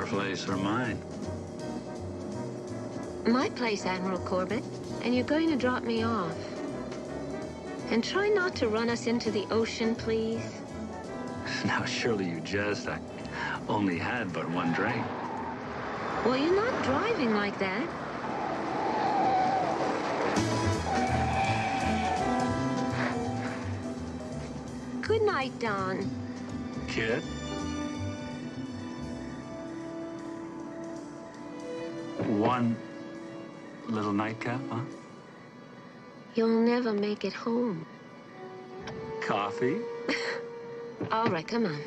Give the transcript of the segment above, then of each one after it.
place or mine? My place, Admiral Corbett. And you're going to drop me off. And try not to run us into the ocean, please. Now, surely you jest. I only had but one drink. Well, you're not driving like that. Good night, Don. Kid? One little nightcap, huh? You'll never make it home. Coffee? All right, come on.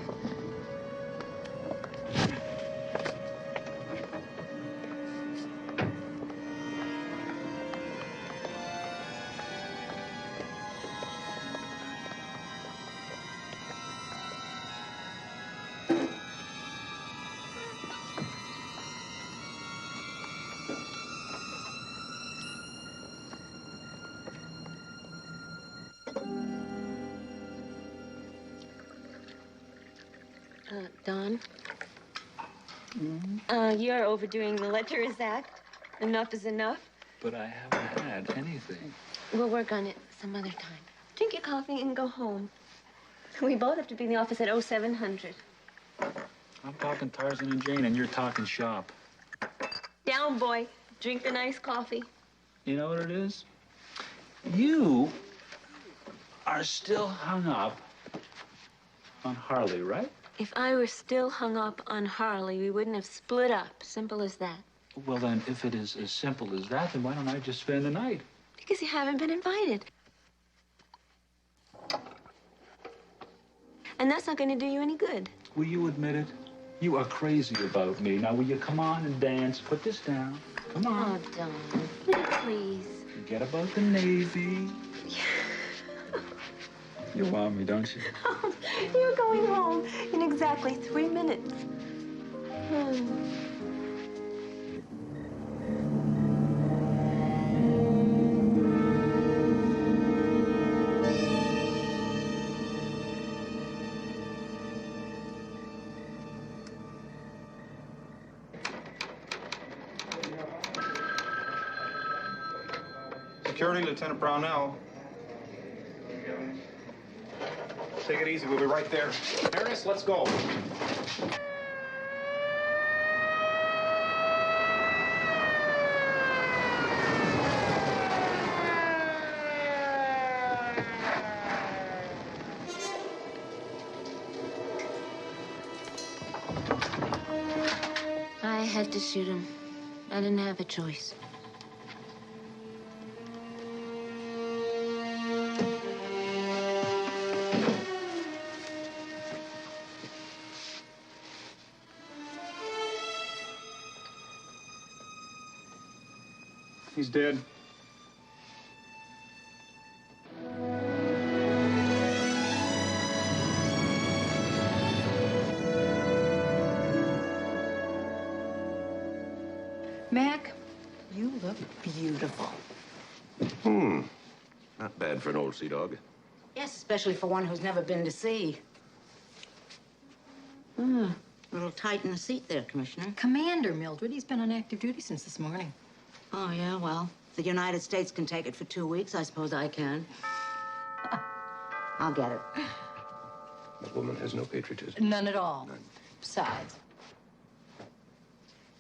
Don? You're overdoing the lecherous act. Enough is enough. But I haven't had anything. We'll work on it some other time. Drink your coffee and go home. We both have to be in the office at 0700. I'm talking Tarzan and Jane, and you're talking shop. Down, boy. Drink the nice coffee. You know what it is? You are still hung up on Harley, right? If I were still hung up on Harley, we wouldn't have split up. Simple as that. Well, then, if it is as simple as that, then why don't I just spend the night? Because you haven't been invited. And that's not going to do you any good. Will you admit it? You are crazy about me. Now, will you come on and dance? Put this down. Come on. Oh, Don, will you please? Forget about the Navy. You want me, don't you? Oh, you're going home in exactly 3 minutes. Security, Lieutenant Brownell. Take it easy. We'll be right there. Harris, let's go. I had to shoot him. I didn't have a choice. He's dead. Mac, you look beautiful. Not bad for an old sea dog. Yes, especially for one who's never been to sea. A little tight in the seat there, Commissioner. Commander, Mildred. He's been on active duty since this morning. Oh, yeah, well, if the United States can take it for 2 weeks, I suppose I can. I'll get it. That woman has no patriotism. None at all. None. Besides,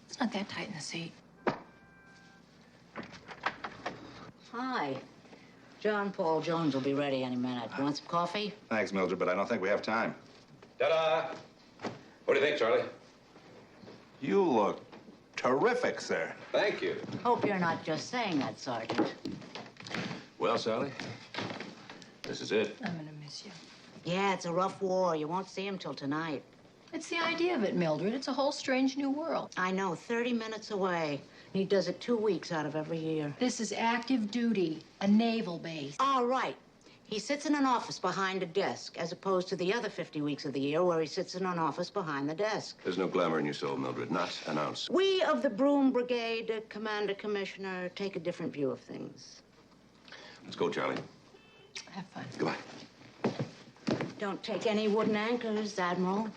it's not that tight in the seat. Hi. John Paul Jones will be ready any minute. You want some coffee? Thanks, Mildred, but I don't think we have time. Ta-da! What do you think, Charlie? You look terrific, sir. Thank you. Hope you're not just saying that, Sergeant. Well, Sally, this is it. I'm gonna miss you. Yeah, it's a rough war. You won't see him till tonight. It's the idea of it, Mildred. It's a whole strange new world. I know, 30 minutes away. He does it 2 weeks out of every year. This is active duty, a naval base. All right. He sits in an office behind a desk, as opposed to the other 50 weeks of the year where he sits in an office behind the desk. There's no glamour in your soul, Mildred. Not an ounce. We of the Broom Brigade, Commander, Commissioner, take a different view of things. Let's go, Charlie. Have fun. Goodbye. Don't take any wooden anchors, Admiral.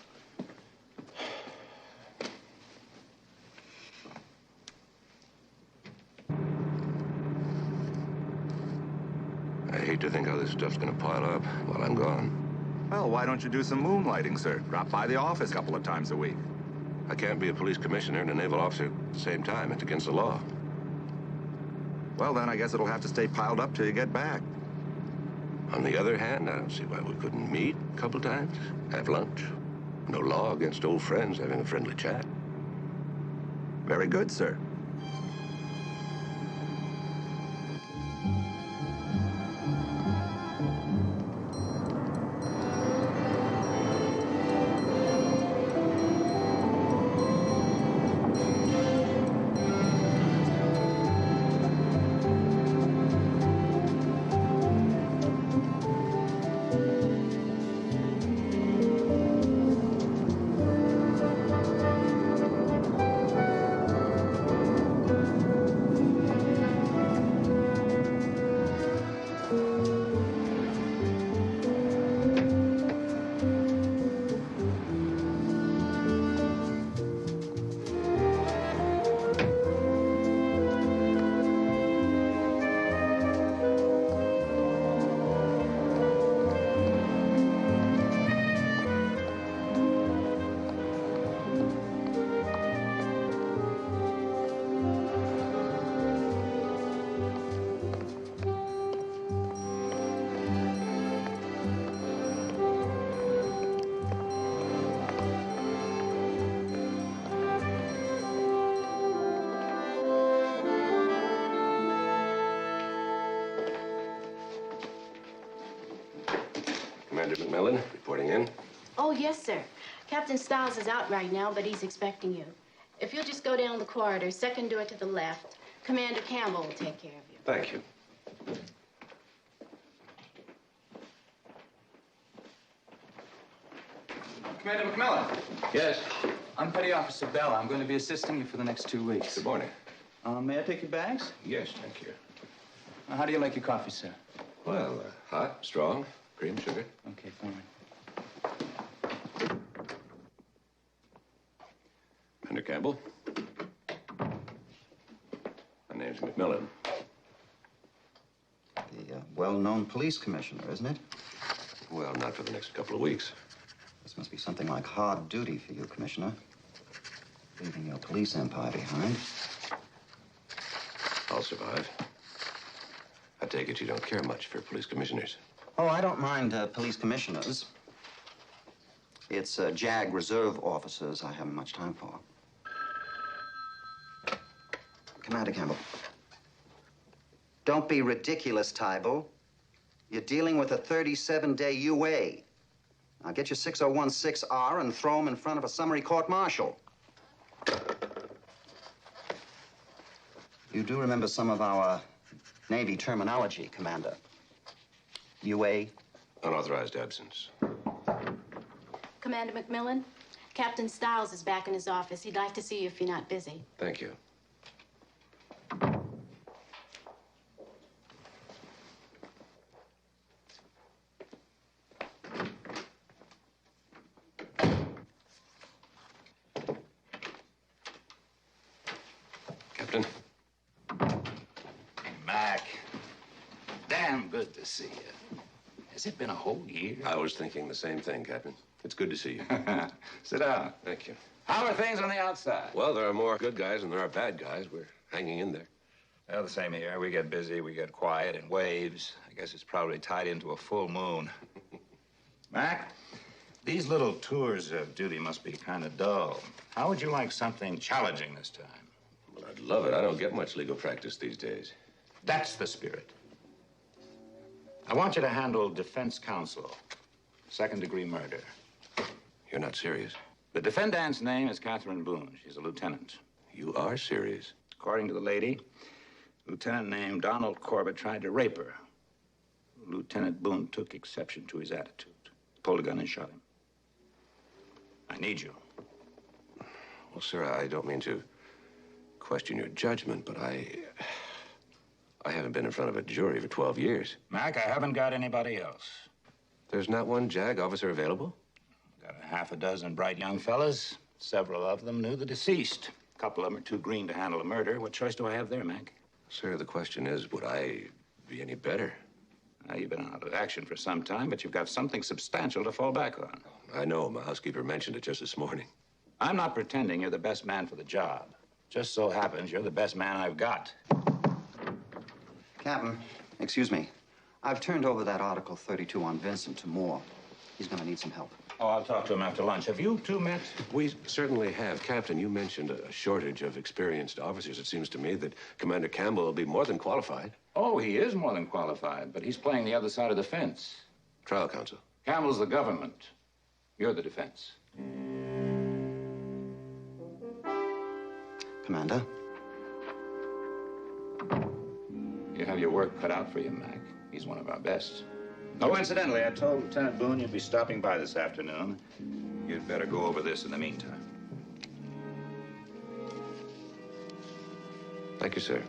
I hate to think how this stuff's gonna pile up while I'm gone. Well, why don't you do some moonlighting, sir? Drop by the office a couple of times a week. I can't be a police commissioner and a naval officer at the same time. It's against the law. Well, then I guess it'll have to stay piled up till you get back. On the other hand, I don't see why we couldn't meet a couple times, have lunch. No law against old friends having a friendly chat. Very good, sir. Commander McMillan, reporting in. Oh, yes, sir. Captain Stiles is out right now, but he's expecting you. If you'll just go down the corridor, second door to the left, Commander Campbell will take care of you. Thank you. Commander McMillan. Yes. I'm Petty Officer Bell. I'm going to be assisting you for the next 2 weeks. Good morning. May I take your bags? Yes, thank you. How do you like your coffee, sir? Well, hot, strong, cream, sugar. Okay, fine. Commander Campbell. My name's McMillan. The well-known police commissioner, isn't it? Well, not for the next couple of weeks. This must be something like hard duty for you, Commissioner. Leaving your police empire behind. I'll survive. I take it you don't care much for police commissioners. Oh, I don't mind police commissioners. It's JAG reserve officers I haven't much time for. Commander Campbell. Don't be ridiculous, Tybal. You're dealing with a 37-day UA. Now get your 6016R and throw him in front of a summary court-martial. You do remember some of our Navy terminology, Commander. UA? Unauthorized absence. Commander McMillan, Captain Stiles is back in his office. He'd like to see you if you're not busy. Thank you. Captain. Mac, damn good to see you. Has it been a whole year? I was thinking the same thing, Captain. It's good to see you. Sit down. Thank you. How are things on the outside? Well, there are more good guys than there are bad guys. We're hanging in there. Well, the same here. We get busy, we get quiet in waves. I guess it's probably tied into a full moon. Mac, these little tours of duty must be kind of dull. How would you like something challenging this time? Well, I'd love it. I don't get much legal practice these days. That's the spirit. I want you to handle defense counsel, second-degree murder. You're not serious. The defendant's name is Catherine Boone. She's a lieutenant. You are serious. According to the lady, a lieutenant named Donald Corbett tried to rape her. Lieutenant Boone took exception to his attitude, pulled a gun and shot him. I need you. Well, sir, I don't mean to question your judgment, but I haven't been in front of a jury for 12 years. Mac, I haven't got anybody else. There's not one JAG officer available? Got a half a dozen bright young fellas. Several of them knew the deceased. A couple of them are too green to handle a murder. What choice do I have there, Mac? Sir, the question is, would I be any better? Now, you've been out of action for some time, but you've got something substantial to fall back on. I know. My housekeeper mentioned it just this morning. I'm not pretending you're the best man for the job. Just so happens you're the best man I've got. Captain, excuse me. I've turned over that Article 32 on Vincent to Moore. He's going to need some help. Oh, I'll talk to him after lunch. Have you two met? We certainly have. Captain, you mentioned a shortage of experienced officers. It seems to me that Commander Campbell will be more than qualified. Oh, he is more than qualified, but he's playing the other side of the fence. Trial counsel. Campbell's the government. You're the defense. Commander? You have your work cut out for you, Mac. He's one of our best. Oh, incidentally, I told Lieutenant Boone you'd be stopping by this afternoon. You'd better go over this in the meantime. Thank you, sir.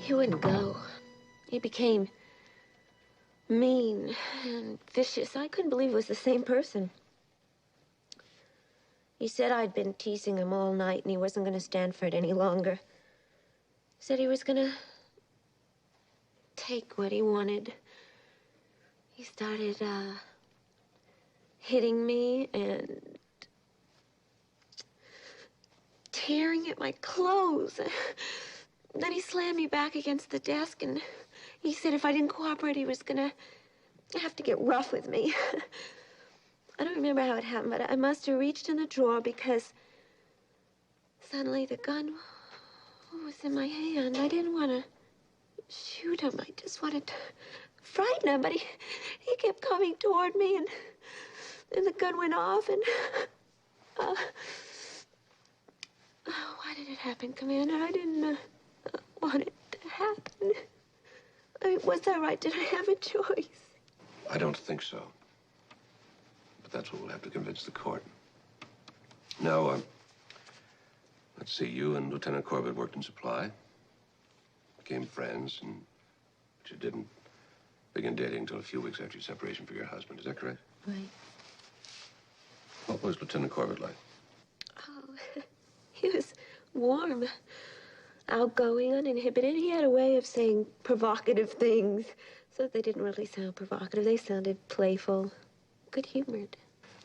He wouldn't go. He became mean and vicious. I couldn't believe it was the same person. He said I'd been teasing him all night and he wasn't going to stand for it any longer. Said he was going to take what he wanted. He started hitting me and tearing at my clothes. Then he slammed me back against the desk and he said if I didn't cooperate, he was going to have to get rough with me. I don't remember how it happened, but I must have reached in the drawer because suddenly the gun was in my hand. I didn't want to shoot him. I just wanted to frighten him, but he kept coming toward me, and then the gun went off, and why did it happen, Commander? I didn't want it to happen. I mean, was that right? Did I have a choice? I don't think so. But that's what we'll have to convince the court. Now, let's see. You and Lieutenant Corbett worked in supply, became friends, but you didn't begin dating until a few weeks after your separation from your husband. Is that correct? Right. What was Lieutenant Corbett like? Oh, he was warm, outgoing, uninhibited. He had a way of saying provocative things, so they didn't really sound provocative. They sounded playful, good-humored.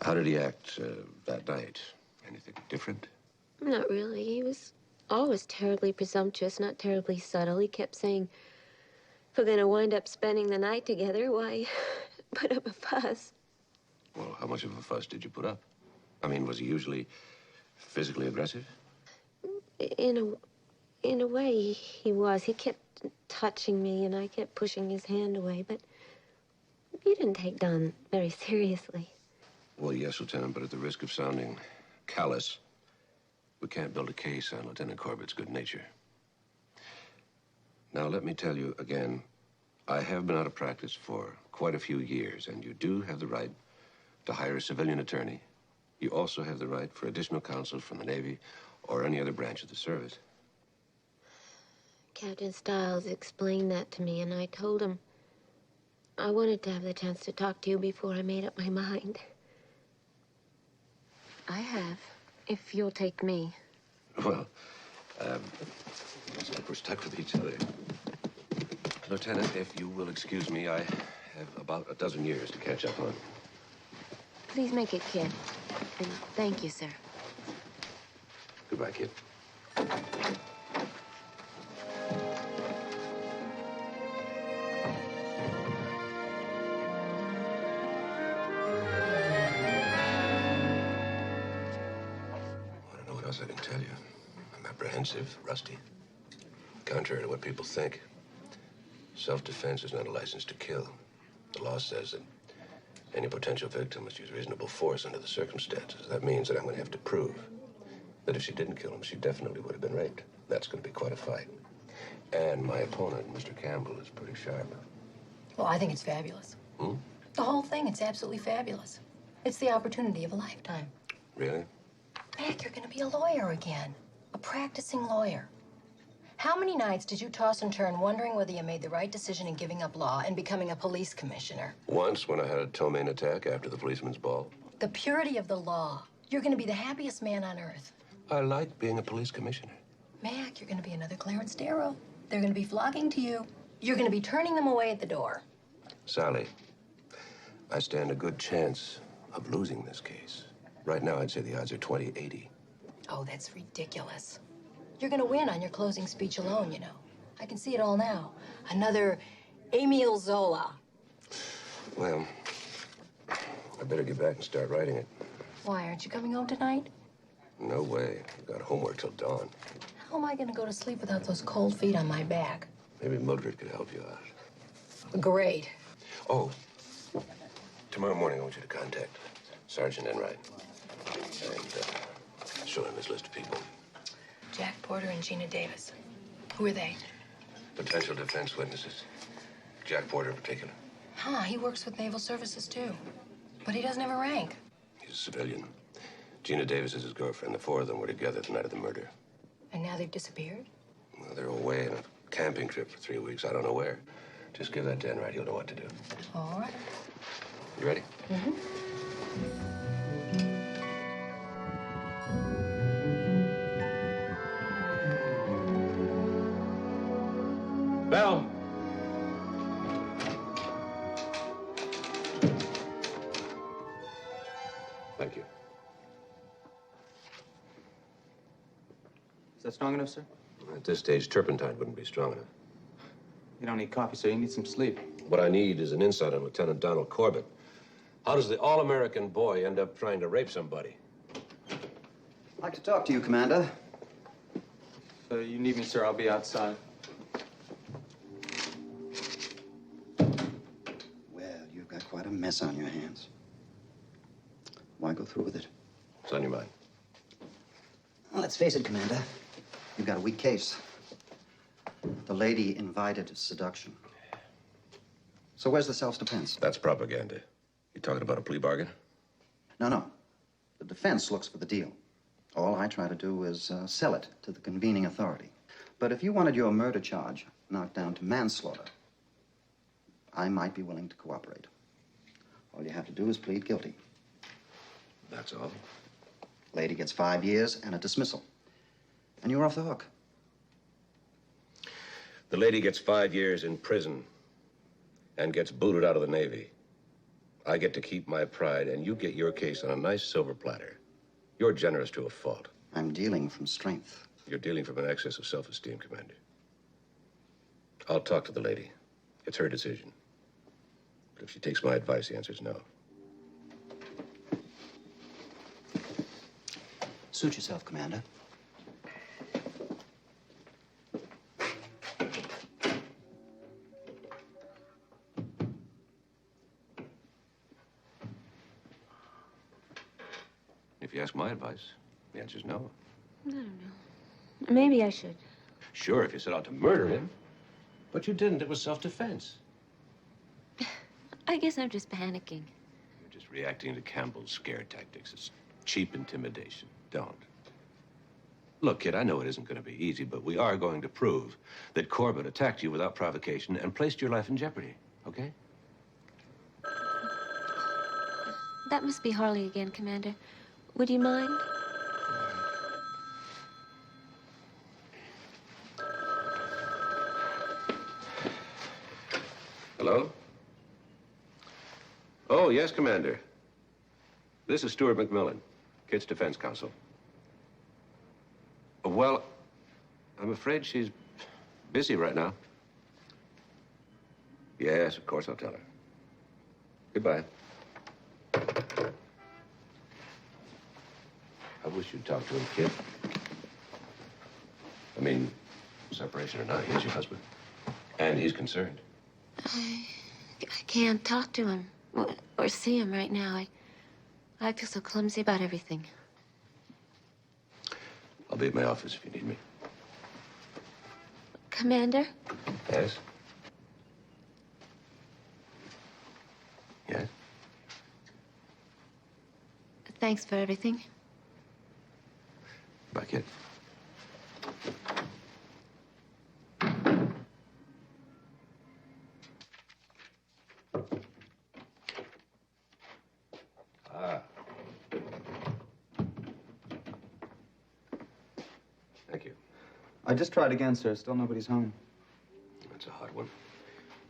How did he act that night? Anything different? Not really. He was always terribly presumptuous, not terribly subtle. He kept saying, if we're going to wind up spending the night together, why put up a fuss? Well, how much of a fuss did you put up? I mean, was he usually physically aggressive? In a way, he was. He kept touching me, and I kept pushing his hand away, but he didn't take Don very seriously. Well, yes, Lieutenant, but at the risk of sounding callous, we can't build a case on Lieutenant Corbett's good nature. Now, let me tell you again, I have been out of practice for quite a few years, and you do have the right to hire a civilian attorney. You also have the right for additional counsel from the Navy or any other branch of the service. Captain Stiles explained that to me, and I told him I wanted to have the chance to talk to you before I made up my mind. I have, if you'll take me. Well, looks like we're stuck with each other. Lieutenant, if you will excuse me, I have about a dozen years to catch up on. Please make it, Kid. And thank you, sir. Goodbye, kid. I can tell you. I'm apprehensive, rusty. Contrary to what people think, self-defense is not a license to kill. The law says that any potential victim must use reasonable force under the circumstances. That means that I'm going to have to prove that if she didn't kill him, she definitely would have been raped. That's going to be quite a fight. And my opponent, Mr. Campbell, is pretty sharp. Well, I think it's fabulous. Hmm? The whole thing, it's absolutely fabulous. It's the opportunity of a lifetime. Really? Mac, you're going to be a lawyer again. A practicing lawyer. How many nights did you toss and turn wondering whether you made the right decision in giving up law and becoming a police commissioner? Once, when I had a ptomaine attack after the policeman's ball. The purity of the law. You're going to be the happiest man on earth. I like being a police commissioner. Mac, you're going to be another Clarence Darrow. They're going to be flocking to you. You're going to be turning them away at the door. Sally, I stand a good chance of losing this case. Right now, I'd say the odds are 20-80. Oh, that's ridiculous. You're going to win on your closing speech alone, you know. I can see it all now. Another Emile Zola. Well, I better get back and start writing it. Why, aren't you coming home tonight? No way. I've got homework till dawn. How am I going to go to sleep without those cold feet on my back? Maybe Mildred could help you out. Great. Oh, tomorrow morning I want you to contact Sergeant Enright and show him his list of people. Jack Porter and Gina Davis. Who are they? Potential defense witnesses. Jack Porter in particular. Huh, he works with Naval Services, too. But he doesn't have a rank. He's a civilian. Gina Davis is his girlfriend. The four of them were together the night of the murder. And now they've disappeared? Well, they're away on a camping trip for 3 weeks. I don't know where. Just give that to Enright. He'll know what to do. All right. You ready? Mm-hmm. Bell. Thank you. Is that strong enough, sir? At this stage, turpentine wouldn't be strong enough. You don't need coffee, sir. You need some sleep. What I need is an insight on Lieutenant Donald Corbett. How does the all-American boy end up trying to rape somebody? I'd like to talk to you, Commander. If you need me, sir, I'll be outside. Well, you've got quite a mess on your hands. Why go through with it? What's on your mind? Well, let's face it, Commander. You've got a weak case. The lady invited seduction. So where's the self-defense? That's propaganda. You talking about a plea bargain? No. The defense looks for the deal. All I try to do is sell it to the convening authority. But if you wanted your murder charge knocked down to manslaughter, I might be willing to cooperate. All you have to do is plead guilty. That's all. Lady gets 5 years and a dismissal. And you're off the hook. The lady gets 5 years in prison and gets booted out of the Navy. I get to keep my pride, and you get your case on a nice silver platter. You're generous to a fault. I'm dealing from strength. You're dealing from an excess of self-esteem, Commander. I'll talk to the lady. It's her decision. But if she takes my advice, the answer's no. Suit yourself, Commander. If you ask my advice, the answer's no. I don't know. Maybe I should. Sure, if you set out to murder him. But you didn't. It was self-defense. I guess I'm just panicking. You're just reacting to Campbell's scare tactics. It's cheap intimidation. Don't. Look, kid, I know it isn't going to be easy, but we are going to prove that Corbett attacked you without provocation and placed your life in jeopardy, okay? That must be Harley again, Commander. Would you mind? Hello? Oh, yes, Commander. This is Stuart McMillan, Kid's defense counsel. Well, I'm afraid she's busy right now. Yes, of course, I'll tell her. Goodbye. I wish you'd talk to him, kid. I mean, separation or not, he's your husband. And he's concerned. I can't talk to him or see him right now. I feel so clumsy about everything. I'll be at my office if you need me. Commander? Yes? Yes? Thanks for everything. Bye, kid. I just tried again, sir. Still nobody's home. That's a hot one.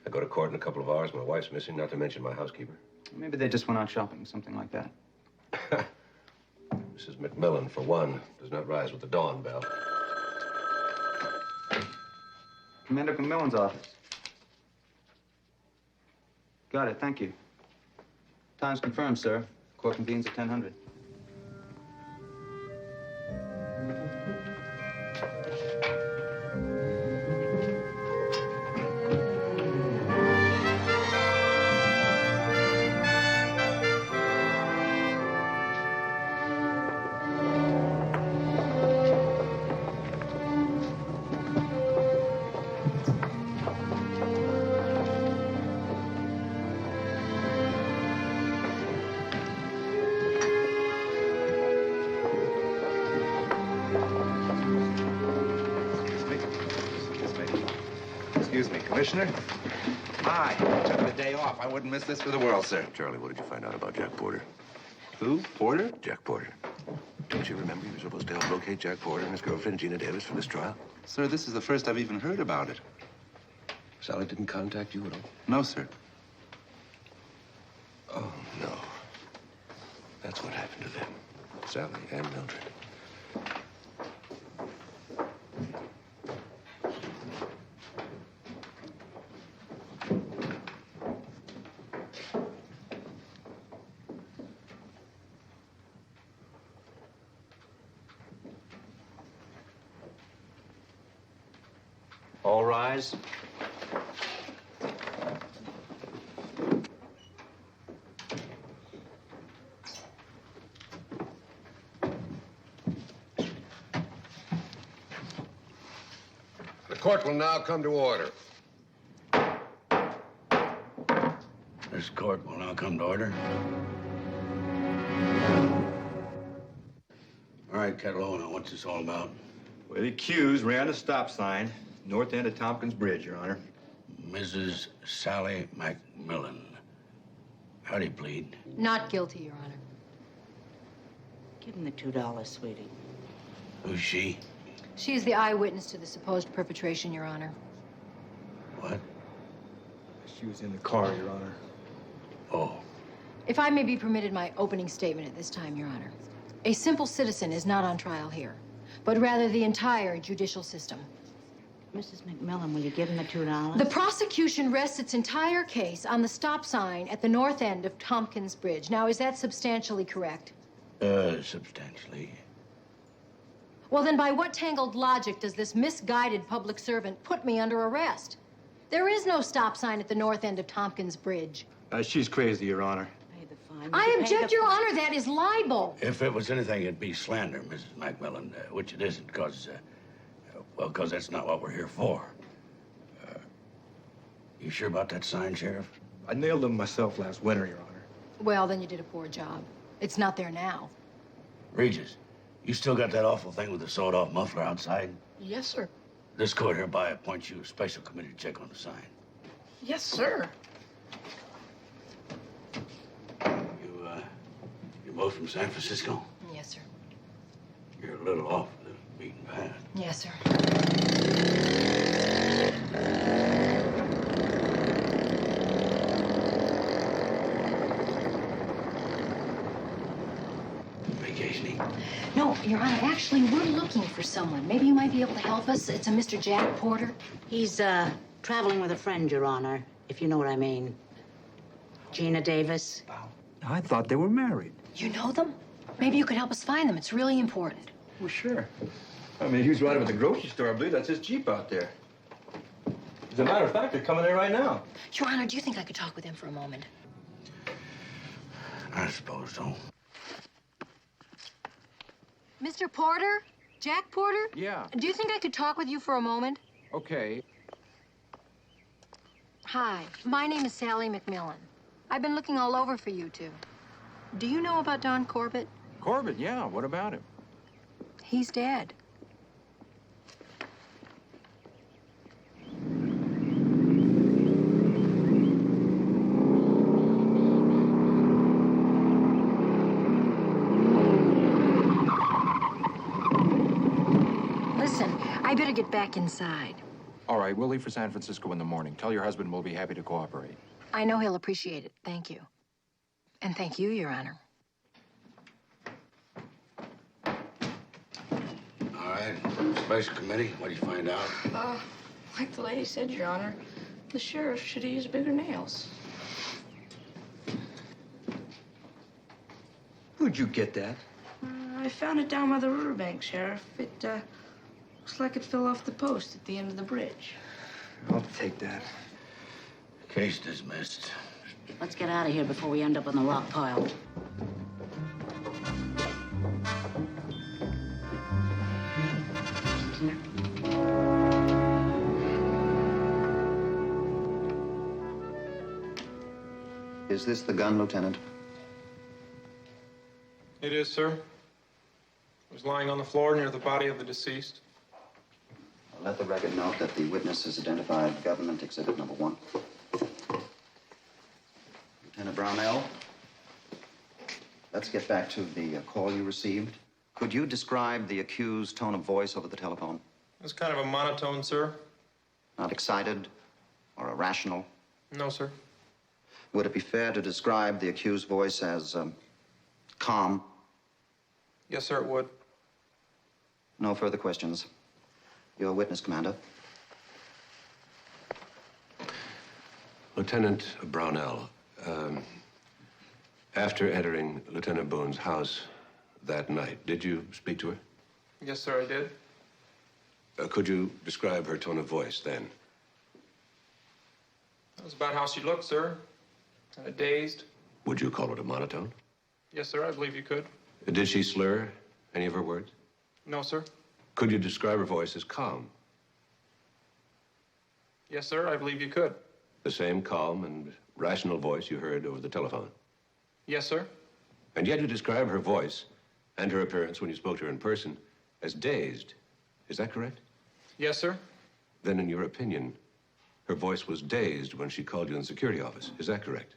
I go to court in a couple of hours. My wife's missing, not to mention my housekeeper. Maybe they just went out shopping, something like that. Mrs. McMillan, for one, does not rise with the dawn bell. Commander McMillan's office. Got it, thank you. Time's confirmed, sir. Court convenes at 10:00. Excuse me, Commissioner. Hi. Took the day off. I wouldn't miss this for the world, sir. Charlie, what did you find out about Jack Porter? Who? Porter? Jack Porter. Don't you remember you were supposed to help locate Jack Porter and his girlfriend, Gina Davis, for this trial? Sir, this is the first I've even heard about it. Sally didn't contact you at all? No, sir. Oh, no. That's what happened to them. Sally and Mildred. All rise. The court will now come to order. This court will now come to order. All right, Catalona, what's this all about? Well, the accused ran a stop sign, north end of Tompkins Bridge, Your Honor. Mrs. Sally McMillan. How do you plead? Not guilty, Your Honor. Give him the $2, sweetie. Who's she? She is the eyewitness to the supposed perpetration, Your Honor. What? She was in the car, Your Honor. Oh. If I may be permitted my opening statement at this time, Your Honor. A simple citizen is not on trial here, but rather the entire judicial system. Mrs. McMillan, will you give him the $2? The prosecution rests its entire case on the stop sign at the north end of Tompkins Bridge. Now, is that substantially correct? Substantially. Well, then by what tangled logic does this misguided public servant put me under arrest? There is no stop sign at the north end of Tompkins Bridge. She's crazy, Your Honor. Pay the fine. I object, Your Honor. That is libel. If it was anything, it'd be slander, Mrs. McMillan, which it isn't, because that's not what we're here for. You sure about that sign, Sheriff? I nailed them myself last winter, Your Honor. Well, then you did a poor job. It's not there now. Regis, you still got that awful thing with the sawed-off muffler outside? Yes, sir. This court hereby appoints you a special committee to check on the sign. Yes, sir. You both from San Francisco? Yes, sir. You're a little off the beaten path. Yes, sir. Vacationing? No, Your Honor, actually, we're looking for someone. Maybe you might be able to help us. It's a Mr. Jack Porter. He's, traveling with a friend, Your Honor, if you know what I mean. Gina Davis. I thought they were married. You know them? Maybe you could help us find them. It's really important. Well, sure. I mean, he was riding with the grocery store. I believe that's his Jeep out there. As a matter of fact, they're coming there right now. Your Honor, do you think I could talk with him for a moment? I suppose so. Mr. Porter? Jack Porter? Yeah. Do you think I could talk with you for a moment? Okay. Hi, my name is Sally McMillan. I've been looking all over for you two. Do you know about Don Corbett? Corbett, yeah. What about him? He's dead. Listen, I better get back inside. All right, we'll leave for San Francisco in the morning. Tell your husband we'll be happy to cooperate. I know he'll appreciate it. Thank you. And thank you, Your Honor. All right, special committee, what did you find out? Like the lady said, Your Honor, the sheriff should have used bigger nails. Who'd you get that? I found it down by the riverbank, Sheriff. It looks like it fell off the post at the end of the bridge. I'll take that. Case dismissed. Let's get out of here before we end up on the rock pile. Is this the gun, Lieutenant? It is, sir. It was lying on the floor near the body of the deceased. Let the record note that the witness has identified government exhibit number 1. Lieutenant Brownell, let's get back to the call you received. Could you describe the accused's tone of voice over the telephone? It was kind of a monotone, sir. Not excited or irrational? No, sir. Would it be fair to describe the accused's voice as calm? Yes, sir, it would. No further questions. Your witness, Commander. Lieutenant Brownell, after entering Lieutenant Boone's house that night, did you speak to her? Yes, sir, I did. Could you describe her tone of voice then? That was about how she looked, sir. Kind of dazed. Would you call it a monotone? Yes, sir, I believe you could. Did she slur any of her words? No, sir. Could you describe her voice as calm? Yes, sir, I believe you could. The same calm and rational voice you heard over the telephone? Yes, sir. And yet you describe her voice and her appearance when you spoke to her in person as dazed. Is that correct? Yes, sir. Then, in your opinion, her voice was dazed when she called you in the security office. Is that correct?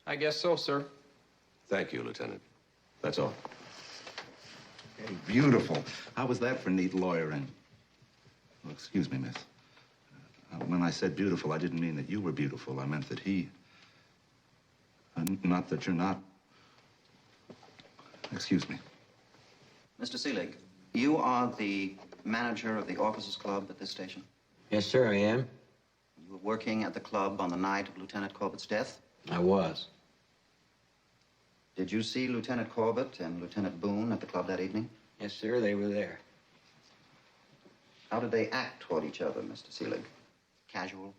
I guess so, sir. Thank you, Lieutenant. That's all. Hey, beautiful. How was that for neat lawyering? Oh, excuse me, miss. When I said beautiful, I didn't mean that you were beautiful. I meant that he... not that you're not. Excuse me. Mr. Seelig, you are the manager of the Officers Club at this station? Yes, sir, I am. You were working at the club on the night of Lieutenant Corbett's death? I was. Did you see Lieutenant Corbett and Lieutenant Boone at the club that evening? Yes, sir, they were there. How did they act toward each other, Mr. Seelig? Casual?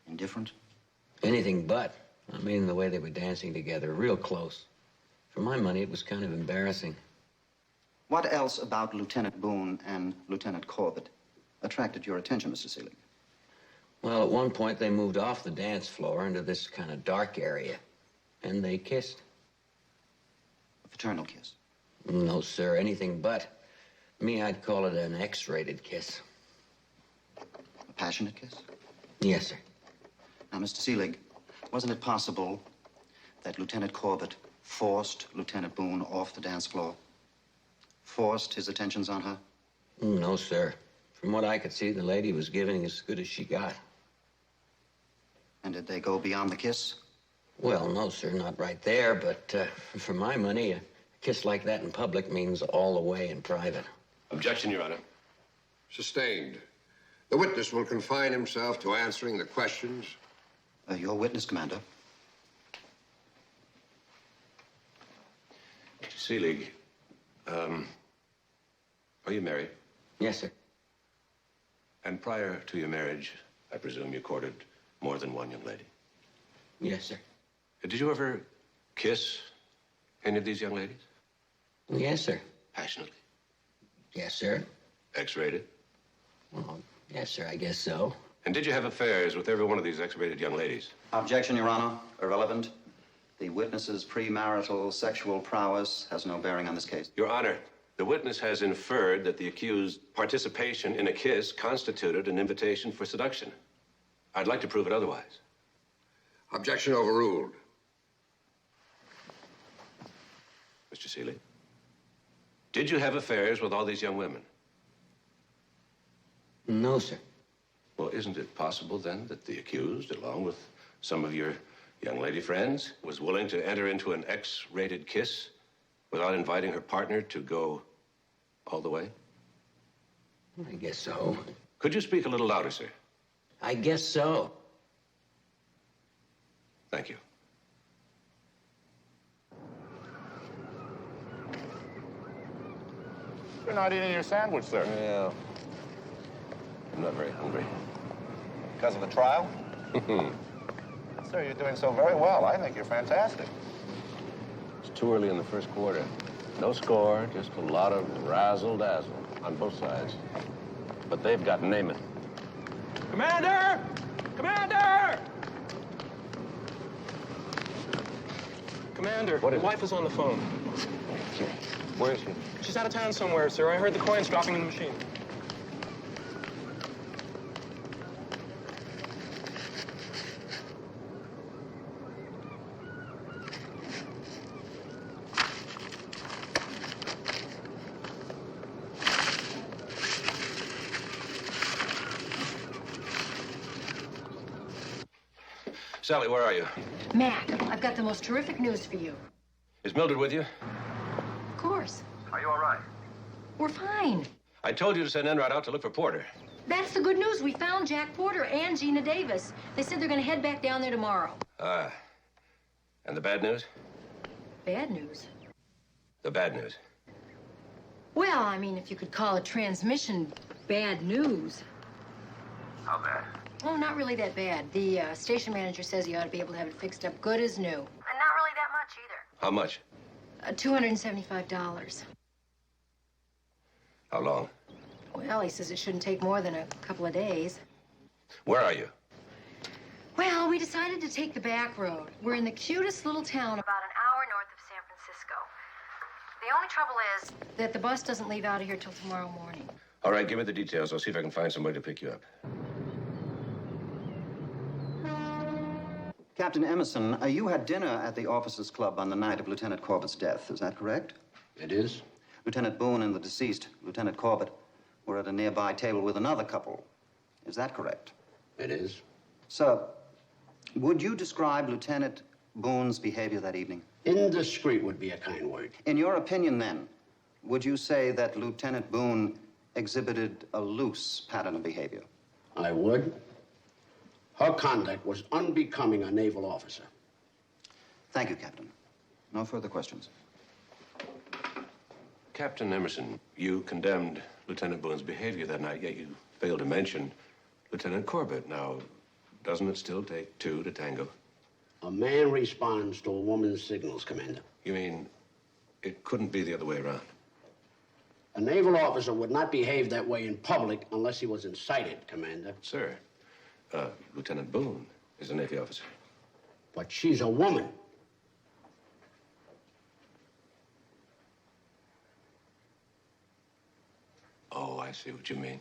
Indifferent? Anything but. I mean, the way they were dancing together, real close. For my money, it was kind of embarrassing. What else about Lieutenant Boone and Lieutenant Corbett attracted your attention, Mr. Seelig? Well, at one point, they moved off the dance floor into this kind of dark area, and they kissed. A fraternal kiss? No, sir, anything but. Me, I'd call it an X-rated kiss. A passionate kiss? Yes, sir. Now, Mr. Seelig, wasn't it possible that Lieutenant Corbett forced Lieutenant Boone off the dance floor? Forced his attentions on her? No, sir. From what I could see, the lady was giving as good as she got. And did they go beyond the kiss? Well, no, sir, not right there, but for my money, a kiss like that in public means all the way in private. Objection, Your Honor. Sustained. The witness will confine himself to answering the questions. Your witness, Commander. Mr. Seelig, are you married? Yes, sir. And prior to your marriage, I presume you courted more than one young lady? Yes, sir. Did you ever kiss any of these young ladies? Yes, sir. Passionately? Yes, sir. X-rated? Well, yes, sir, I guess so. And did you have affairs with every one of these X-rated young ladies? Objection, Your Honor. Irrelevant. The witness's premarital sexual prowess has no bearing on this case. Your Honor, the witness has inferred that the accused's participation in a kiss constituted an invitation for seduction. I'd like to prove it otherwise. Objection overruled. Mr. Seelig? Did you have affairs with all these young women? No, sir. Well, isn't it possible, then, that the accused, along with some of your young lady friends, was willing to enter into an X-rated kiss without inviting her partner to go all the way? I guess so. Could you speak a little louder, sir? I guess so. Thank you. You're not eating your sandwich, sir. Well, I'm not very hungry. Because of the trial? Sir, you're doing so very well. I think you're fantastic. It's too early in the first quarter. No score, just a lot of razzle-dazzle on both sides. But they've got Naaman. Commander! Commander! Commander, What is my wife is on the phone. Where is she? She's out of town somewhere, sir. I heard the coins dropping in the machine. Sally, where are you? Mac, I've got the most terrific news for you. Is Mildred with you? Of course. Are you all right? We're fine. I told you to send Enright out to look for Porter. That's the good news. We found Jack Porter and Gina Davis. They said they're going to head back down there tomorrow. Ah. And the bad news? Bad news? The bad news. Well, I mean, if you could call a transmission bad news. How bad? Oh, not really that bad. The station manager says he ought to be able to have it fixed up good as new. And not really that much either. How much? $275. How long? Well, he says it shouldn't take more than a couple of days. Where are you? Well, we decided to take the back road. We're in the cutest little town about an hour north of San Francisco. The only trouble is that the bus doesn't leave out of here till tomorrow morning. All right, give me the details. I'll see if I can find somebody to pick you up. Captain Emerson, you had dinner at the officers' club on the night of Lieutenant Corbett's death. Is that correct? It is. Lieutenant Boone and the deceased, Lieutenant Corbett, were at a nearby table with another couple. Is that correct? It is. Sir, would you describe Lieutenant Boone's behavior that evening? Indiscreet would be a kind word. In your opinion, then, would you say that Lieutenant Boone exhibited a loose pattern of behavior? I would. Her conduct was unbecoming a naval officer. Thank you, Captain. No further questions. Captain Emerson, you condemned Lieutenant Boone's behavior that night, yet you failed to mention Lieutenant Corbett. Now, doesn't it still take two to tango? A man responds to a woman's signals, Commander. You mean it couldn't be the other way around? A naval officer would not behave that way in public unless he was incited, Commander. Sir, Lieutenant Boone is a Navy officer. But she's a woman. Oh, I see what you mean.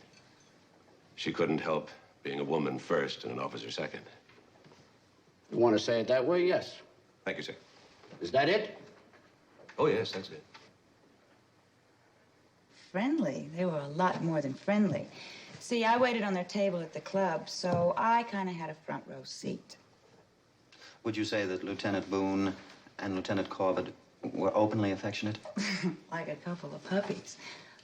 She couldn't help being a woman first and an officer second. You want to say it that way? Yes. Thank you, sir. Is that it? Oh, yes, that's it. Friendly? They were a lot more than friendly. See, I waited on their table at the club, so I kind of had a front row seat. Would you say that Lieutenant Boone and Lieutenant Corbett were openly affectionate? Like a couple of puppies.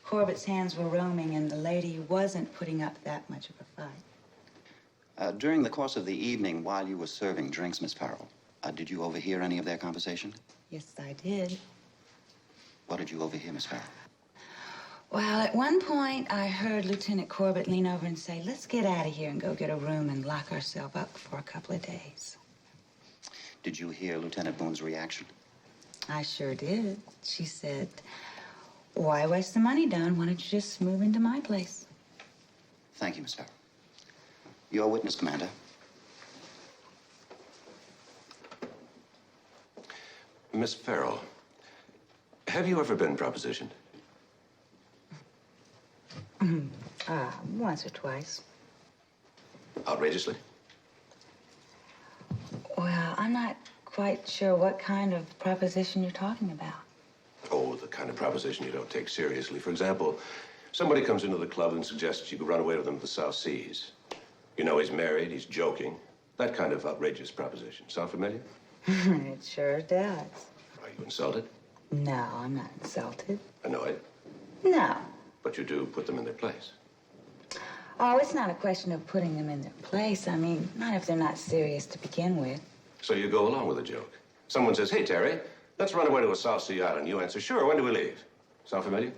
Corbett's hands were roaming, and the lady wasn't putting up that much of a fight. During the course of the evening, while you were serving drinks, Miss Farrell, did you overhear any of their conversation? Yes, I did. What did you overhear, Miss Farrell? Well, at one point, I heard Lieutenant Corbett lean over and say, let's get out of here and go get a room and lock ourselves up for a couple of days. Did you hear Lieutenant Boone's reaction? I sure did. She said, why waste the money, Don? Why don't you just move into my place? Thank you, Miss Farrell. Your witness, Commander. Miss Farrell, have you ever been propositioned? Once or twice. Outrageously? Well, I'm not quite sure what kind of proposition you're talking about. Oh, the kind of proposition you don't take seriously. For example, somebody comes into the club and suggests you could run away with him to the South Seas. You know he's married, he's joking. That kind of outrageous proposition. Sound familiar? It sure does. Are you insulted? No, I'm not insulted. Annoyed? No. But you do put them in their place. Oh, it's not a question of putting them in their place. I mean, not if they're not serious to begin with. So you go along with the joke. Someone says, hey, Terry, let's run away to a South Sea island. You answer, sure, when do we leave? Sound familiar?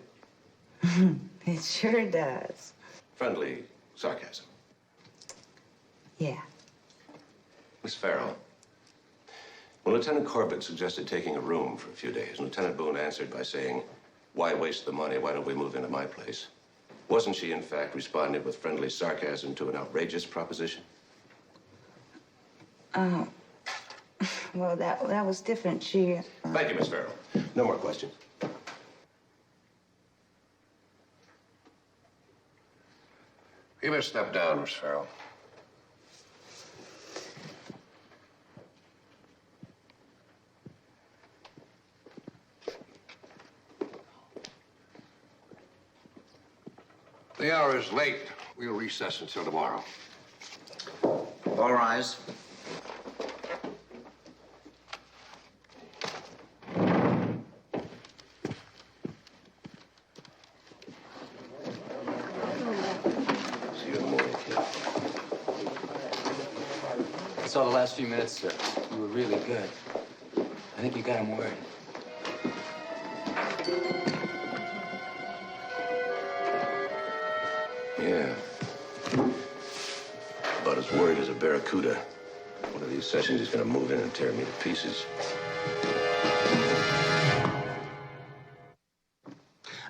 It sure does. Friendly sarcasm. Yeah. Miss Farrell, when Lieutenant Corbett suggested taking a room for a few days, Lieutenant Boone answered by saying, why waste the money? Why don't we move into my place? Wasn't she, in fact, responding with friendly sarcasm to an outrageous proposition? Oh. Well, that was different. She... Thank you, Miss Farrell. No more questions. You may step down, Miss Farrell. The hour is late. We'll recess until tomorrow. All rise. See you in the morning, kid. I saw the last few minutes, sir. You were really good. I think you got him worried. Yeah. About as worried as a barracuda. One of these sessions he's gonna move in and tear me to pieces.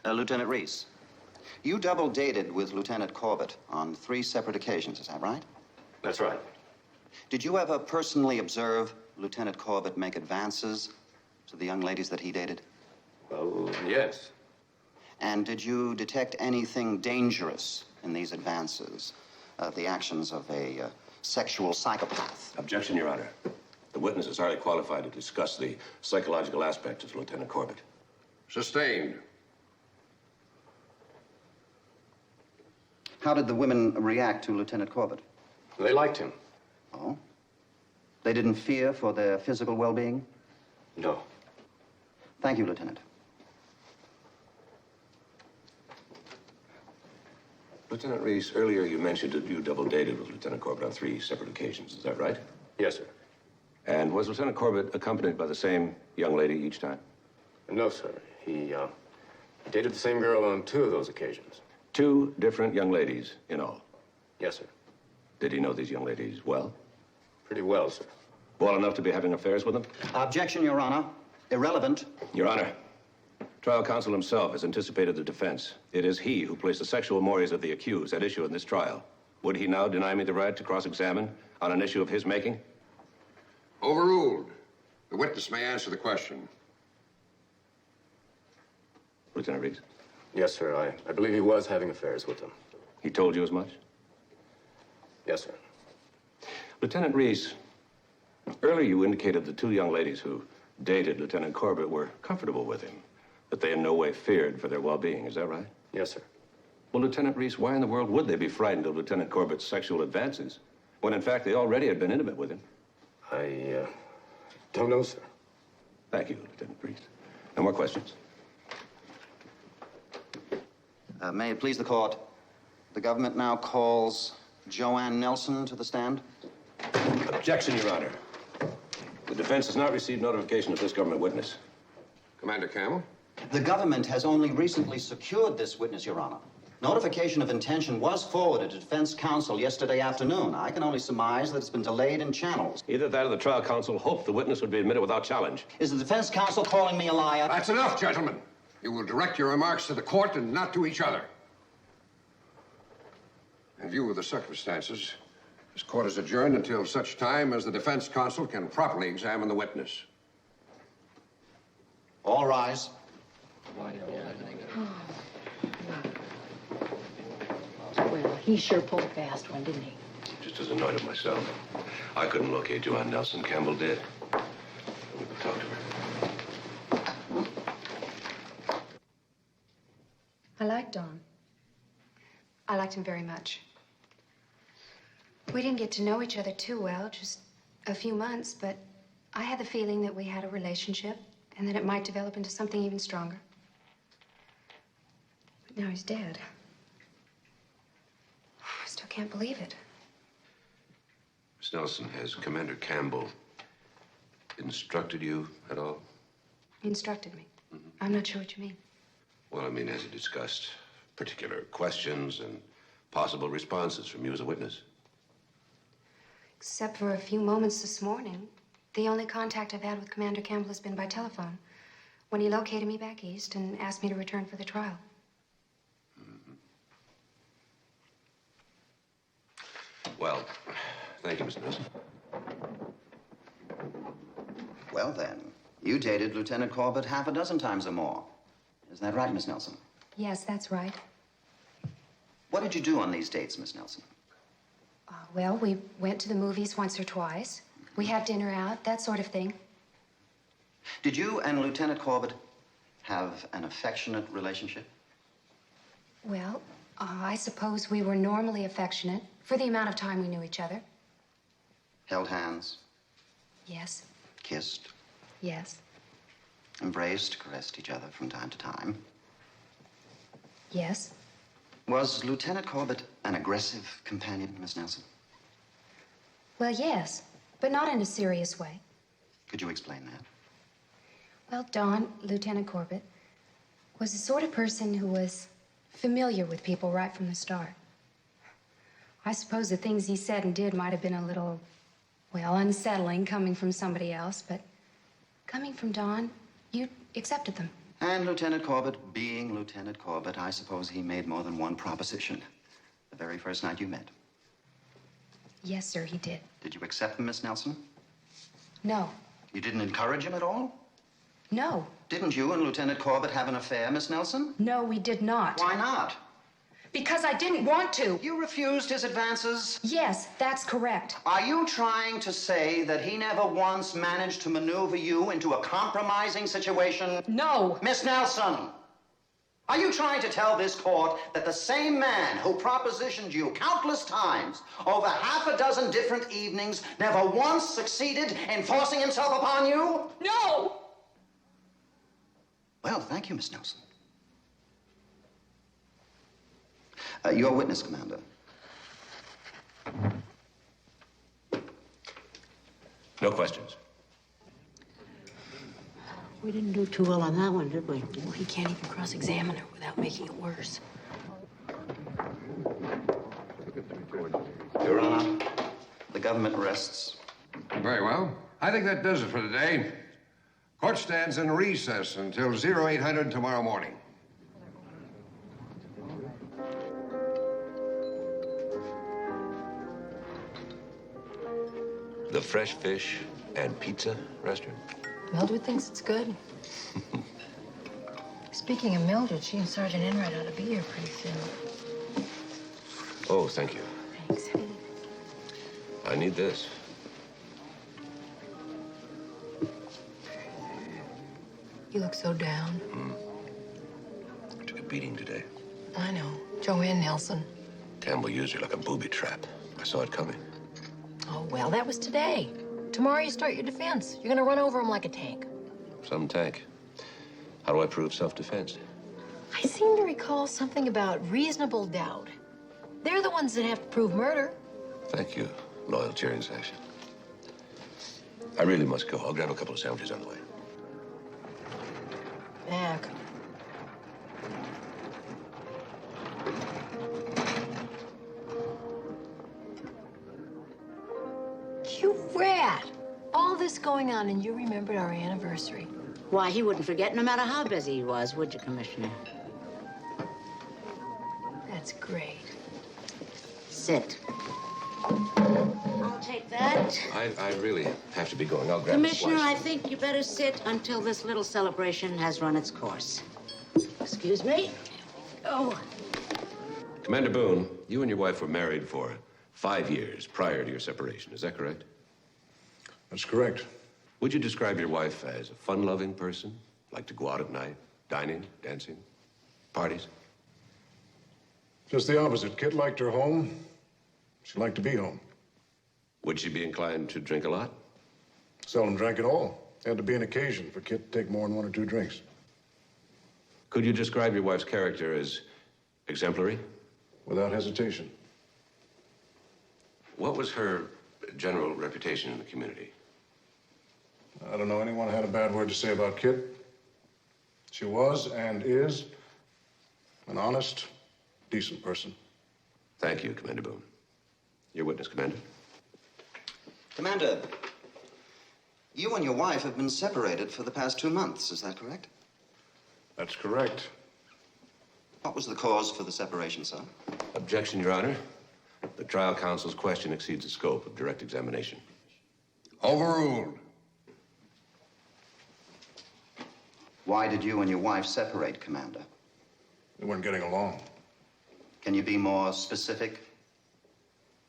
Lieutenant Reese, you double dated with Lieutenant Corbett on 3 separate occasions, is that right? That's right. Did you ever personally observe Lieutenant Corbett make advances to the young ladies that he dated? Well, yes. And did you detect anything dangerous in these advances? The actions of a sexual psychopath? Objection, Your Honor. The witness is hardly qualified to discuss the psychological aspects of Lieutenant Corbett. Sustained. How did the women react to Lieutenant Corbett? They liked him. Oh? They didn't fear for their physical well-being? No. Thank you, Lieutenant. Lieutenant Reese, earlier you mentioned that you double dated with Lieutenant Corbett on 3 separate occasions. Is that right? Yes, sir. And was Lieutenant Corbett accompanied by the same young lady each time? No, sir. He dated the same girl on 2 of those occasions. 2 different young ladies in all? Yes, sir. Did he know these young ladies well? Pretty well, sir. Well enough to be having affairs with them? Objection, Your Honor. Irrelevant. Your Honor, trial counsel himself has anticipated the defense. It is he who placed the sexual mores of the accused at issue in this trial. Would he now deny me the right to cross-examine on an issue of his making? Overruled. The witness may answer the question. Lieutenant Reese? Yes, sir. I believe he was having affairs with them. He told you as much? Yes, sir. Lieutenant Reese, earlier you indicated the 2 young ladies who dated Lieutenant Corbett were comfortable with him, that they in no way feared for their well-being. Is that right? Yes, sir. Well, Lieutenant Reese, why in the world would they be frightened of Lieutenant Corbett's sexual advances, when in fact they already had been intimate with him? I don't know, sir. Thank you, Lieutenant Reese. No more questions? May it please the court, the government now calls Joanne Nelson to the stand. Objection, Your Honor. The defense has not received notification of this government witness. Commander Campbell? The government has only recently secured this witness, Your Honor. Notification of intention was forwarded to defense counsel yesterday afternoon. I can only surmise that it's been delayed in channels. Either that or the trial counsel hoped the witness would be admitted without challenge. Is the defense counsel calling me a liar? That's enough, gentlemen. You will direct your remarks to the court and not to each other. In view of the circumstances, this court is adjourned until such time as the defense counsel can properly examine the witness. All rise. Well, he sure pulled a fast one, didn't he? Just as annoyed at myself. I couldn't locate Joanne Nelson. Campbell did. We could talk to her. like Don. I liked him very much. We didn't get to know each other too well, just a few months, but I had the feeling that we had a relationship and that it might develop into something even stronger. But now he's dead. I still can't believe it. Miss Nelson, has Commander Campbell instructed you at all? He instructed me. I'm not sure what you mean. Well, I mean, has he discussed particular questions and possible responses from you as a witness? Except for a few moments this morning. The only contact I've had with Commander Campbell has been by telephone, when he located me back east and asked me to return for the trial. Well, thank you, Miss Nelson. Well, then, you dated Lieutenant Corbett half a dozen times or more. Isn't that right, Miss Nelson? Yes, that's right. What did you do on these dates, Miss Nelson? Well, we went to the movies once or twice. We had dinner out, that sort of thing. Did you and Lieutenant Corbett have an affectionate relationship? Well, I suppose we were normally affectionate for the amount of time we knew each other. Held hands, Yes, kissed, yes, embraced, caressed each other from time to time. yes. Was Lieutenant Corbett an aggressive companion, Miss Nelson? Well, yes, but not in a serious way. Could you explain that? Well, Don, Lieutenant Corbett, was the sort of person who was familiar with people right from the start. I suppose the things he said and did might have been a little, well, unsettling coming from somebody else, but coming from Don, you accepted them. And Lieutenant Corbett, being Lieutenant Corbett, I suppose he made more than one proposition the very first night you met. Yes, sir, he did. Did you accept them, Miss Nelson? No. You didn't encourage him at all? No. Didn't you and Lieutenant Corbett have an affair, Miss Nelson? No, we did not. Why not? Because I didn't want to. You refused his advances? Yes, that's correct. Are you trying to say that he never once managed to maneuver you into a compromising situation? No. Miss Nelson, are you trying to tell this court that the same man who propositioned you countless times over half a dozen different evenings never once succeeded in forcing himself upon you? No! Well, thank you, Miss Nelson. Your witness, Commander. No questions. We didn't do too well on that one, did we? Well, he can't even cross-examine her without making it worse. Your Honor, the government rests. Very well. I think that does it for today. Court stands in recess until 0800 tomorrow morning. The Fresh Fish and Pizza restaurant? Mildred thinks it's good. Speaking of Mildred, she and Sergeant Enright ought to be here pretty soon. Oh, thank you. Thanks. I need this. You look so down. I took a beating today. I know. Joanne Nelson. Campbell used her like a booby trap. I saw it coming. Oh, well, that was today. Tomorrow you start your defense. You're gonna run over him like a tank. Some tank. How do I prove self-defense? I seem to recall something about reasonable doubt. They're the ones that have to prove murder. Thank you, loyal cheering section. I really must go. I'll grab a couple of sandwiches on the way. Mac. You rat! All this going on and you remembered our anniversary. Why, he wouldn't forget no matter how busy he was, would you, Commissioner? That's great. Sit. I'll take that. I really have to be going. I'll grab Commissioner, a I slice. think you better sit until this little celebration has run its course. Excuse me. Oh. Commander Boone, you and your wife were married for 5 years prior to your separation. Is that correct? That's correct. Would you describe your wife as a fun-loving person? Like to go out at night, dining, dancing, parties? Just the opposite. Kit liked her home. She liked to be home. Would she be inclined to drink a lot? Seldom drank at all. Had to be an occasion for Kit to take more than 1 or 2 drinks. Could you describe your wife's character as exemplary? Without hesitation. What was her general reputation in the community? I don't know anyone who had a bad word to say about Kit. She was and is an honest, decent person. Thank you, Commander Boone. Your witness, Commander. Commander, you and your wife have been separated for the past 2 months, is that correct? That's correct. What was the cause for the separation, sir? Objection, Your Honor. The trial counsel's question exceeds the scope of direct examination. Overruled. Why did you and your wife separate, Commander? We weren't getting along. Can you be more specific?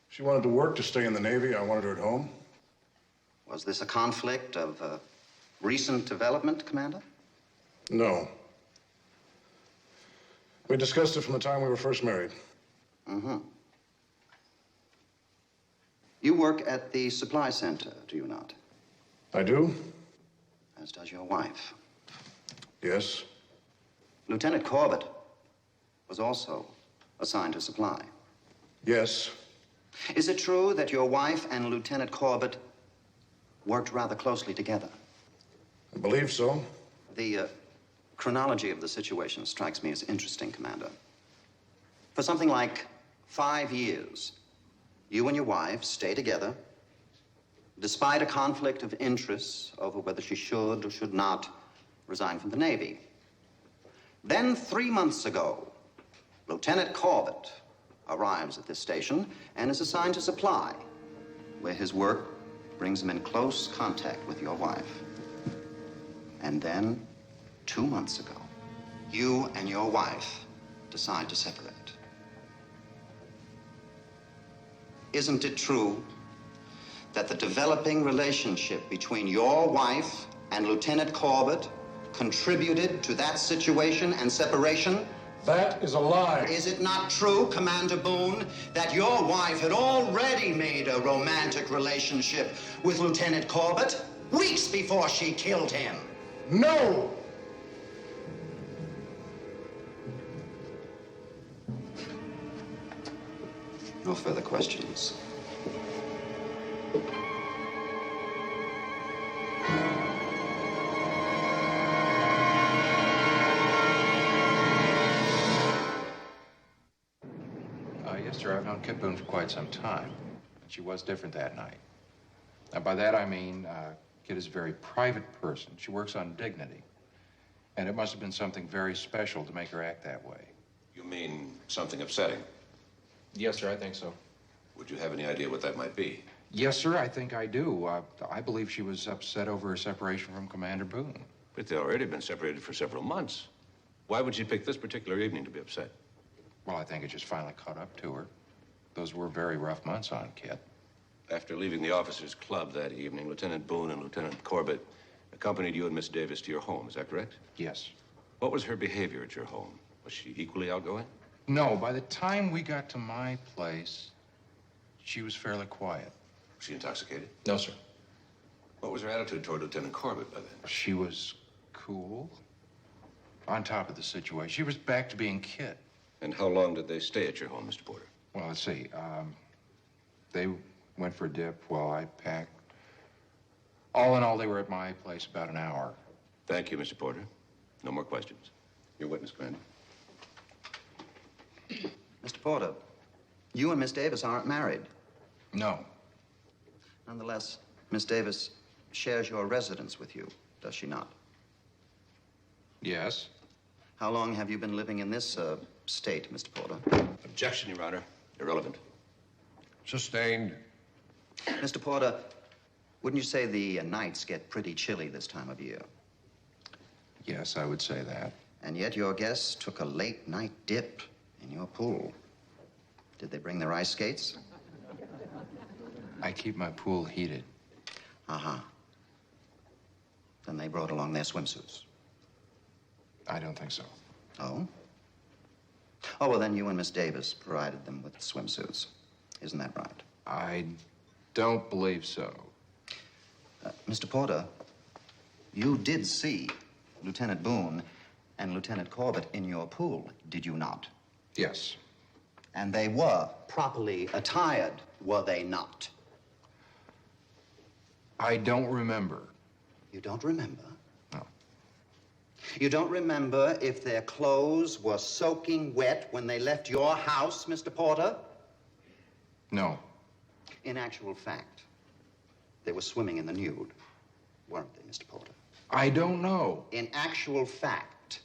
She wanted to work to stay in the Navy. I wanted her at home. Was this a conflict of recent development, Commander? No. We discussed it from the time we were first married. Mm-hmm. You work at the supply center, do you not? I do. As does your wife. Yes. Lieutenant Corbett was also assigned to supply. Yes. Is it true that your wife and Lieutenant Corbett worked rather closely together? I believe so. The chronology of the situation strikes me as interesting, Commander. For something like 5 years, you and your wife stay together, despite a conflict of interests over whether she should or should not resign from the Navy. Then 3 months ago, Lieutenant Corbett arrives at this station and is assigned to supply, where his work brings him in close contact with your wife. And then, 2 months ago, you and your wife decide to separate. Isn't it true that the developing relationship between your wife and Lieutenant Corbett contributed to that situation and separation? That is a lie. Is it not true, Commander Boone, that your wife had already made a romantic relationship with Lieutenant Corbett weeks before she killed him? No! No further questions. Yes, sir. I've known Kit Boone for quite some time. And she was different that night. Now, by that I mean, Kit is a very private person. She works on dignity. And it must have been something very special to make her act that way. You mean something upsetting? Yes, sir, I think so. Would you have any idea what that might be? Yes, sir, I think I do. I believe she was upset over her separation from Commander Boone. But they'd already been separated for several months. Why would she pick this particular evening to be upset? Well, I think it just finally caught up to her. Those were very rough months on Kit. After leaving the officers' club that evening, Lieutenant Boone and Lieutenant Corbett accompanied you and Miss Davis to your home. Is that correct? Yes. What was her behavior at your home? Was she equally outgoing? No, by the time we got to my place, she was fairly quiet. Was she intoxicated? No, sir. What was her attitude toward Lieutenant Corbett by then? She was cool, on top of the situation. She was back to being Kit. And how long did they stay at your home, Mr. Porter? Well, let's see. They went for a dip while I packed. All in all, they were at my place about an hour. Thank you, Mr. Porter. No more questions. Your witness, Commander. Mr. Porter, you and Miss Davis aren't married. No. Nonetheless, Miss Davis shares your residence with you, does she not? Yes. How long have you been living in this state, Mr. Porter? Objection, Your Honor. Irrelevant. Sustained. Mr. Porter, wouldn't you say the nights get pretty chilly this time of year? Yes, I would say that. And yet your guests took a late night dip in your pool. Did they bring their ice skates? I keep my pool heated. Uh-huh. Then they brought along their swimsuits. I don't think so. Oh? Oh, well, then you and Miss Davis provided them with swimsuits. Isn't that right? I don't believe so. Mr. Porter, you did see Lieutenant Boone and Lieutenant Corbett in your pool, did you not? Yes. And they were properly attired, were they not? I don't remember. You don't remember? No. You don't remember if their clothes were soaking wet when they left your house, Mr. Porter? No. In actual fact, they were swimming in the nude, weren't they, Mr. Porter? I don't know. In actual fact,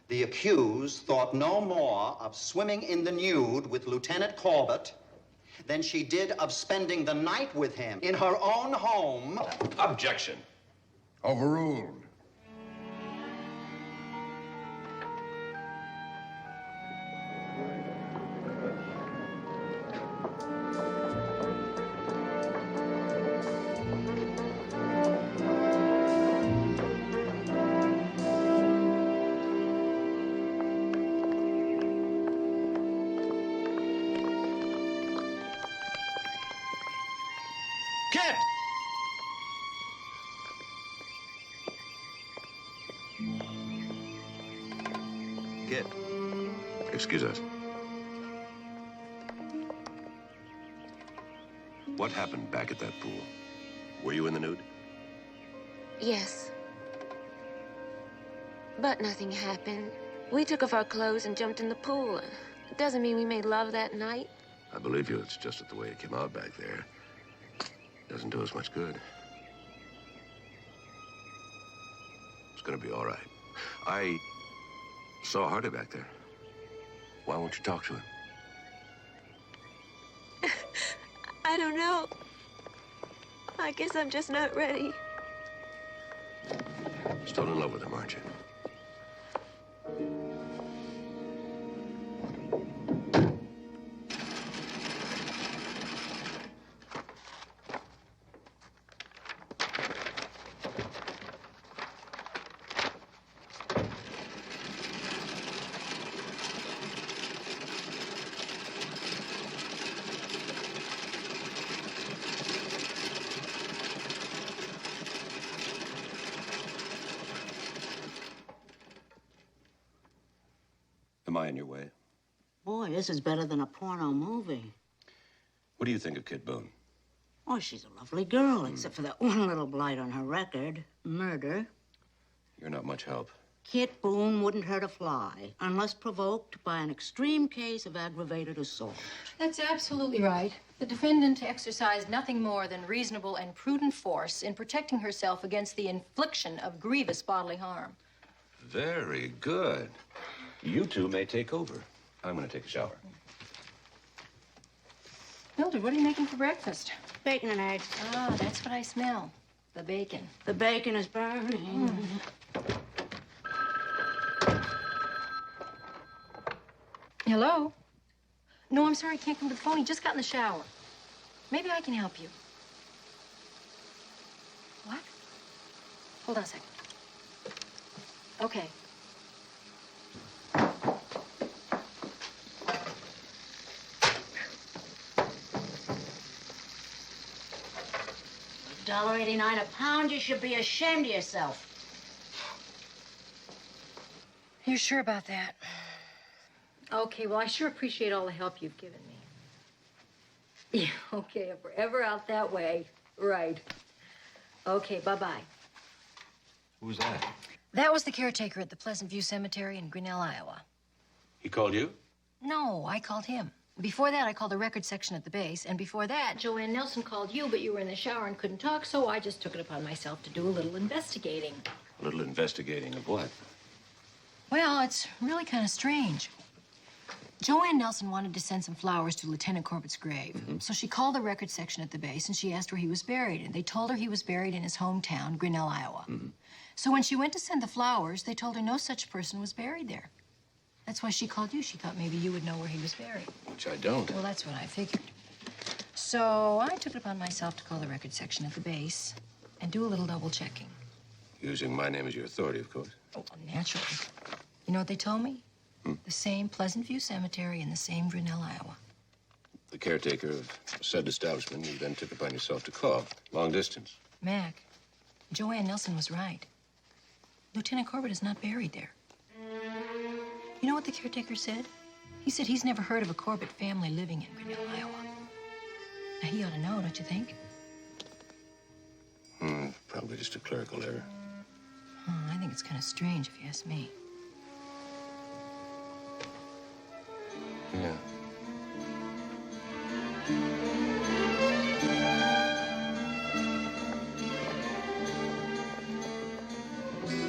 the accused thought no more of swimming in the nude with Lieutenant Corbett than she did of spending the night with him in her own home. Objection. Overruled. Kid! Kid. Excuse us. What happened back at that pool? Were you in the nude? Yes. But nothing happened. We took off our clothes and jumped in the pool. It doesn't mean we made love that night. I believe you. It's just that the way it came out back there doesn't do us much good. It's gonna be all right. I saw Hardy back there. Why won't you talk to him? I don't know. I guess I'm just not ready. Still in love with him, aren't you? Am I in your way? Boy, this is better than a porno movie. What do you think of Kid Boone? Oh, she's a lovely girl, except for that one little blight on her record. Murder. You're not much help. Kit Boone wouldn't hurt a fly unless provoked by an extreme case of aggravated assault. That's absolutely right. The defendant exercised nothing more than reasonable and prudent force in protecting herself against the infliction of grievous bodily harm. Very good. You two may take over. I'm going to take a shower. Mildred, what are you making for breakfast? Bacon and eggs. Ah, that's what I smell. The bacon. The bacon is burning. Hello? No, I'm sorry, I can't come to the phone. He just got in the shower. Maybe I can help you. What? Hold on a second. Okay. $1.89 a pound. You should be ashamed of yourself. You sure about that? Okay, well, I sure appreciate all the help you've given me. Yeah, okay, if we're ever out that way, right. Okay, bye-bye. Who was that? That was the caretaker at the Pleasant View Cemetery in Grinnell, Iowa. He called you? No, I called him. Before that, I called the record section at the base, and before that, Joanne Nelson called you, but you were in the shower and couldn't talk, so I just took it upon myself to do a little investigating. A little investigating of what? Well, it's really kind of strange. Joanne Nelson wanted to send some flowers to Lieutenant Corbett's grave. So she called the record section at the base and she asked where he was buried. And they told her he was buried in his hometown, Grinnell, Iowa. So when she went to send the flowers, they told her no such person was buried there. That's why she called you. She thought maybe you would know where he was buried. Which I don't. Well, that's what I figured. So I took it upon myself to call the record section at the base and do a little double checking. Using my name as your authority, of course. Oh, naturally. You know what they told me? The same Pleasant View Cemetery in the same Grinnell, Iowa. The caretaker of said establishment you then took upon yourself to call. Long distance. Mac, Joanne Nelson was right. Lieutenant Corbett is not buried there. You know what the caretaker said? He said he's never heard of a Corbett family living in Grinnell, Iowa. Now, he ought to know, don't you think? Probably just a clerical error. I think it's kind of strange, if you ask me. Yeah.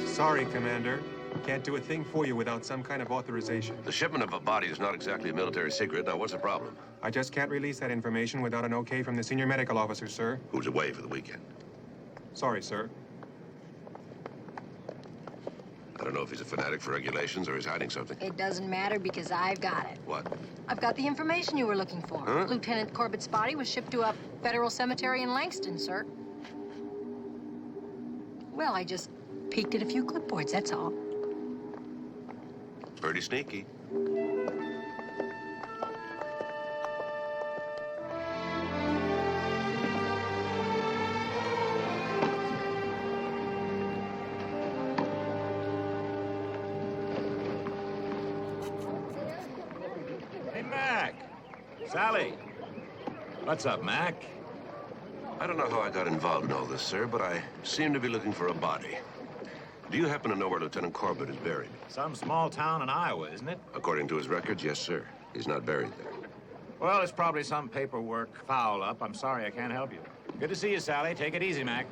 Sorry, Commander. Can't do a thing for you without some kind of authorization. The shipment of a body is not exactly a military secret. Now, what's the problem? I just can't release that information without an okay from the senior medical officer, sir. Who's away for the weekend? Sorry, sir. I don't know if he's a fanatic for regulations or he's hiding something. It doesn't matter because I've got it. What? I've got the information you were looking for. Huh? Lieutenant Corbett's body was shipped to a federal cemetery in Langston, sir. Well, I just peeked at a few clipboards, that's all. Pretty sneaky. Hey, Mac. Sally. What's up, Mac? I don't know how I got involved in all this, sir, but I seem to be looking for a body. Do you happen to know where Lieutenant Corbett is buried? Some small town in Iowa, isn't it? According to his records, yes, sir. He's not buried there. Well, it's probably some paperwork foul up. I'm sorry I can't help you. Good to see you, Sally. Take it easy, Mac.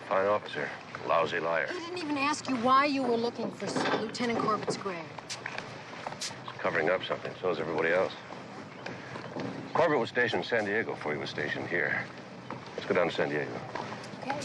Fine officer. Lousy liar. He didn't even ask you why you were looking for Lieutenant Corbett's grave. He's covering up something. So is everybody else. Corbett was stationed in San Diego before he was stationed here. Let's go down to San Diego. Okay.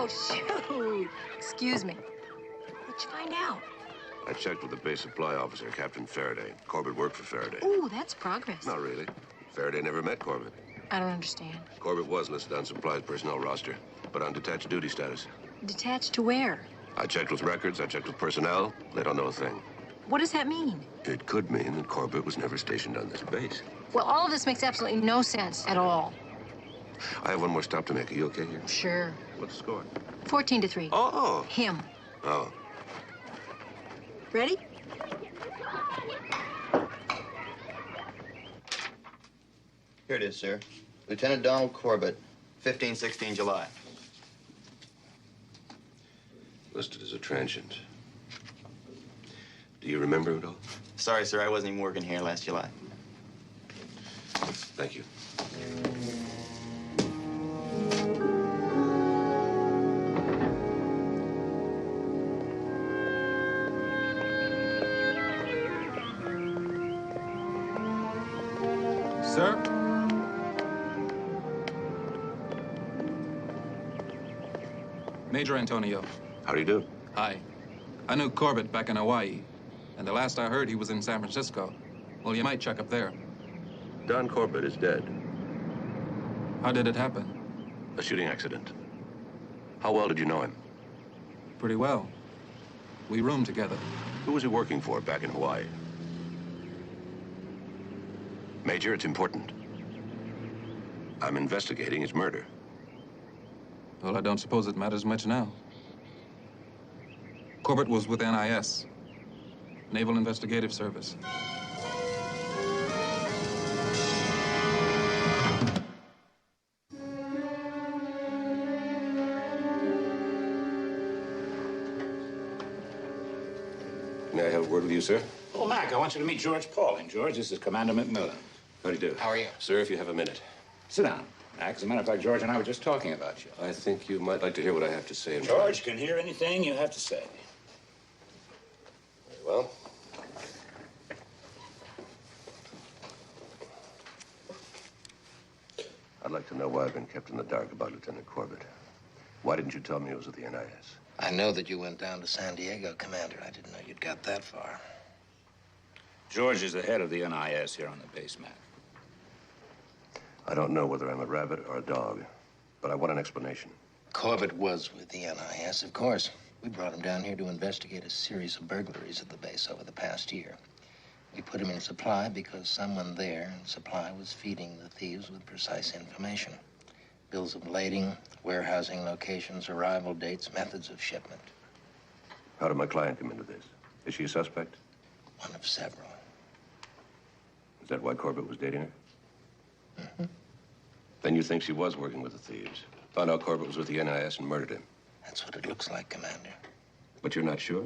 Oh, shoot. Excuse me. What'd you find out? I checked with the base supply officer, Captain Faraday. Corbett worked for Faraday. Ooh, that's progress. Not really. Faraday never met Corbett. I don't understand. Corbett was listed on supplies personnel roster, but on detached duty status. Detached to where? I checked with records, I checked with personnel. They don't know a thing. What does that mean? It could mean that Corbett was never stationed on this base. Well, all of this makes absolutely no sense at all. I have one more stop to make. Are you okay here? Sure. What's the score? 14-3. Oh. Him. Oh. Ready? Here it is, sir. Lieutenant Donald Corbett, 1516 July. Listed as a transient. Do you remember it all? Sorry, sir, I wasn't even working here last July. Thank you. Sir? Major Antonio. How do you do? Hi. I knew Corbett back in Hawaii, and the last I heard, he was in San Francisco. Well, you might check up there. Don Corbett is dead. How did it happen? A shooting accident. How well did you know him? Pretty well. We roomed together. Who was he working for back in Hawaii? Major, it's important. I'm investigating his murder. Well, I don't suppose it matters much now. Corbett was with NIS, Naval Investigative Service. May I have a word with you, sir? Oh, Mac, I want you to meet George Pauling. George, this is Commander McMillan. How do you do? How are you? Sir, if you have a minute. Sit down, Mac. As a matter of fact, George and I were just talking about you. I think you might like to hear what I have to say. George can hear anything you have to say. Very well. I'd like to know why I've been kept in the dark about Lieutenant Corbett. Why didn't you tell me it was with the NIS? I know that you went down to San Diego, Commander. I didn't know you'd got that far. George is the head of the NIS here on the base, Mac. I don't know whether I'm a rabbit or a dog, but I want an explanation. Corbett was with the NIS, of course. We brought him down here to investigate a series of burglaries at the base over the past year. We put him in supply because someone there in supply was feeding the thieves with precise information. Bills of lading, warehousing locations, arrival dates, methods of shipment. How did my client come into this? Is she a suspect? One of several. Is that why Corbett was dating her? Then you think she was working with the thieves. Found out Corbett was with the NIS and murdered him. That's what it looks like, Commander. But you're not sure?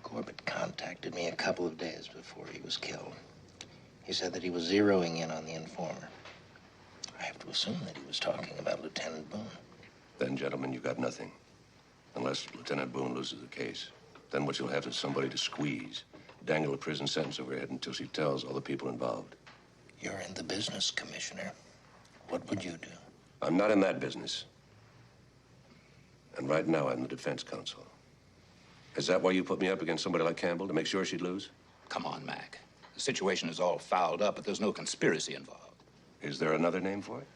Corbett contacted me a couple of days before he was killed. He said that he was zeroing in on the informer. I have to assume that he was talking about Lieutenant Boone. Then, gentlemen, you got nothing. Unless Lieutenant Boone loses the case. Then what you'll have is somebody to squeeze. Dangle a prison sentence over her head until she tells all the people involved. You're in the business, Commissioner. What would you do? I'm not in that business. And right now, I'm the defense counsel. Is that why you put me up against somebody like Campbell, to make sure she'd lose? Come on, Mac. The situation is all fouled up, but there's no conspiracy involved. Is there another name for it?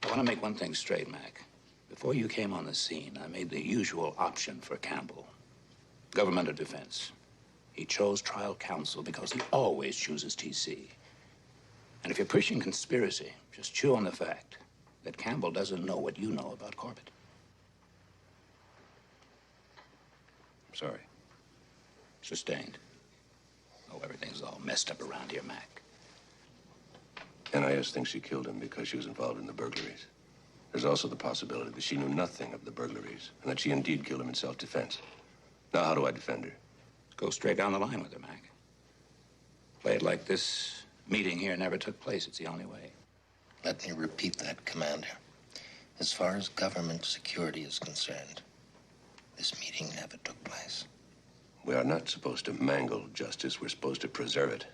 I want to make one thing straight, Mac. Before you came on the scene, I made the usual option for Campbell. Government or defense. He chose trial counsel because he always chooses TC. And if you're pushing conspiracy, just chew on the fact that Campbell doesn't know what you know about Corbett. I'm sorry. Sustained. Oh, everything's all messed up around here, Mac. NIS thinks she killed him because she was involved in the burglaries. There's also the possibility that she knew nothing of the burglaries and that she indeed killed him in self-defense. Now, how do I defend her? Go straight down the line with her, Mac. Play it like this meeting here never took place. It's the only way. Let me repeat that, Commander. As far as government security is concerned, this meeting never took place. We are not supposed to mangle justice. We're supposed to preserve it.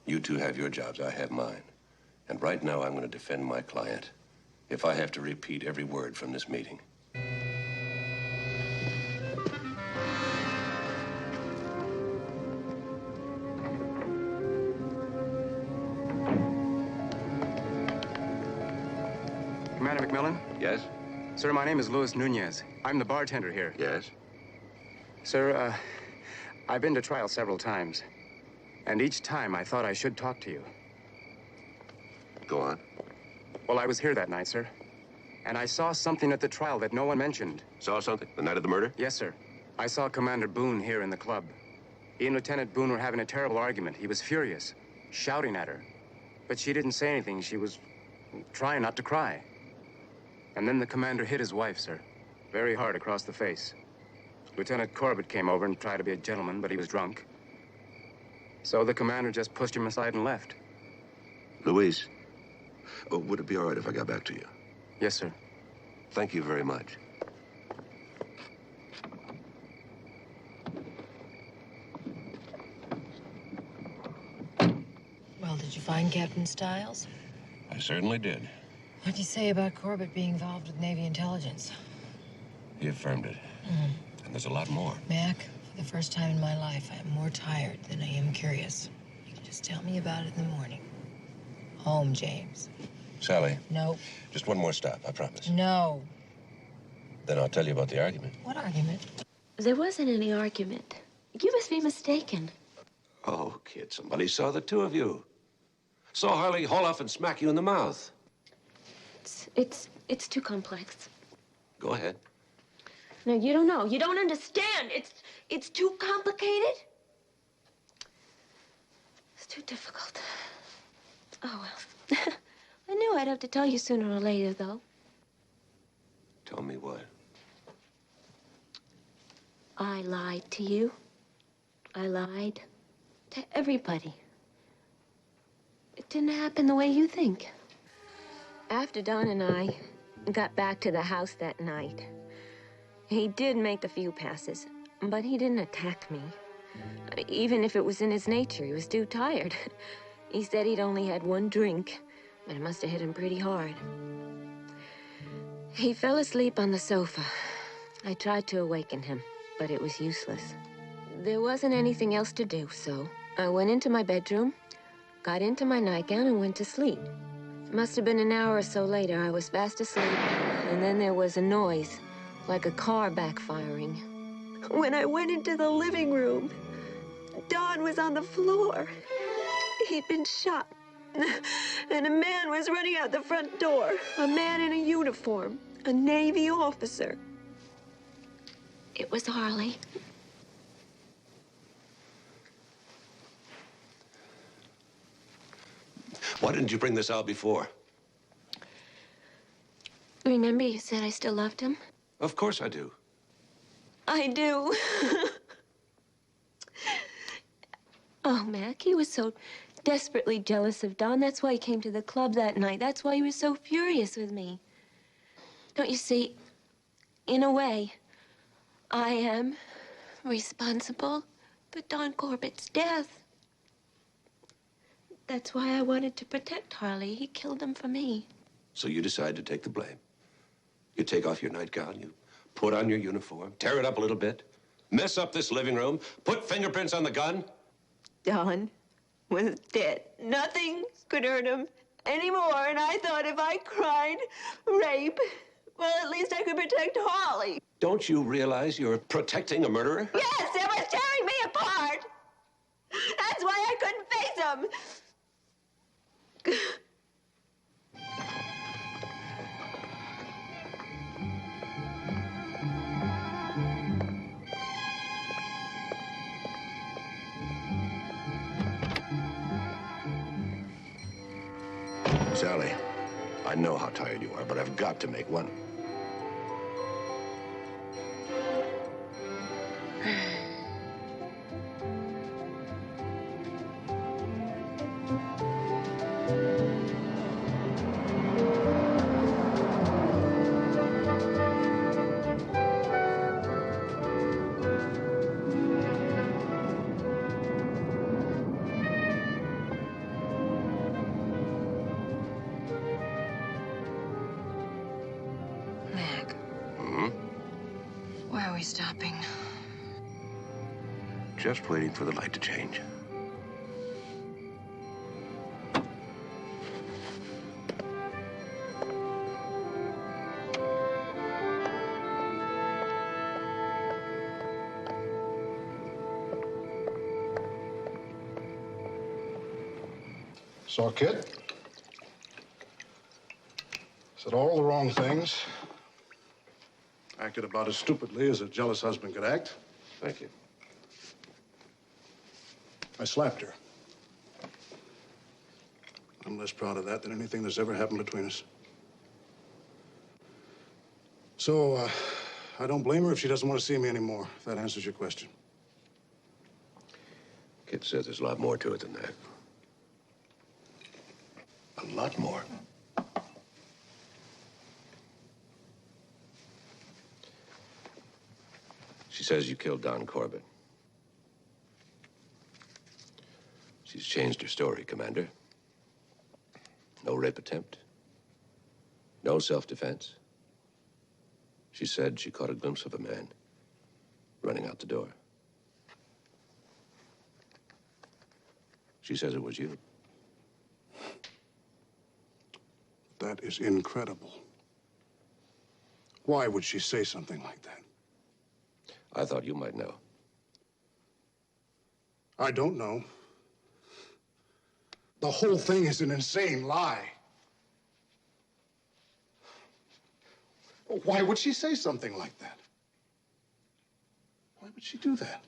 You two have your jobs. I have mine. And right now, I'm going to defend my client if I have to repeat every word from this meeting. Commander McMillan? Yes? Sir, my name is Louis Nunez. I'm the bartender here. Yes? Sir, I've been to trial several times. And each time I thought I should talk to you. Go on. Well, I was here that night, sir. And I saw something at the trial that no one mentioned. Saw something? The night of the murder? Yes, sir. I saw Commander Boone here in the club. He and Lieutenant Boone were having a terrible argument. He was furious, shouting at her. But she didn't say anything. She was trying not to cry. And then the commander hit his wife, sir. Very hard across the face. Lieutenant Corbett came over and tried to be a gentleman, but he was drunk. So the commander just pushed him aside and left. Luis, would it be all right if I got back to you? Yes, sir. Thank you very much. Well, did you find Captain Stiles? I certainly did. What'd you say about Corbett being involved with Navy intelligence? He affirmed it. And there's a lot more. Mac, for the first time in my life, I am more tired than I am curious. You can just tell me about it in the morning. Home, James. Sally. No. Just one more stop, I promise. No. Then I'll tell you about the argument. What argument? There wasn't any argument. You must be mistaken. Oh, kid, somebody saw the two of you. Saw Harley haul off and smack you in the mouth. It's too complex. Go ahead. No, you don't know. You don't understand. It's too complicated. It's too difficult. Oh, well. I knew I'd have to tell you sooner or later, though. Tell me what? I lied to you. I lied to everybody. It didn't happen the way you think. After Don and I got back to the house that night, he did make a few passes, but he didn't attack me. Even if it was in his nature, he was too tired. He said he'd only had one drink, but it must have hit him pretty hard. He fell asleep on the sofa. I tried to awaken him, but it was useless. There wasn't anything else to do, so I went into my bedroom, got into my nightgown, and went to sleep. It must have been an hour or so later. I was fast asleep, and then there was a noise, like a car backfiring. When I went into the living room, Don was on the floor. He'd been shot, and a man was running out the front door. A man in a uniform, a Navy officer. It was Harley. Why didn't you bring this out before? Remember you said I still loved him? Of course I do. I do. Oh, Mac, he was so desperately jealous of Don. That's why he came to the club that night. That's why he was so furious with me. Don't you see, in a way, I am responsible for Don Corbett's death. That's why I wanted to protect Harley. He killed him for me. So you decide to take the blame. You take off your nightgown, you put on your uniform, tear it up a little bit, mess up this living room, put fingerprints on the gun. Don was dead. Nothing could hurt him anymore. And I thought if I cried rape, well, at least I could protect Harley. Don't you realize you're protecting a murderer? Yes, it was tearing me apart. That's why I couldn't face him. Sally, I know how tired you are, but I've got to make one. Mac, why are we stopping? Just waiting for the light to change. Saw Kid. Said all the wrong things. Acted about as stupidly as a jealous husband could act. Thank you. I slapped her. I'm less proud of that than anything that's ever happened between us. So, I don't blame her if she doesn't want to see me anymore, if that answers your question. Kid says there's a lot more to it than that. A lot more. She says you killed Don Corbett. She's changed her story, Commander. No rape attempt. No self-defense. She said she caught a glimpse of a man running out the door. She says it was you. That is incredible. Why would she say something like that? I thought you might know. I don't know. The whole thing is an insane lie. Why would she say something like that? Why would she do that?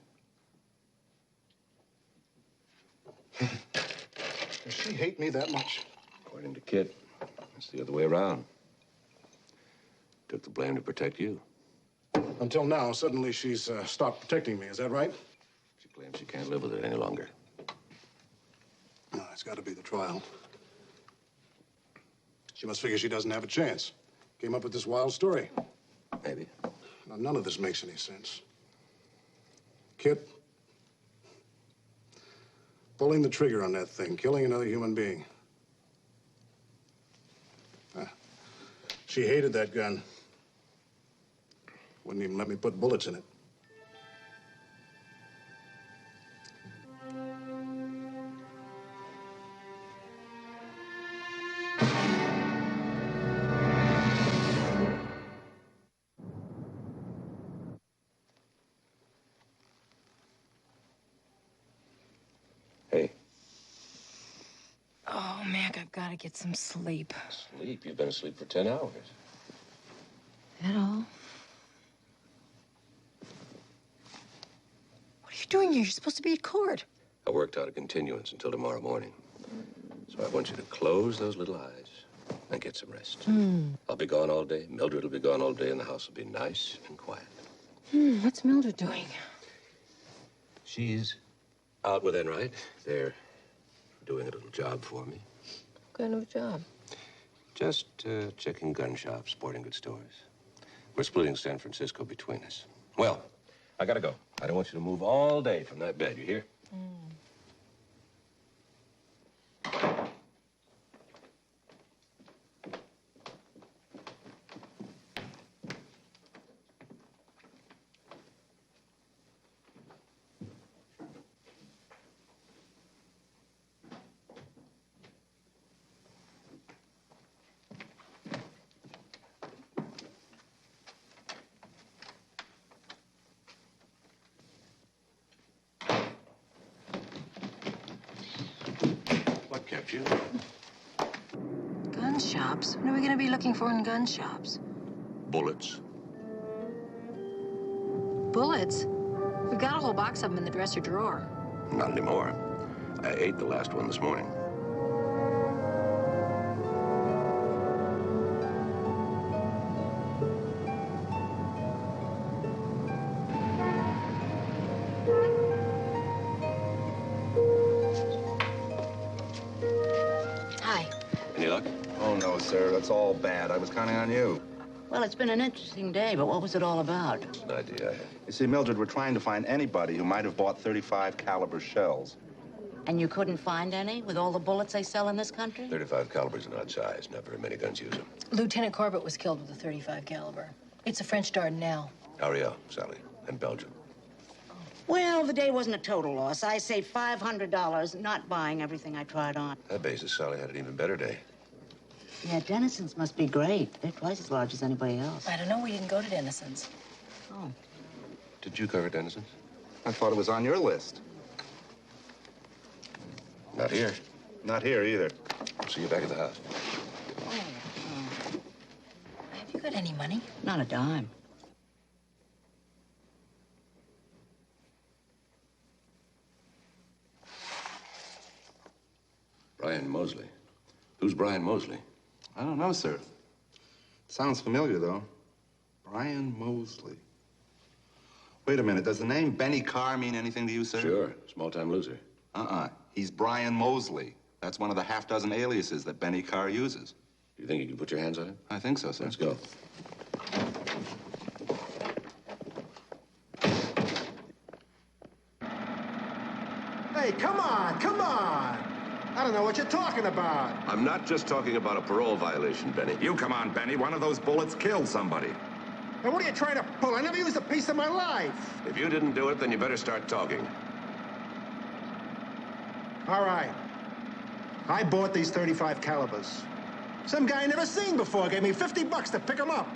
Does she hate me that much? According to Kit, it's the other way around. Took the blame to protect you. Until now, suddenly she's stopped protecting me. Is that right? She claims she can't live with it any longer. No, it's got to be the trial. She must figure she doesn't have a chance. Came up with this wild story. Maybe. Now, none of this makes any sense. Kit, pulling the trigger on that thing, killing another human being. She hated that gun. Wouldn't even let me put bullets in it. Hey. Oh, Mac, I've got to get some sleep. Sleep? You've been asleep for 10 hours. That all? What are you doing here? You're supposed to be at court. I worked out a continuance until tomorrow morning. So I want you to close those little eyes and get some rest. I'll be gone all day. Mildred will be gone all day, and the house will be nice and quiet. What's Mildred doing? She's out with Enright. They're doing a little job for me. What kind of a job? Just checking gun shops, sporting goods stores. We're splitting San Francisco between us. Well, I gotta go. I don't want you to move all day from that bed, you hear? What kept you? Gun shops? What are we going to be looking for in gun shops? Bullets. Bullets? We've got a whole box of them in the dresser drawer. Not anymore. I ate the last one this morning. Hi. Any luck? Oh, no, sir. That's all bad. I was counting on you. Well, it's been an interesting day, but what was it all about? It's an idea I had. You see, Mildred, we're trying to find anybody who might have bought 35 caliber shells. And you couldn't find any with all the bullets they sell in this country? 35 caliber's an odd size. Not very many guns use them. Lieutenant Corbett was killed with a 35 caliber. It's a French Dardanelle. Ariel, Sally, and Belgium. Well, the day wasn't a total loss. I saved $500 not buying everything I tried on. That basis, Sally had an even better day. Yeah, Denison's must be great. They're twice as large as anybody else. I don't know. We didn't go to Denison's. Oh. Did you cover Denison's? I thought it was on your list. Not here. Not here either. See you back at the house. Have you got any money? Not a dime. Brian Mosley. Who's Brian Mosley? I don't know, sir. Sounds familiar, though. Brian Mosley. Wait a minute. Does the name Benny Carr mean anything to you, sir? Sure. Small-time loser. He's Brian Mosley. That's one of the half-dozen aliases that Benny Carr uses. Do you think you can put your hands on him? I think so, sir. Let's go. Hey, come on, come on. I don't know what you're talking about. I'm not just talking about a parole violation, Benny. You come on, Benny. One of those bullets killed somebody. Hey, what are you trying to pull? I never used a piece of my life. If you didn't do it, then you better start talking. All right. I bought these 35 calibers. Some guy I never seen before gave me $50 to pick them up.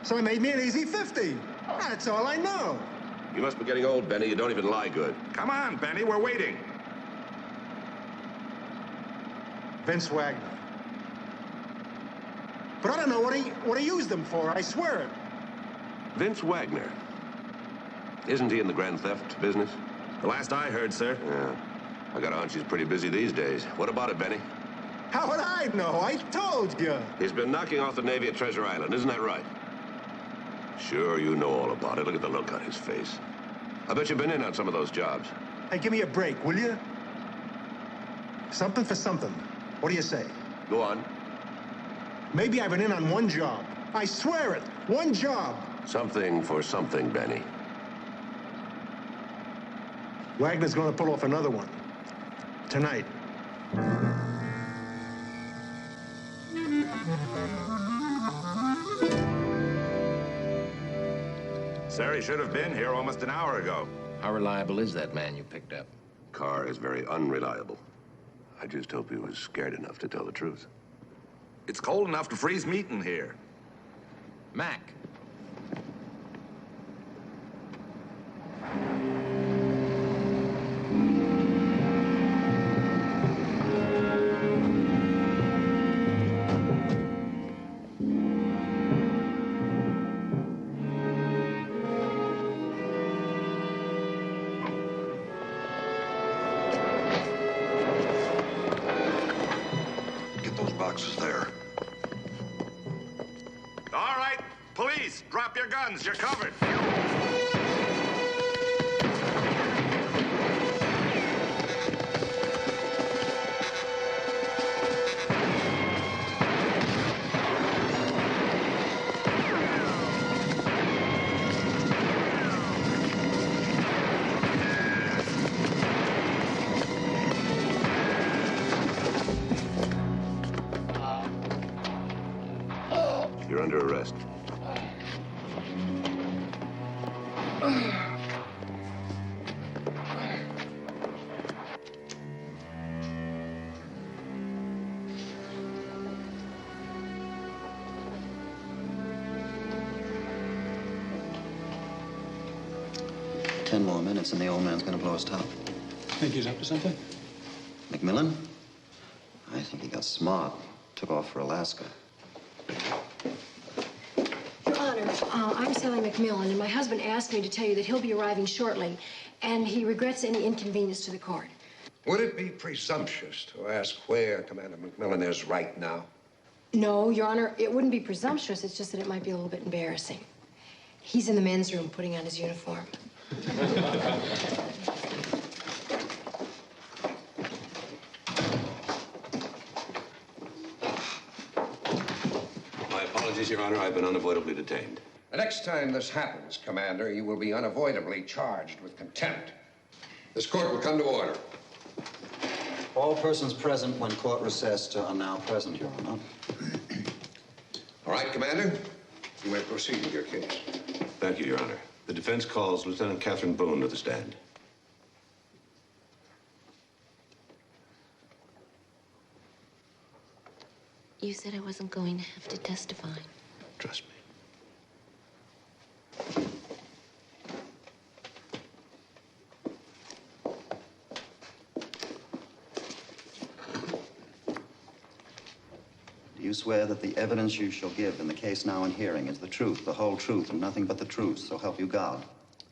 So he made me an easy 50. That's all I know. You must be getting old, Benny. You don't even lie good. Come on, Benny. We're waiting. Vince Wagner. But I don't know what he used them for, I swear it. Vince Wagner. Isn't he in the grand theft business? The last I heard, sir. Yeah. I got a hunch he's pretty busy these days. What about it, Benny? How would I know? I told you. He's been knocking off the Navy at Treasure Island, isn't that right? Sure, you know all about it. Look at the look on his face. I bet you've been in on some of those jobs. Hey, give me a break, will you? Something for something. What do you say? Go on. Maybe I've been in on one job. I swear it. One job. Something for something, Benny. Wagner's gonna pull off another one. Tonight. Sir, he should have been here almost an hour ago. How reliable is that man you picked up? Carr is very unreliable. I just hope he was scared enough to tell the truth. It's cold enough to freeze meat in here. Mac. Boxes there. All right, police, drop your guns. You're covered. You're under arrest. Ten more minutes and the old man's gonna blow his top. Think he's up to something? McMillan? I think he got smart. Took off for Alaska. Your Honor, I'm Sally McMillan, and my husband asked me to tell you that he'll be arriving shortly, and he regrets any inconvenience to the court. Would it be presumptuous to ask where Commander McMillan is right now? No, Your Honor, it wouldn't be presumptuous. It's just that it might be a little bit embarrassing. He's in the men's room putting on his uniform. My apologies, Your Honor. I've been unavoidably detained. The next time this happens, Commander, you will be unavoidably charged with contempt. This court will come to order. All persons present when court recessed are now present, Your Honor. All right, Commander, you may proceed with your case. Thank you, Your Honor. The defense calls Lieutenant Catherine Boone to the stand. You said I wasn't going to have to testify. Trust me. Do you swear that the evidence you shall give in the case now in hearing is the truth, the whole truth, and nothing but the truth, so help you God?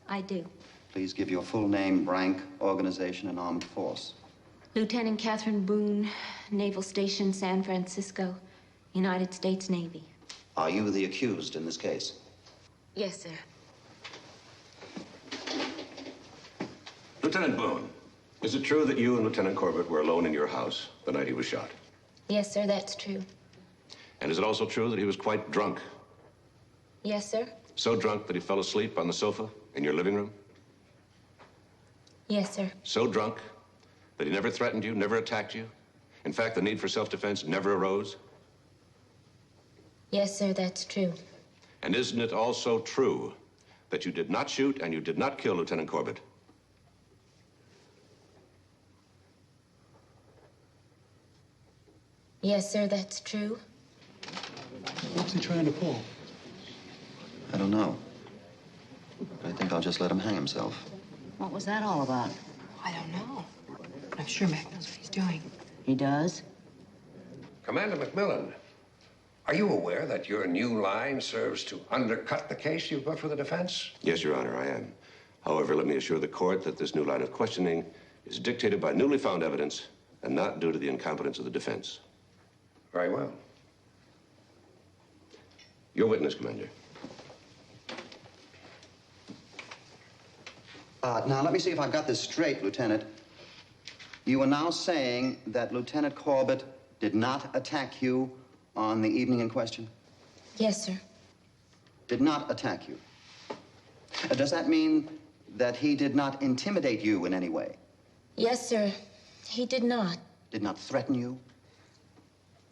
I do. Please give your full name, rank, organization, and armed force. Lieutenant Catherine Boone, Naval Station, San Francisco, United States Navy. Are you the accused in this case? Yes, sir. Lieutenant Boone, is it true that you and Lieutenant Corbett were alone in your house the night he was shot? Yes, sir, that's true. And is it also true that he was quite drunk? Yes, sir. So drunk that he fell asleep on the sofa in your living room? Yes, sir. So drunk that he never threatened you, never attacked you? In fact, the need for self-defense never arose? Yes, sir, that's true. And isn't it also true that you did not shoot and you did not kill Lieutenant Corbett? Yes, sir, that's true. What's he trying to pull? I don't know. I think I'll just let him hang himself. What was that all about? I don't know. I'm sure Mac knows what he's doing. He does? Commander McMillan, are you aware that your new line serves to undercut the case you've got for the defense? Yes, Your Honor, I am. However, let me assure the court that this new line of questioning is dictated by newly found evidence and not due to the incompetence of the defense. Very well. Your witness, Commander. Now, let me see if I've got this straight, Lieutenant. You are now saying that Lieutenant Corbett did not attack you on the evening in question? Yes, sir. Did not attack you. Does that mean that he did not intimidate you in any way? Yes, sir. He did not. Did not threaten you?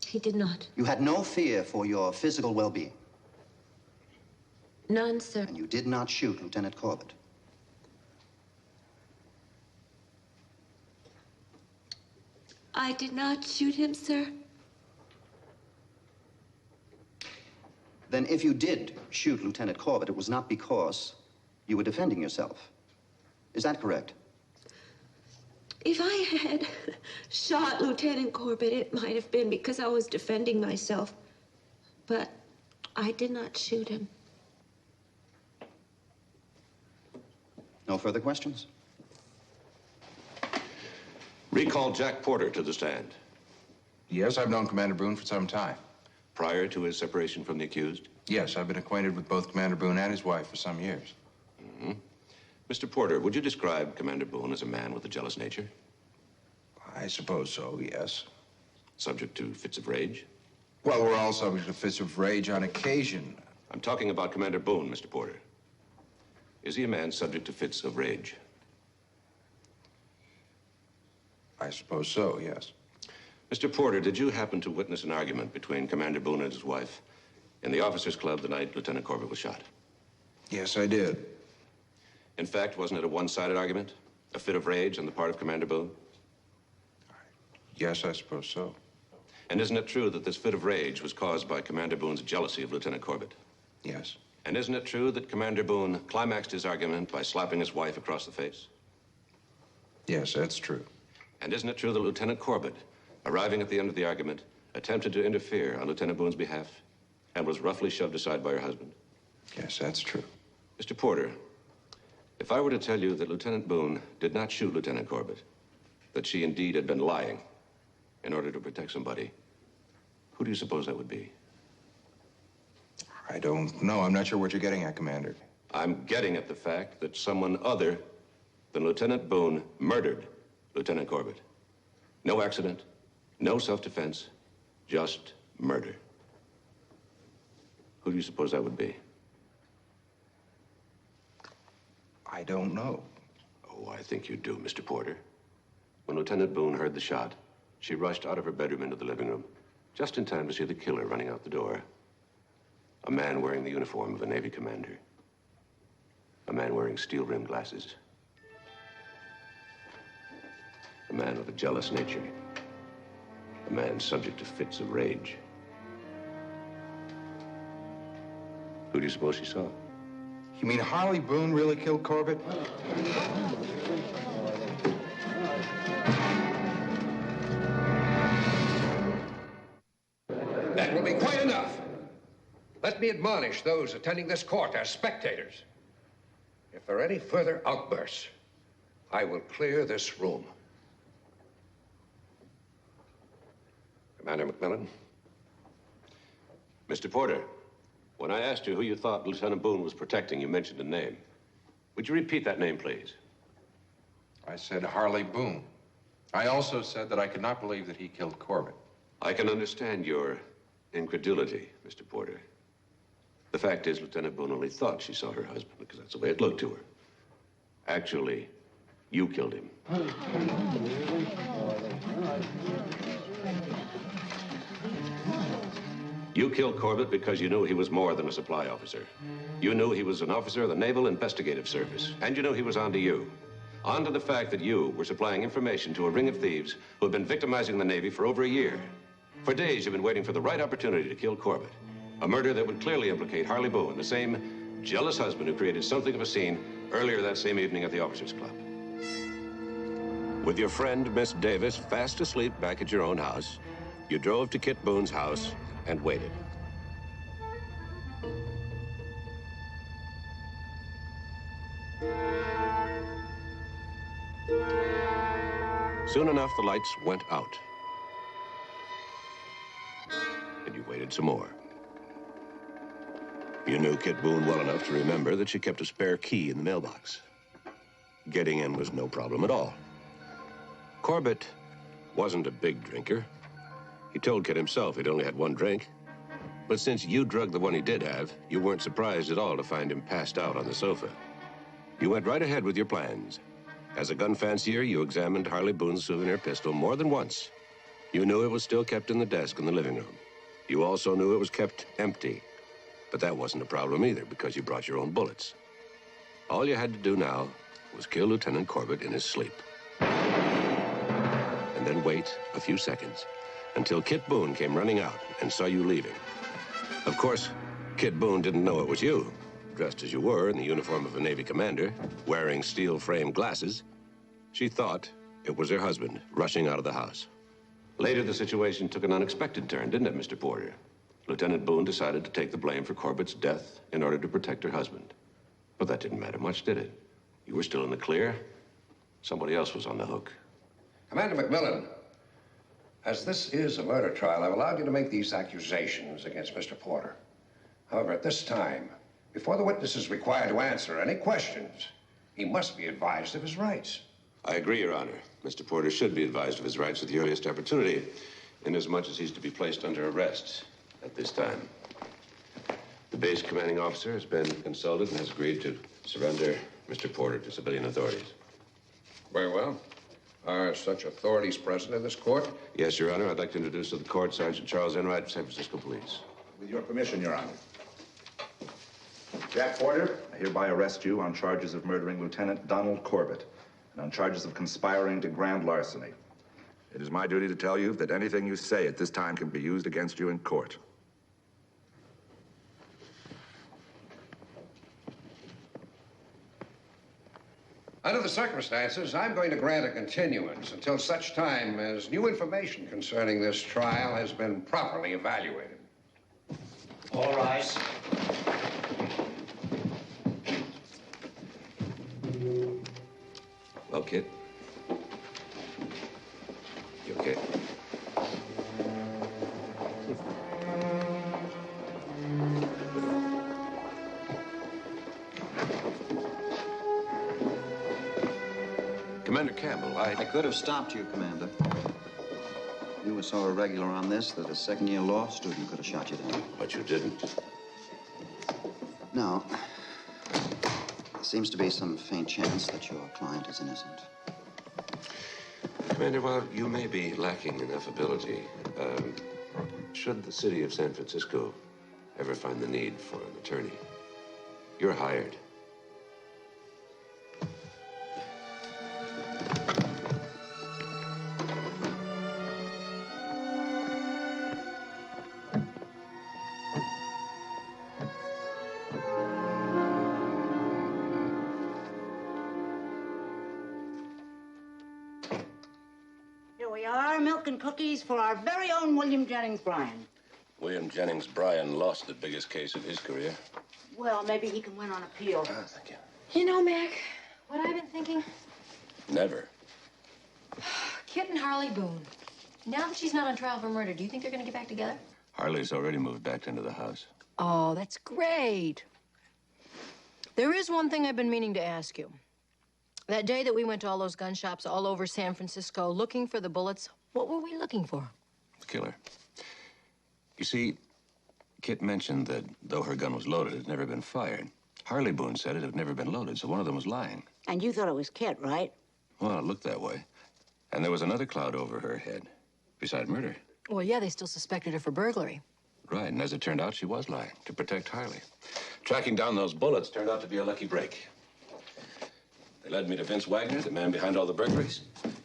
He did not. You had no fear for your physical well-being? None, sir. And you did not shoot Lieutenant Corbett? I did not shoot him, sir. Then if you did shoot Lieutenant Corbett, it was not because you were defending yourself. Is that correct? If I had shot Lieutenant Corbett, it might have been because I was defending myself. But I did not shoot him. No further questions? Recall Jack Porter to the stand. Yes, I've known Commander Boone for some time. Prior to his separation from the accused? Yes, I've been acquainted with both Commander Boone and his wife for some years. Mm-hmm. Mr. Porter, would you describe Commander Boone as a man with a jealous nature? I suppose so, yes. Subject to fits of rage? Well, we're all subject to fits of rage on occasion. I'm talking about Commander Boone, Mr. Porter. Is he a man subject to fits of rage? I suppose so, yes. Mr. Porter, did you happen to witness an argument between Commander Boone and his wife in the officers' club the night Lieutenant Corbett was shot? Yes, I did. In fact, wasn't it a one-sided argument? A fit of rage on the part of Commander Boone? Yes, I suppose so. And isn't it true that this fit of rage was caused by Commander Boone's jealousy of Lieutenant Corbett? Yes. And isn't it true that Commander Boone climaxed his argument by slapping his wife across the face? Yes, that's true. And isn't it true that Lieutenant Corbett, arriving at the end of the argument, attempted to interfere on Lieutenant Boone's behalf and was roughly shoved aside by her husband? Yes, that's true. Mr. Porter, if I were to tell you that Lieutenant Boone did not shoot Lieutenant Corbett, that she indeed had been lying in order to protect somebody, who do you suppose that would be? I don't know. I'm not sure what you're getting at, Commander. I'm getting at the fact that someone other than Lieutenant Boone murdered Lieutenant Corbett. No accident, no self-defense, just murder. Who do you suppose that would be? I don't know. Oh, I think you do, Mr. Porter. When Lieutenant Boone heard the shot, she rushed out of her bedroom into the living room, just in time to see the killer running out the door. A man wearing the uniform of a Navy commander. A man wearing steel-rimmed glasses. A man with a jealous nature. A man subject to fits of rage. Who do you suppose she saw? You mean Harley Boone really killed Corbett? That will be quite enough. Let me admonish those attending this court as spectators. If there are any further outbursts, I will clear this room. Commander McMillan. Mr. Porter, when I asked you who you thought Lieutenant Boone was protecting, you mentioned a name. Would you repeat that name, please? I said Harley Boone. I also said that I could not believe that he killed Corbett. I can understand your incredulity, Mr. Porter. The fact is, Lieutenant Boone only thought she saw her husband because that's the way it looked to her. Actually, you killed him. You killed Corbett because you knew he was more than a supply officer. You knew he was an officer of the Naval Investigative Service, and you knew he was onto you. Onto the fact that you were supplying information to a ring of thieves who had been victimizing the Navy for over a year. For days, you've been waiting for the right opportunity to kill Corbett. A murder that would clearly implicate Harley Boone, the same jealous husband who created something of a scene earlier that same evening at the Officers Club. With your friend, Miss Davis, fast asleep back at your own house, You drove to Kit Boone's house and waited. Soon enough, the lights went out. And you waited some more. You knew Kit Boone well enough to remember that she kept a spare key in the mailbox. Getting in was no problem at all. Corbett wasn't a big drinker. He told Kit himself he'd only had one drink. But since you drugged the one he did have, you weren't surprised at all to find him passed out on the sofa. You went right ahead with your plans. As a gun fancier, you examined Harley Boone's souvenir pistol more than once. You knew it was still kept in the desk in the living room. You also knew it was kept empty. But that wasn't a problem either, because you brought your own bullets. All you had to do now was kill Lieutenant Corbett in his sleep. And then wait a few seconds until Kit Boone came running out and saw you leaving. Of course, Kit Boone didn't know it was you. Dressed as you were in the uniform of a Navy commander, wearing steel-framed glasses, she thought it was her husband rushing out of the house. Later, the situation took an unexpected turn, didn't it, Mr. Porter? Lieutenant Boone decided to take the blame for Corbett's death in order to protect her husband. But that didn't matter much, did it? You were still in the clear. Somebody else was on the hook. Commander McMillan, as this is a murder trial, I've allowed you to make these accusations against Mr. Porter. However, at this time, before the witness is required to answer any questions, he must be advised of his rights. I agree, Your Honor. Mr. Porter should be advised of his rights at the earliest opportunity, inasmuch as he's to be placed under arrest at this time. The base commanding officer has been consulted and has agreed to surrender Mr. Porter to civilian authorities. Very well. Are such authorities present in this court? Yes, Your Honor. I'd like to introduce to the court Sergeant Charles Enright, San Francisco Police. With your permission, Your Honor. Jack Porter, I hereby arrest you on charges of murdering Lieutenant Donald Corbett and on charges of conspiring to grand larceny. It is my duty to tell you that anything you say at this time can be used against you in court. Under the circumstances, I'm going to grant a continuance until such time as new information concerning this trial has been properly evaluated. All rise. Well, Kit? You okay? Commander Campbell, I could have stopped you, Commander. You were so irregular on this that a second-year law student could have shot you down. But you didn't. No. There seems to be some faint chance that your client is innocent. Commander, while you may be lacking enough ability, should the city of San Francisco ever find the need for an attorney, you're hired. Here we are, milk and cookies for our very own William Jennings Bryan. William Jennings Bryan lost the biggest case of his career. Well, maybe he can win on appeal. Oh, thank you. You know, Mac, what I've been thinking? Never. Kit and Harley Boone. Now that she's not on trial for murder, do you think they're going to get back together? Harley's already moved back into the house. Oh, that's great. There is one thing I've been meaning to ask you. That day that we went to all those gun shops all over San Francisco looking for the bullets, what were we looking for? The killer. You see, Kit mentioned that though her gun was loaded, it had never been fired. Harley Boone said it had never been loaded, so one of them was lying. And you thought it was Kit, right? Well, it looked that way. And there was another cloud over her head, besides murder. Well, yeah, they still suspected her for burglary. Right, and as it turned out, she was lying to protect Harley. Tracking down those bullets turned out to be a lucky break. They led me to Vince Wagner, the man behind all the burglaries,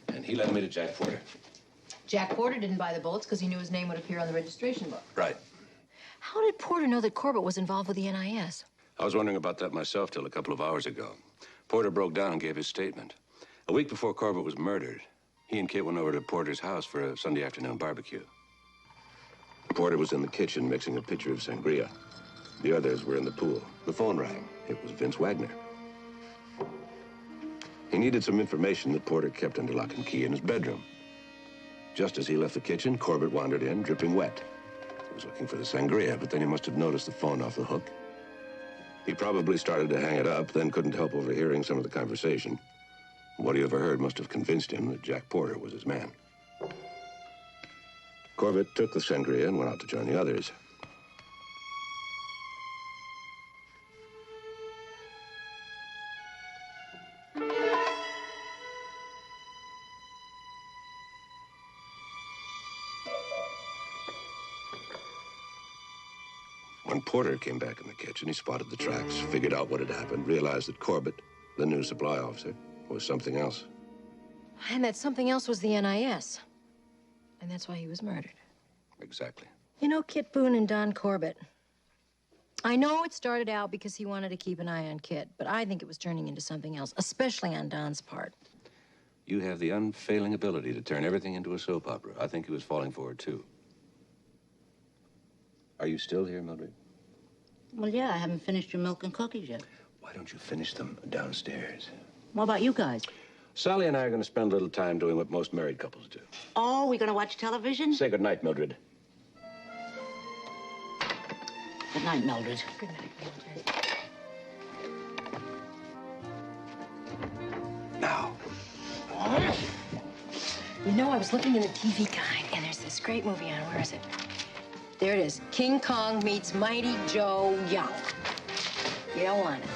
and he led me to Jack Porter. Jack Porter didn't buy the bullets because he knew his name would appear on the registration book. Right. How did Porter know that Corbett was involved with the NIS? I was wondering about that myself till a couple of hours ago. Porter broke down and gave his statement. A week before Corbett was murdered, he and Kit went over to Porter's house for a Sunday afternoon barbecue. Porter was in the kitchen mixing a pitcher of sangria. The others were in the pool. The phone rang. It was Vince Wagner. He needed some information that Porter kept under lock and key in his bedroom. Just as he left the kitchen, Corbett wandered in, dripping wet. He was looking for the sangria, but then he must have noticed the phone off the hook. He probably started to hang it up, then couldn't help overhearing some of the conversation. What he overheard must have convinced him that Jack Porter was his man. Corbett took the sangria and went out to join the others. When Porter came back in the kitchen, he spotted the tracks, figured out what had happened, realized that Corbett, the new supply officer, was something else. And that something else was the NIS. And that's why he was murdered. Exactly. You know, Kit Boone and Don Corbett. I know it started out because he wanted to keep an eye on Kit, but I think it was turning into something else, especially on Don's part. You have the unfailing ability to turn everything into a soap opera. I think he was falling for it, too. Are you still here, Mildred? Well, yeah, I haven't finished your milk and cookies yet. Why don't you finish them downstairs? What about you guys? Sally and I are going to spend a little time doing what most married couples do. Oh, we gonna watch television? Say goodnight, Mildred. Good night, Mildred. Good night, Mildred. Now. You know, I was looking in the TV guide, and there's this great movie on. Where is it? There it is. King Kong meets Mighty Joe Young. You don't want it.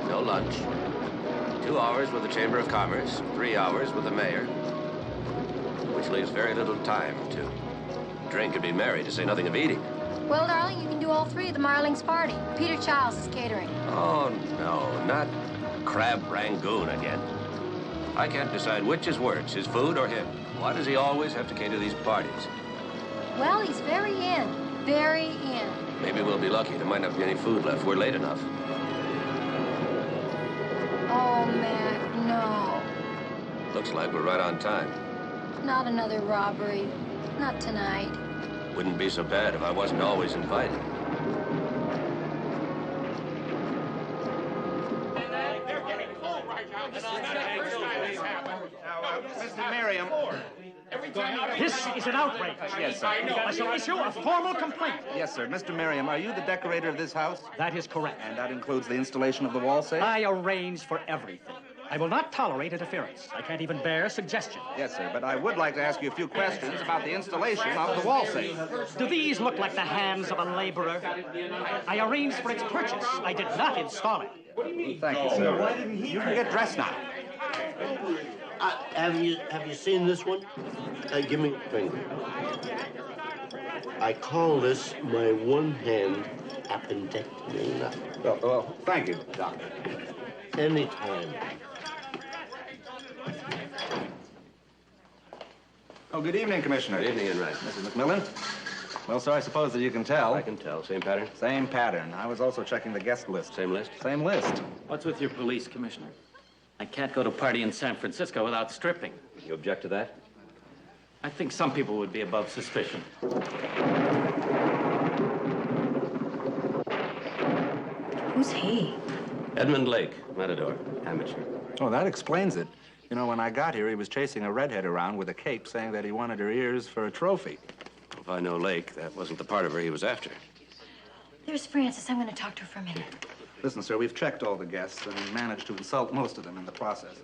No lunch. 2 hours with the Chamber of Commerce, 3 hours with the mayor, which leaves very little time to drink and be merry, to say nothing of eating. Well, darling, you can do all three at the Marlings party. Peter Childs is catering. Oh, no, not crab rangoon again. I can't decide which is worse, his food or him. Why does he always have to cater these parties? Well, he's very in. Very in. Maybe we'll be lucky. There might not be any food left. We're late enough. Oh, Mac, no. Looks like we're right on time. Not another robbery. Not tonight. Wouldn't be so bad if I wasn't always invited. Mr. Merriam. This is an outrage. Yes, sir. I shall issue a formal complaint. Yes, sir. Mr. Merriam, are you the decorator of this house? That is correct. And that includes the installation of the wall safe? I arrange for everything. I will not tolerate interference. I can't even bear suggestion. Yes, sir, but I would like to ask you a few questions about the installation of the wall safe. Do these look like the hands of a laborer? I arranged for its purchase. I did not install it. Thank you, sir. You can get dressed now. Have you seen this one? Give me a finger. I call this my one-hand appendectomy. Well, thank you, Doctor. Anytime. Oh, good evening, Commissioner. Good evening, Enright. Mrs. McMillan. Well, sir, I suppose that you can tell. I can tell. Same pattern? Same pattern. I was also checking the guest list. Same list? Same list. What's with your police, Commissioner? I can't go to a party in San Francisco without stripping. You object to that? I think some people would be above suspicion. Who's he? Edmund Lake, Matador, amateur. Oh, that explains it. You know, when I got here, he was chasing a redhead around with a cape saying that he wanted her ears for a trophy. If I know Lake, that wasn't the part of her he was after. There's Frances. I'm going to talk to her for a minute. Listen, sir, we've checked all the guests and managed to insult most of them in the process.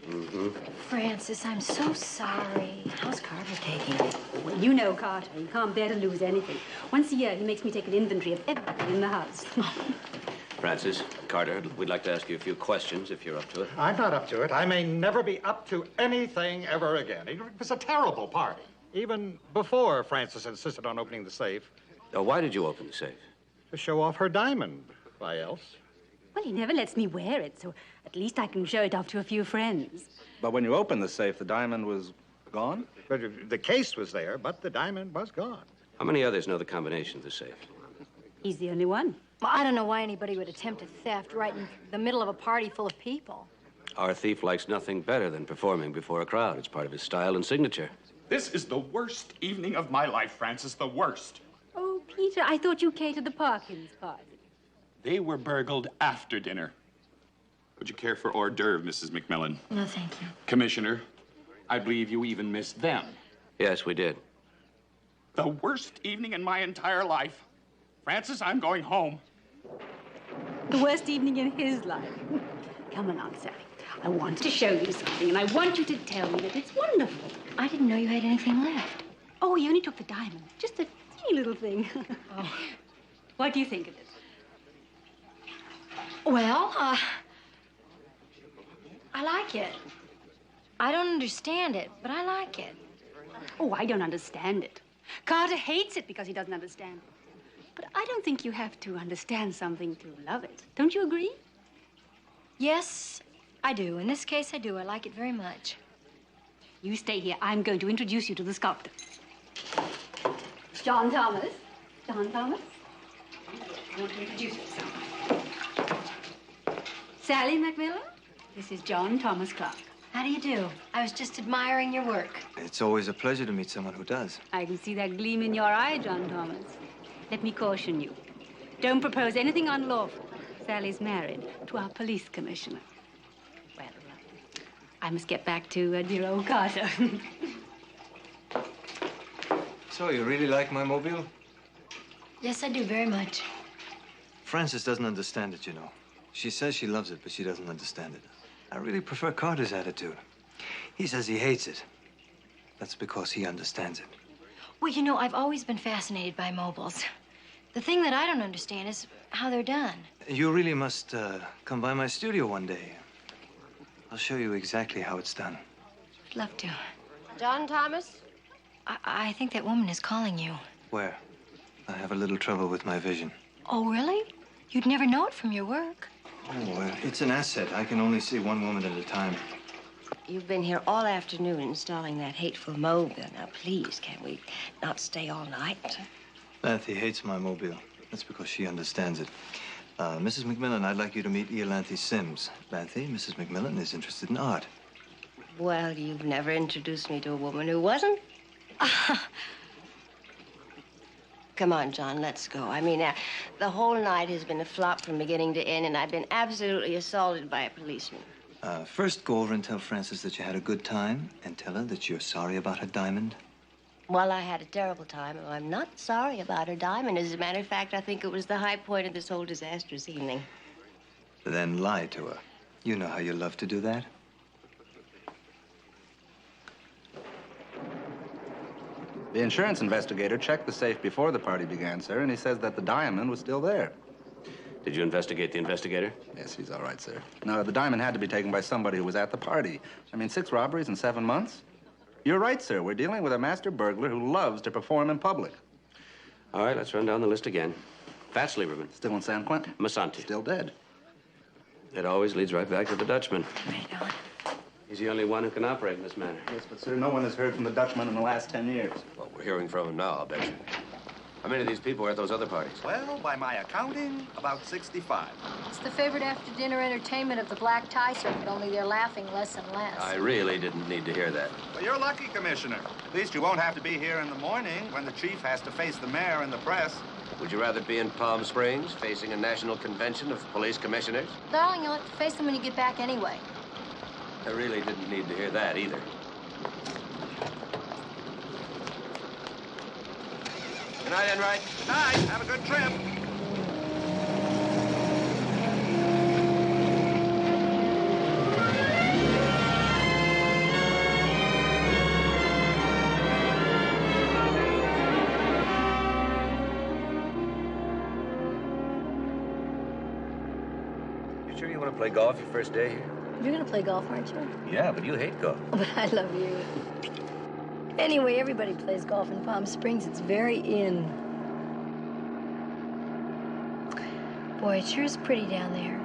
Mm-hmm. Frances, I'm so sorry. How's Carter taking it? Well, you know Carter. He can't bear to lose anything. Once a year, he makes me take an inventory of everything in the house. Francis, Carter, we'd like to ask you a few questions if you're up to it. I'm not up to it. I may never be up to anything ever again. It was a terrible party. Even before Frances insisted on opening the safe. Why did you open the safe? To show off her diamond. Why else? Well, he never lets me wear it, so at least I can show it off to a few friends. But when you opened the safe, the diamond was gone? But the case was there, but the diamond was gone. How many others know the combination of the safe? He's the only one. Well, I don't know why anybody would attempt a theft right in the middle of a party full of people. Our thief likes nothing better than performing before a crowd. It's part of his style and signature. This is the worst evening of my life, Francis, the worst. Oh, Peter, I thought you catered the Parkins party. They were burgled after dinner. Would you care for hors d'oeuvre, Mrs. McMillan? No, thank you. Commissioner, I believe you even missed them. Yes, we did. The worst evening in my entire life. Francis, I'm going home. The worst evening in his life. Come along, Sally. I want to show you something, and I want you to tell me that it's wonderful. I didn't know you had anything left. Oh, he only took the diamond. Just a teeny little thing. Oh. What do you think of it? Well, I like it. I don't understand it, but I like it. Oh, I don't understand it. Carter hates it because he doesn't understand it. But I don't think you have to understand something to love it. Don't you agree? Yes, I do. In this case, I do. I like it very much. You stay here. I'm going to introduce you to the sculptor. John Thomas. John Thomas. I want to introduce you to someone. Sally McMillan. This is John Thomas Clark. How do you do? I was just admiring your work. It's always a pleasure to meet someone who does. I can see that gleam in your eye, John Thomas. Let me caution you. Don't propose anything unlawful. Sally's married to our police commissioner. Well, I must get back to dear old Carter. So, you really like my mobile? Yes, I do very much. Frances doesn't understand it, you know. She says she loves it, but she doesn't understand it. I really prefer Carter's attitude. He says he hates it. That's because he understands it. Well, you know, I've always been fascinated by mobiles. The thing that I don't understand is how they're done. You really must come by my studio one day. I'll show you exactly how it's done. I'd love to. John Thomas? I think that woman is calling you. Where? I have a little trouble with my vision. Oh, really? You'd never know it from your work. Oh, it's an asset. I can only see one woman at a time. You've been here all afternoon installing that hateful mobile. Now, please, can we not stay all night? Lanthy hates my mobile. That's because she understands it. Mrs. McMillan, I'd like you to meet Iolanthe Sims. Lanthy, Mrs. McMillan is interested in art. Well, you've never introduced me to a woman who wasn't. Come on, John, let's go. I mean, the whole night has been a flop from beginning to end, and I've been absolutely assaulted by a policeman. First, go over and tell Frances that you had a good time, and tell her that you're sorry about her diamond. Well, I had a terrible time, and I'm not sorry about her diamond. As a matter of fact, I think it was the high point of this whole disastrous evening. Then lie to her. You know how you love to do that. The insurance investigator checked the safe before the party began, sir, and he says that the diamond was still there. Did you investigate the investigator? Yes, he's all right, sir. No, the diamond had to be taken by somebody who was at the party. I mean, 6 robberies in 7 months? You're right, sir. We're dealing with a master burglar who loves to perform in public. All right, let's run down the list again. Fats Lieberman. Still in San Quentin. Masanti. Still dead. It always leads right back to the Dutchman. Right on. He's the only one who can operate in this manner. Yes, but, sir, no one has heard from the Dutchman in the last 10 years. Well, we're hearing from him now, I'll bet you. How many of these people were at those other parties? Well, by my accounting, about 65. It's the favorite after-dinner entertainment of the black tie circuit, only they're laughing less and less. I really didn't need to hear that. Well, you're lucky, Commissioner. At least you won't have to be here in the morning when the chief has to face the mayor and the press. Would you rather be in Palm Springs facing a national convention of police commissioners? Darling, you'll have to face them when you get back anyway. I really didn't need to hear that either. Good night, Enright. Good night. Have a good trip. You sure you want to play golf your first day here? You're gonna play golf, aren't you? Yeah, but you hate golf. But I love you. Anyway, everybody plays golf in Palm Springs. It's very in. Boy, it sure is pretty down there.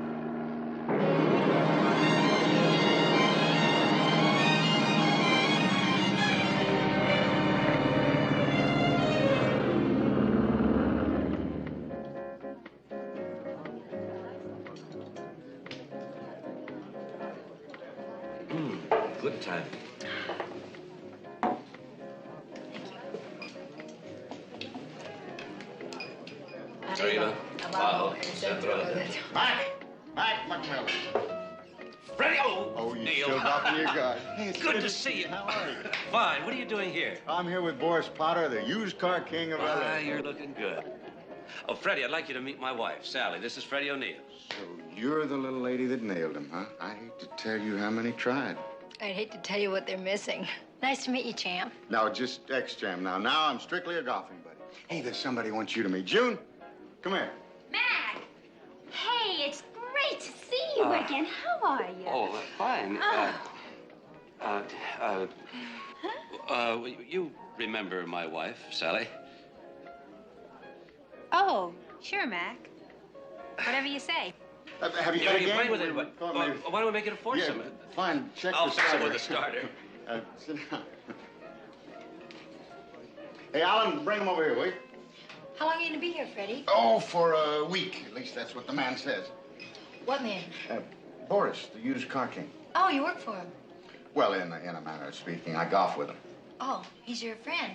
Good time. Arriba, abajo, centro. Mike McMillan. Freddie! Oh, you Neil. still got your guy. Hey, it's good to see you. How are you? Fine. What are you doing here? I'm here with Boris Potter, the used car king of LA. Ah, you're looking good. Oh, Freddie, I'd like you to meet my wife, Sally. This is Freddie O'Neill. So you're the little lady that nailed him, huh? I hate to tell you how many tried. I'd hate to tell you what they're missing. Nice to meet you, champ. Now, just ex-jam. Now I'm strictly a golfing buddy. Hey, there's somebody wants you to meet. June, come here. Mac! Hey, it's great to see you again. How are you? Oh, fine. You remember my wife, Sally? Oh, sure, Mac. Whatever you say. Have you got a game? Playing with anybody? Why don't we make it a foursome? Yeah, fine. Check I'll the fix it starter. with a starter. Sit down. Hey, Alan, bring him over here, will you? How long are you gonna be here, Freddie? Oh, for a week. At least that's what the man says. What man? Boris, the used car king. Oh, you work for him. Well, in a manner of speaking, I golf with him. Oh, he's your friend.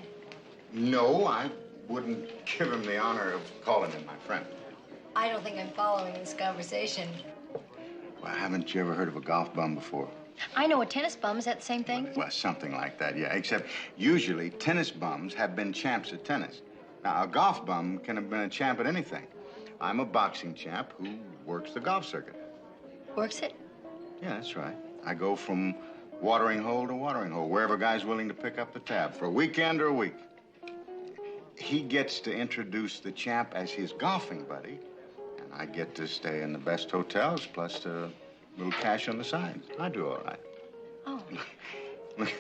No, I wouldn't give him the honor of calling him my friend. I don't think I'm following this conversation. Well, haven't you ever heard of a golf bum before? I know a tennis bum. Is that the same thing? Well, something like that, yeah. Except usually tennis bums have been champs at tennis. Now, a golf bum can have been a champ at anything. I'm a boxing champ who works the golf circuit. Works it? Yeah, that's right. I go from watering hole to watering hole, wherever a guy's willing to pick up the tab for a weekend or a week. He gets to introduce the champ as his golfing buddy, and I get to stay in the best hotels, plus a little cash on the side. I do all right. Oh. Look,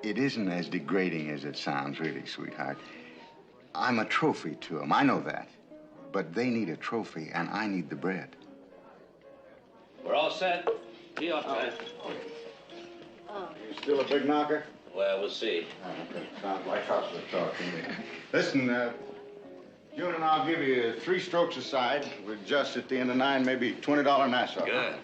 it isn't as degrading as it sounds, really, sweetheart. I'm a trophy to them, I know that. But they need a trophy, and I need the bread. We're all set. Be off time. You still a big knocker? Well, we'll see. Okay. Sounds like hustler talk to me. Listen, June and I'll give you 3 strokes a side with just at the end of 9, maybe $20 Nassau. Good.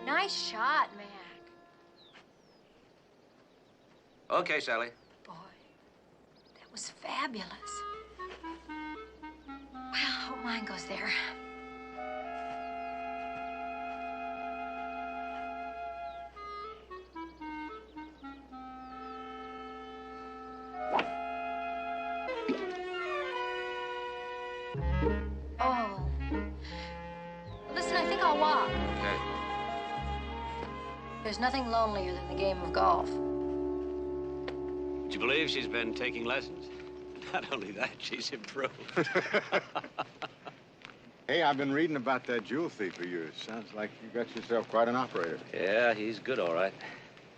Nice shot, Mac. Okay, Sally. Boy, that was fabulous. Well, I hope mine goes there. Oh. Listen, I think I'll walk. Okay. There's nothing lonelier than the game of golf. Would you believe she's been taking lessons? Not only that, she's improved. Hey, I've been reading about that jewel thief of yours. Sounds like you got yourself quite an operator. Yeah, he's good, all right.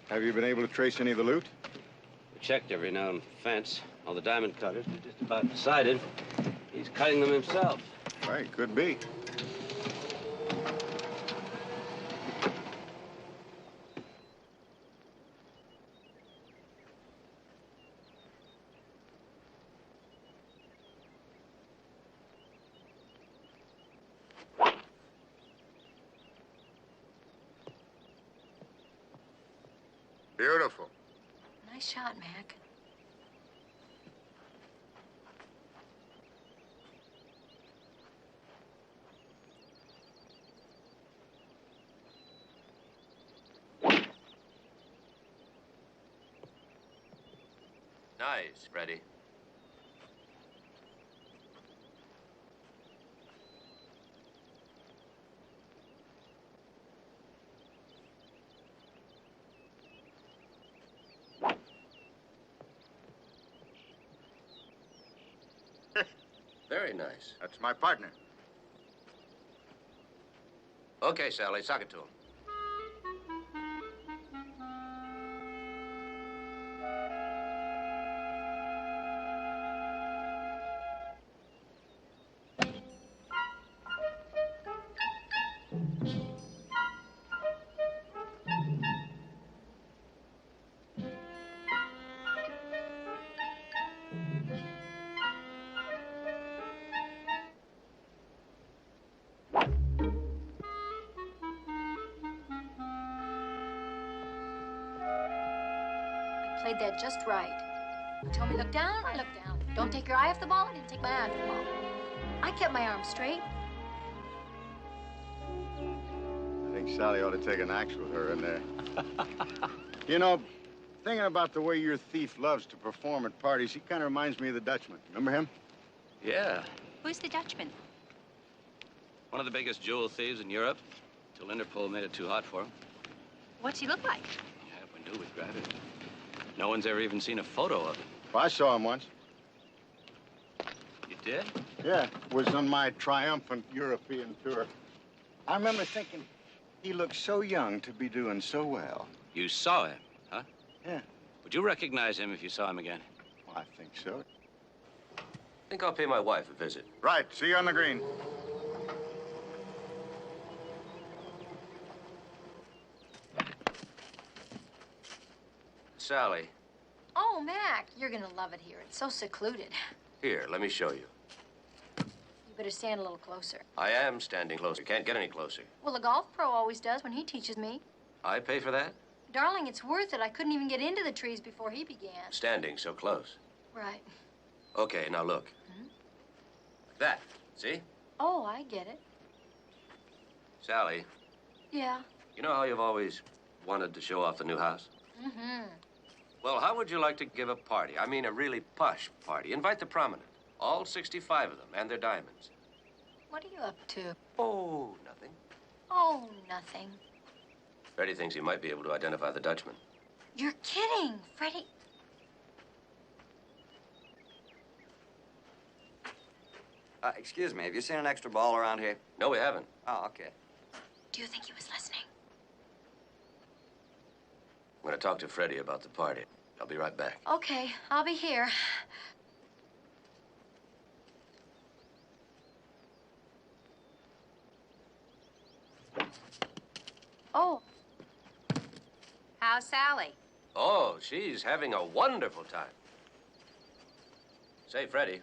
Have you been able to trace any of the loot? We checked every known fence. All the diamond cutters. We just about decided he's cutting them himself. Right, could be. Beautiful. Nice shot, Mac. Nice, Freddie. Very nice. That's my partner. Okay, Sally, sock it to him. Played that just right. You told me look down, I looked down. Don't take your eye off the ball, I didn't take my eye off the ball. I kept my arm straight. I think Sally ought to take an axe with her in there. You know, thinking about the way your thief loves to perform at parties, he kind of reminds me of the Dutchman. Remember him? Yeah. Who's the Dutchman? One of the biggest jewel thieves in Europe, till Interpol made it too hot for him. What's he look like? Yeah, if we knew, we'd grab him. No one's ever even seen a photo of him. Well, I saw him once. You did? Yeah, it was on my triumphant European tour. I remember thinking, he looked so young to be doing so well. You saw him, huh? Yeah. Would you recognize him if you saw him again? Well, I think so. I think I'll pay my wife a visit. Right, see you on the green. Sally, Oh, Mac, you're gonna love it here. It's so secluded. here, let me show you. You better stand a little closer. I am standing closer. Can't get any closer. Well, the golf pro always does when he teaches me. I pay for that? Darling, it's worth it. I couldn't even get into the trees before he began. Standing so close. Right. Okay, now look. Like that. See? Oh, I get it. Sally, Yeah. you know how you've always wanted to show off the new house? Mm-hmm. Well, how would you like to give a party? I mean, a really posh party. Invite the prominent. All 65 of them, and their diamonds. What are you up to? Oh, nothing. Oh, nothing. Freddie thinks he might be able to identify the Dutchman. You're kidding, Freddie. Excuse me, have you seen an extra ball around here? No, we haven't. Oh, okay. Do you think he was listening? I'm going to talk to Freddie about the party. I'll be right back. Okay, I'll be here. Oh. How's Sally? Oh, she's having a wonderful time. Say, Freddie,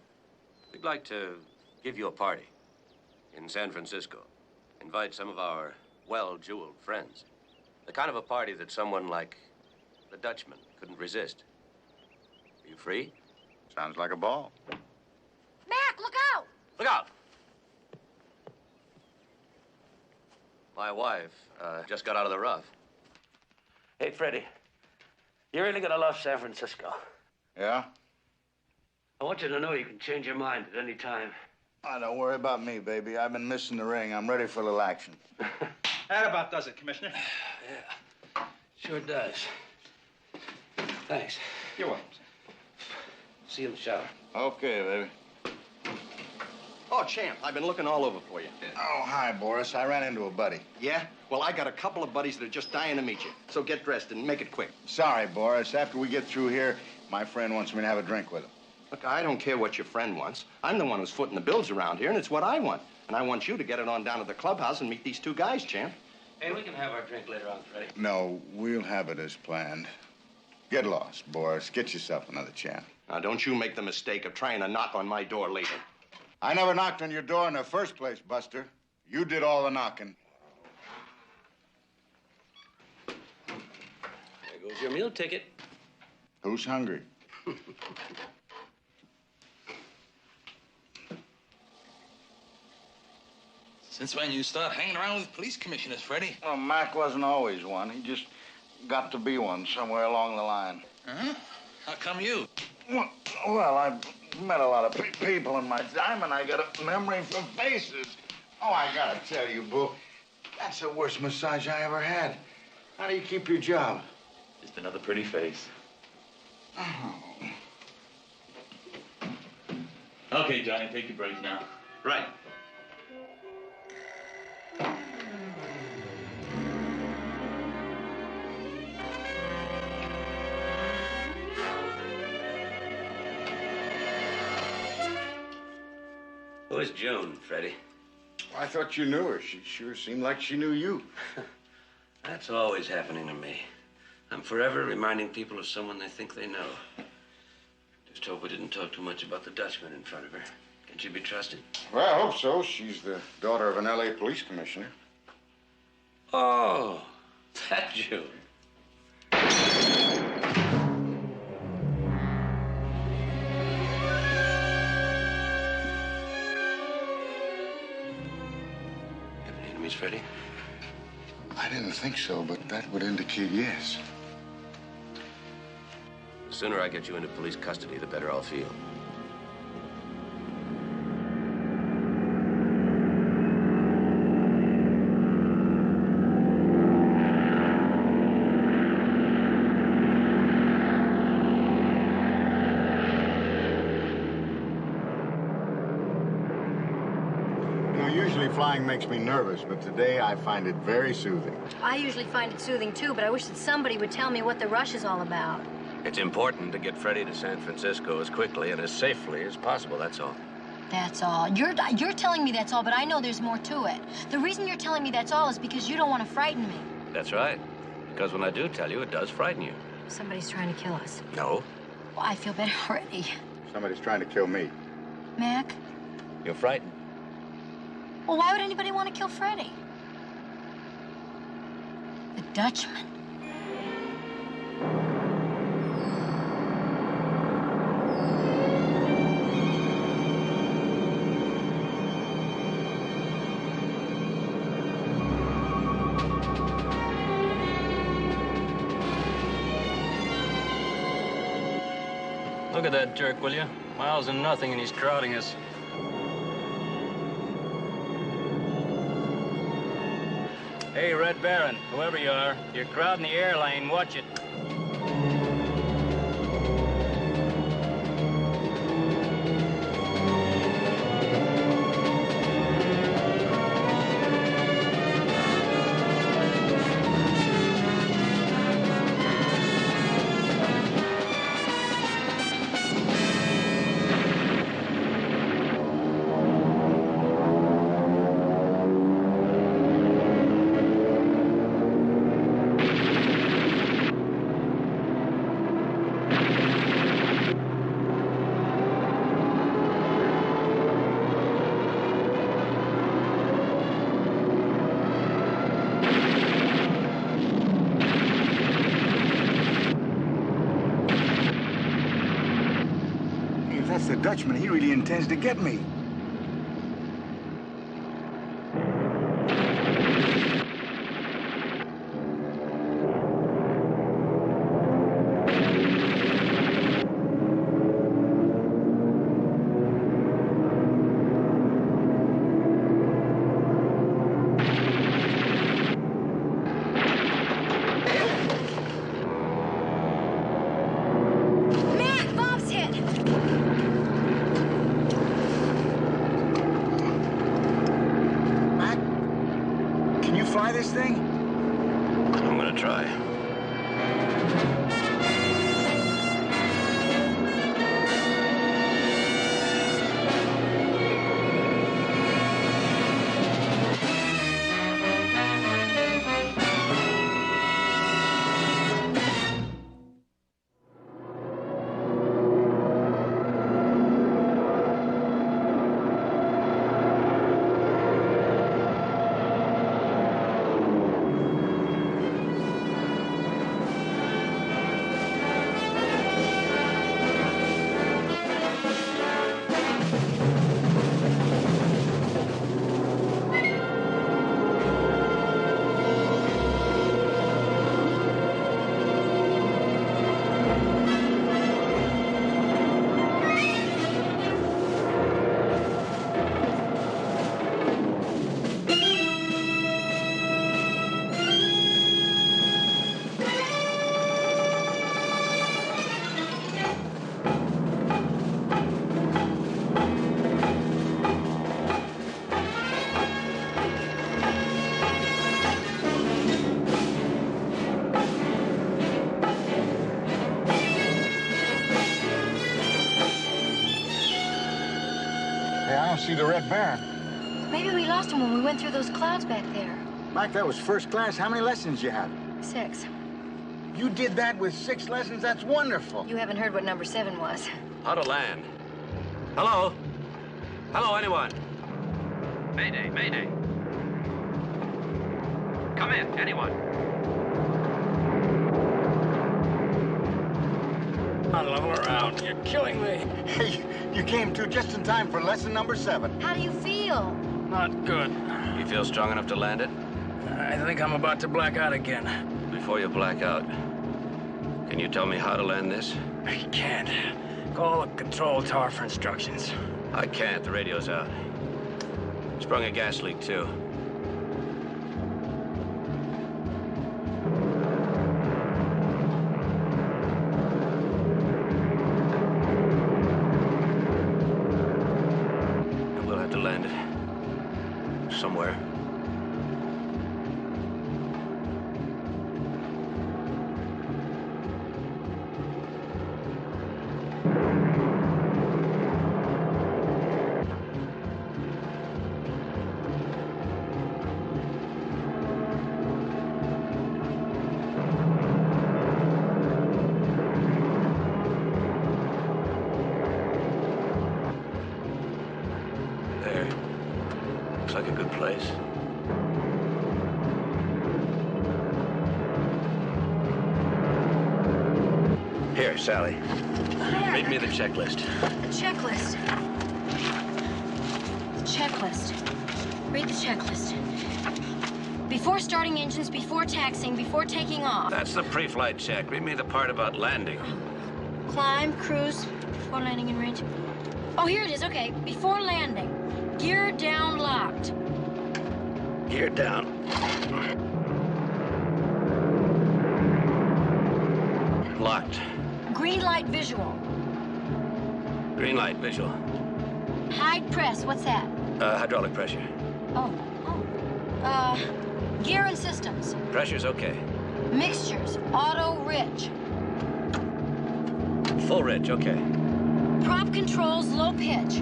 we'd like to give you a party in San Francisco. Invite some of our well-jeweled friends. The kind of a party that someone like the Dutchman couldn't resist. Are you free? Sounds like a ball. Mac, look out! Look out! My wife just got out of the rough. Hey, Freddie, you're really gonna love San Francisco. Yeah? I want you to know you can change your mind at any time. Oh, don't worry about me, baby. I've been missing the ring. I'm ready for a little action. That about does it, Commissioner. Yeah, sure does. Thanks. You're welcome. See you in the shower. Okay, baby. Oh, Champ, I've been looking all over for you. Oh, hi, Boris. I ran into a buddy. Yeah? Well, I got a couple of buddies that are just dying to meet you. So get dressed and make it quick. Sorry, Boris. After we get through here, my friend wants me to have a drink with him. Look, I don't care what your friend wants. I'm the one who's footing the bills around here, and it's what I want. And I want you to get it on down to the clubhouse and meet these two guys, Champ. Hey, we can have our drink later on, Freddie. No, we'll have it as planned. Get lost, Boris. Get yourself another champ. Now, don't you make the mistake of trying to knock on my door later. I never knocked on your door in the first place, Buster. You did all the knocking. There Goes your meal ticket. Who's hungry? Since when you start hanging around with police commissioners, Freddie? Well, Mac wasn't always one. He just got to be one somewhere along the line. Huh? How come you? Well, I've met a lot of people in my time, and I got a memory for faces. Oh, I gotta tell you, Boo, that's the worst massage I ever had. How do you keep your job? Just another pretty face. Oh. Okay, Johnny, take your break now. Right. Who is June, Freddie? I thought you knew her. She sure seemed like she knew you. That's always happening to me. I'm forever reminding people of someone they think they know. Just hope we didn't talk too much about the Dutchman in front of her. Can she be trusted? Well, I hope so. She's the daughter of an L.A. police commissioner. Oh, that June. Enemies, Freddie? I didn't think so, but that would indicate yes. The sooner I get you into police custody, the better I'll feel. Usually flying makes me nervous, but today I find it very soothing. I usually find it soothing, too, but I wish that somebody would tell me what the rush is all about. It's important to get Freddie to San Francisco as quickly and as safely as possible, that's all. That's all. You're telling me that's all, but I know there's more to it. The reason you're telling me that's all is because you don't want to frighten me. That's right. Because when I do tell you, it does frighten you. Somebody's trying to kill us. No. Well, I feel better already. Somebody's trying to kill me. Mac? You're frightened. Well, why would anybody want to kill Freddie? The Dutchman. Look at that jerk, will you? Miles and nothing, and he's crowding us. Hey, Red Baron, whoever you are, you're crowding the air lane. Watch it. The Dutchman, he really intends to get me. This thing? I'm gonna try. don't see the Red Baron. Maybe we lost him when we went through those clouds back there. Mike, that was first class. How many lessons you have? 6. You did that with 6 lessons? That's wonderful. You haven't heard what number 7 was. How to land. Hello? Hello, anyone? Mayday, mayday. Come in, anyone. I level around. You're killing me. Hey, you came to just in time for lesson number 7. How do you feel? Not good. You feel strong enough to land it? I think I'm about to black out again. Before you black out, can you tell me how to land this? I can't. Call the control tower for instructions. I can't. The radio's out. Sprung a gas leak, too. We'll have to land it somewhere. Looks like a good place. Here, Sally. Read me the checklist. The checklist. The checklist. Read the checklist. Before starting engines, before taxiing, before taking off. That's the pre-flight check. Read me the part about landing. Climb, cruise, before landing in range. Oh, here it is. Okay. Before landing. Gear down locked. Gear down. Locked. Green light visual. Green light visual. Hide press. What's that? Hydraulic pressure. Oh. Gear and systems. Pressure's okay. Mixtures. Auto rich. Full rich, okay. Prop controls, low pitch.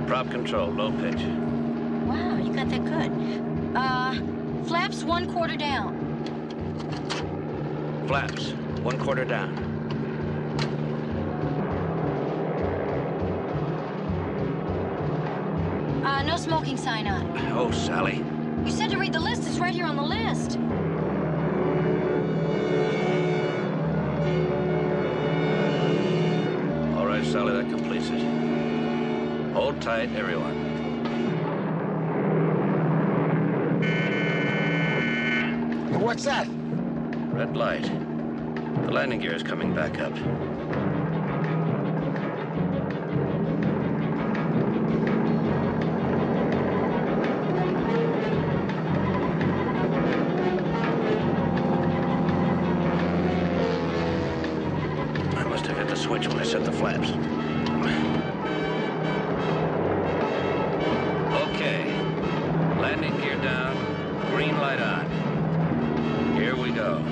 Prop control, low pitch. Wow, you got that good. Flaps 1/4 down. Flaps, 1/4 down. No smoking sign on. Oh, Sally. You said to read the list. It's right here on the list. All right, Sally, that completes it. Hold tight, everyone. What's that? Red light. The landing gear is coming back up. I must have hit the switch when I set the flaps. Okay. Landing gear down, green light on. Here we go.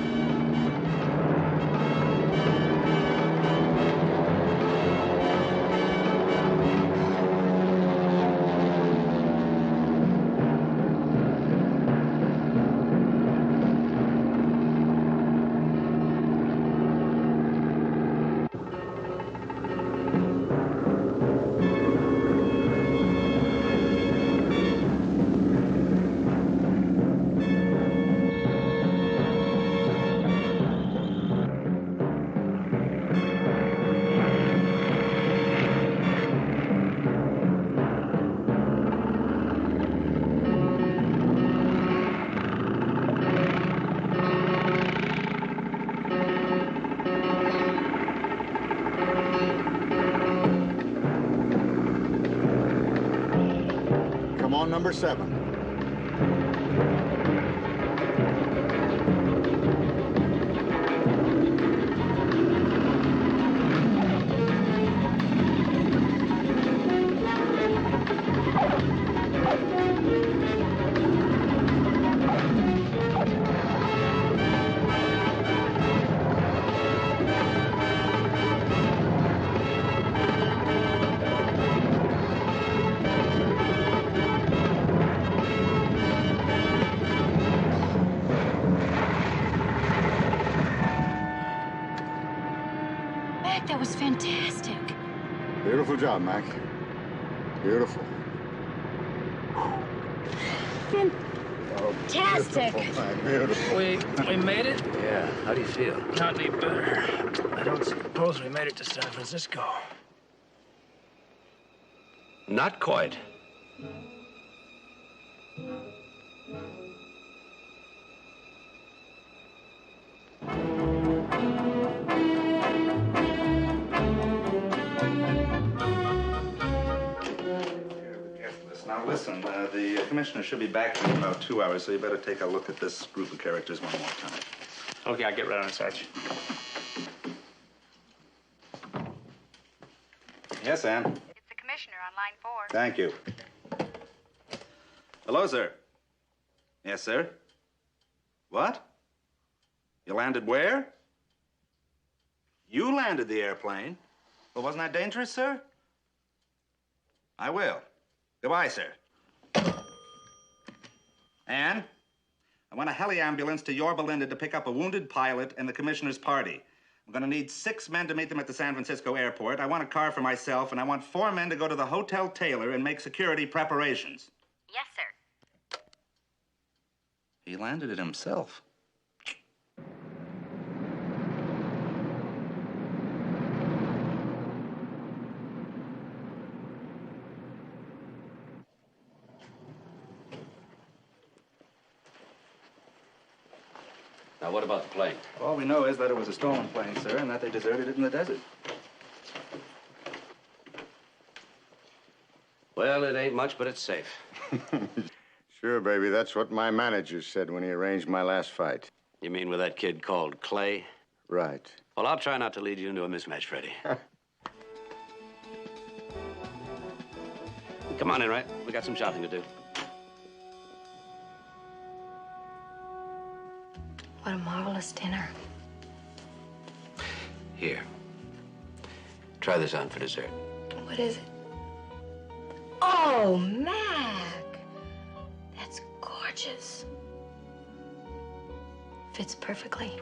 Come on, number 7. Mac, that was fantastic. Beautiful job, Mac. Beautiful. Fantastic. Beautiful. We made it? Yeah, how do you feel? Not any better. I don't suppose we made it to San Francisco. Not quite. Now listen, the commissioner should be back in about 2 hours, so you better take a look at this group of characters one more time. Okay, I'll get right on it, Sarge. Yes, Ann? It's the commissioner on line 4. Thank you. Hello, sir. Yes, sir. What? You landed where? You landed the airplane. Well, wasn't that dangerous, sir? I will. Goodbye, sir. Ann, I want a heli ambulance to Yorba Linda to pick up a wounded pilot and the commissioner's party. I'm going to need 6 men to meet them at the San Francisco airport. I want a car for myself, and I want 4 men to go to the Hotel Taylor and make security preparations. Yes, sir. He landed it himself. Now, what about the plane? All we know is that it was a stolen plane, sir, and that they deserted it in the desert. Well, it ain't much, but it's safe. Sure, baby. That's what my manager said when he arranged my last fight. You mean with that kid called Clay? Right. Well, I'll try not to lead you into a mismatch, Freddie. Come on in, right? We got some shopping to do. What a marvelous dinner. Here. Try this on for dessert. What is it? Oh, Mac! That's gorgeous. Fits perfectly.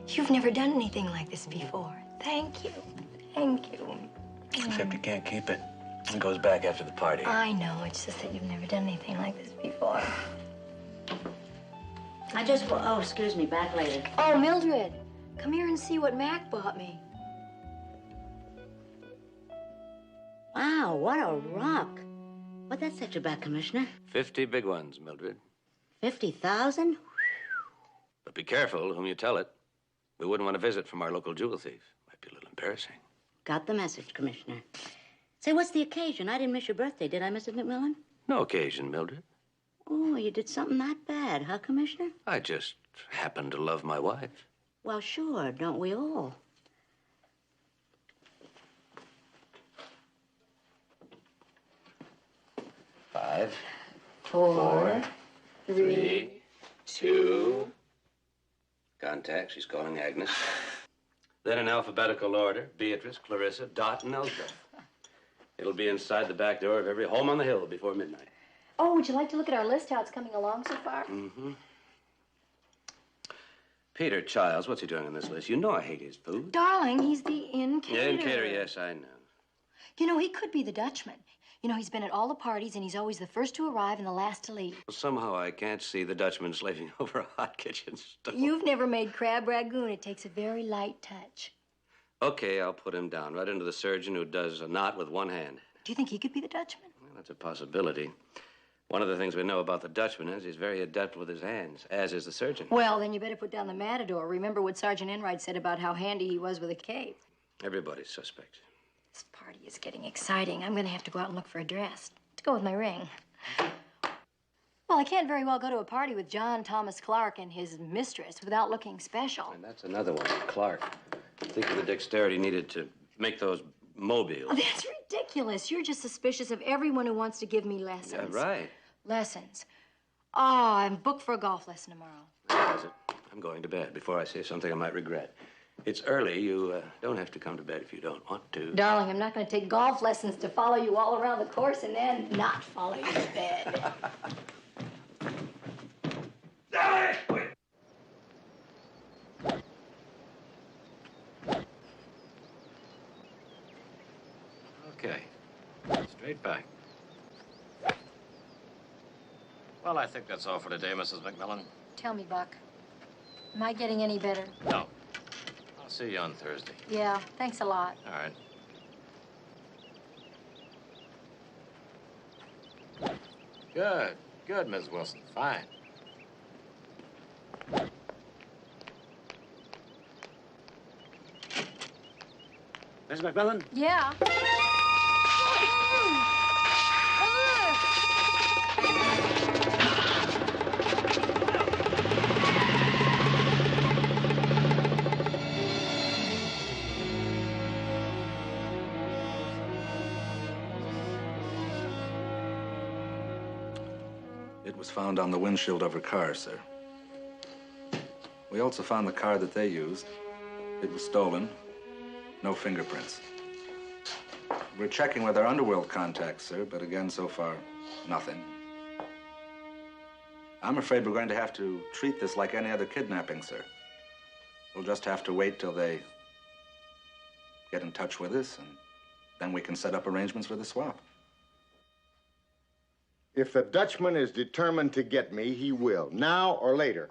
You've never done anything like this before. Thank you. Thank you. Except you can't keep it. It goes back after the party. I know. It's just that you've never done anything like this before. Oh, excuse me, back later. Oh, Mildred, come here and see what Mac bought me. Wow, what a rock. What'd that set you back, Commissioner? 50 big ones, Mildred. 50,000? But be careful whom you tell it. We wouldn't want a visit from our local jewel thief. Might be a little embarrassing. Got the message, Commissioner. Say, what's the occasion? I didn't miss your birthday, did I, Mrs. McMillan? No occasion, Mildred. Oh, you did something that bad, huh, Commissioner? I just happen to love my wife. Well, sure, don't we all? Five, 4, 3, 2. Contact, she's calling Agnes. Then in alphabetical order, Beatrice, Clarissa, Dot, and Elsbeth. It'll be inside the back door of every home on the hill before midnight. Oh, would you like to look at our list, how it's coming along so far? Mm-hmm. Peter Childs, what's he doing on this list? You know I hate his food. Darling, he's the inn caterer. Yeah, inn caterer, yes, I know. You know, he could be the Dutchman. You know, he's been at all the parties, and he's always the first to arrive and the last to leave. Well, somehow I can't see the Dutchman slaving over a hot kitchen stove. You've never made crab ragoon. It takes a very light touch. Okay, I'll put him down, right into the surgeon who does a knot with one hand. Do you think he could be the Dutchman? Well, that's a possibility. One of the things we know about the Dutchman is he's very adept with his hands, as is the surgeon. Well, then you better put down the matador. Remember what Sergeant Enright said about how handy he was with a cape. Everybody's suspect. This party is getting exciting. I'm going to have to go out and look for a dress to go with my ring. Well, I can't very well go to a party with John Thomas Clark and his mistress without looking special. And that's another one, Clark. Think of the dexterity needed to make those mobiles. Oh, that's ridiculous. You're just suspicious of everyone who wants to give me lessons. Yeah, right. Lessons. Oh, I'm booked for a golf lesson tomorrow. That is it. I'm going to bed before I say something I might regret. It's early. You don't have to come to bed if you don't want to. Darling, I'm not going to take golf lessons to follow you all around the course and then not follow you to bed. Okay. Straight back. Well, I think that's all for today, Mrs. McMillan. Tell me, Buck. Am I getting any better? No. I'll see you on Thursday. Yeah, thanks a lot. All right. Good. Good, Miss Wilson. Fine. Miss McMillan? Yeah. It was found on the windshield of her car, sir. We also found the car that they used. It was stolen. No fingerprints. We're checking with our underworld contacts, sir, but again, so far, nothing. I'm afraid we're going to have to treat this like any other kidnapping, sir. We'll just have to wait till they get in touch with us, and then we can set up arrangements for the swap. If the Dutchman is determined to get me, he will, now or later.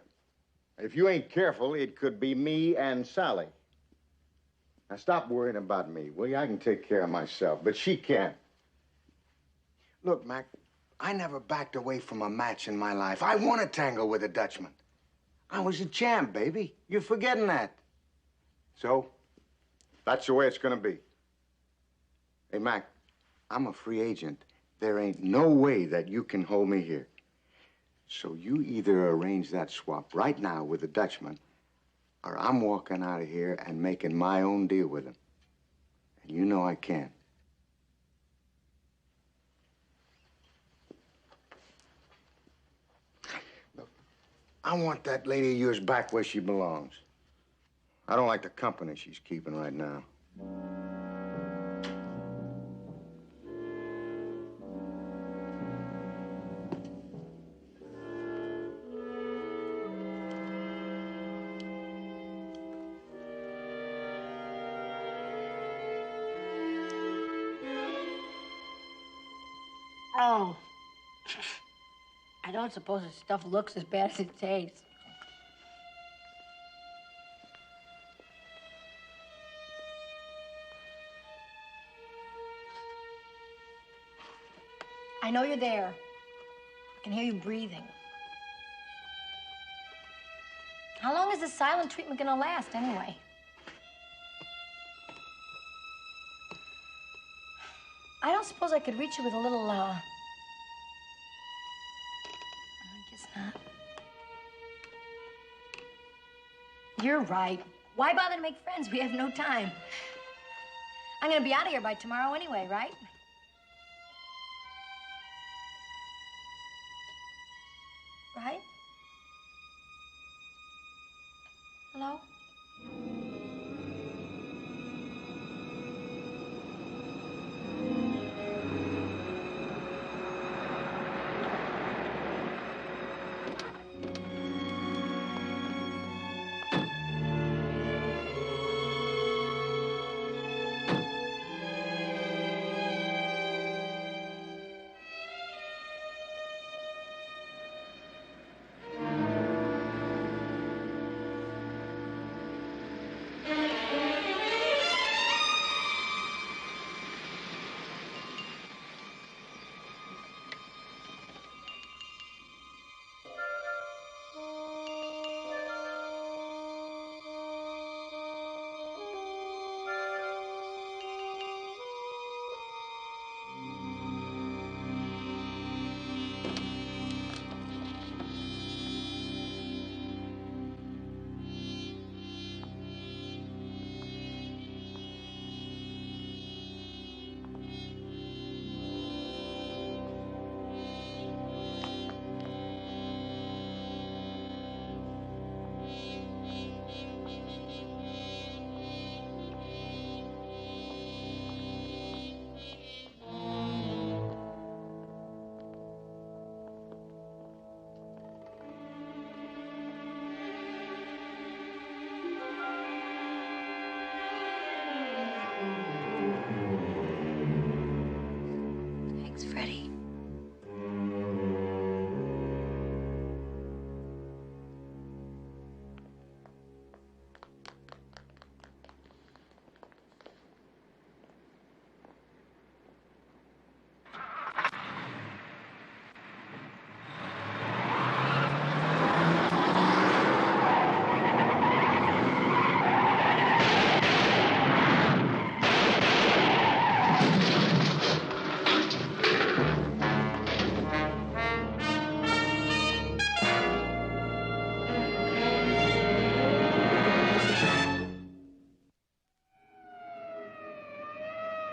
If you ain't careful, it could be me and Sally. Now, stop worrying about me, will you? I can take care of myself, but she can't. Look, Mac, I never backed away from a match in my life. I won a tangle with a Dutchman. I was a champ, baby. You're forgetting that. So, that's the way it's gonna be. Hey, Mac, I'm a free agent. There ain't no way that you can hold me here. So you either arrange that swap right now with the Dutchman, or I'm walking out of here and making my own deal with him. And you know I can't. Look, I want that lady of yours back where she belongs. I don't like the company she's keeping right now. Oh. I don't suppose this stuff looks as bad as it tastes. I know you're there. I can hear you breathing. How long is this silent treatment gonna last, anyway? I don't suppose I could reach you with a little, I guess not. You're right. Why bother to make friends? We have no time. I'm gonna be out of here by tomorrow anyway, right? Right? Hello?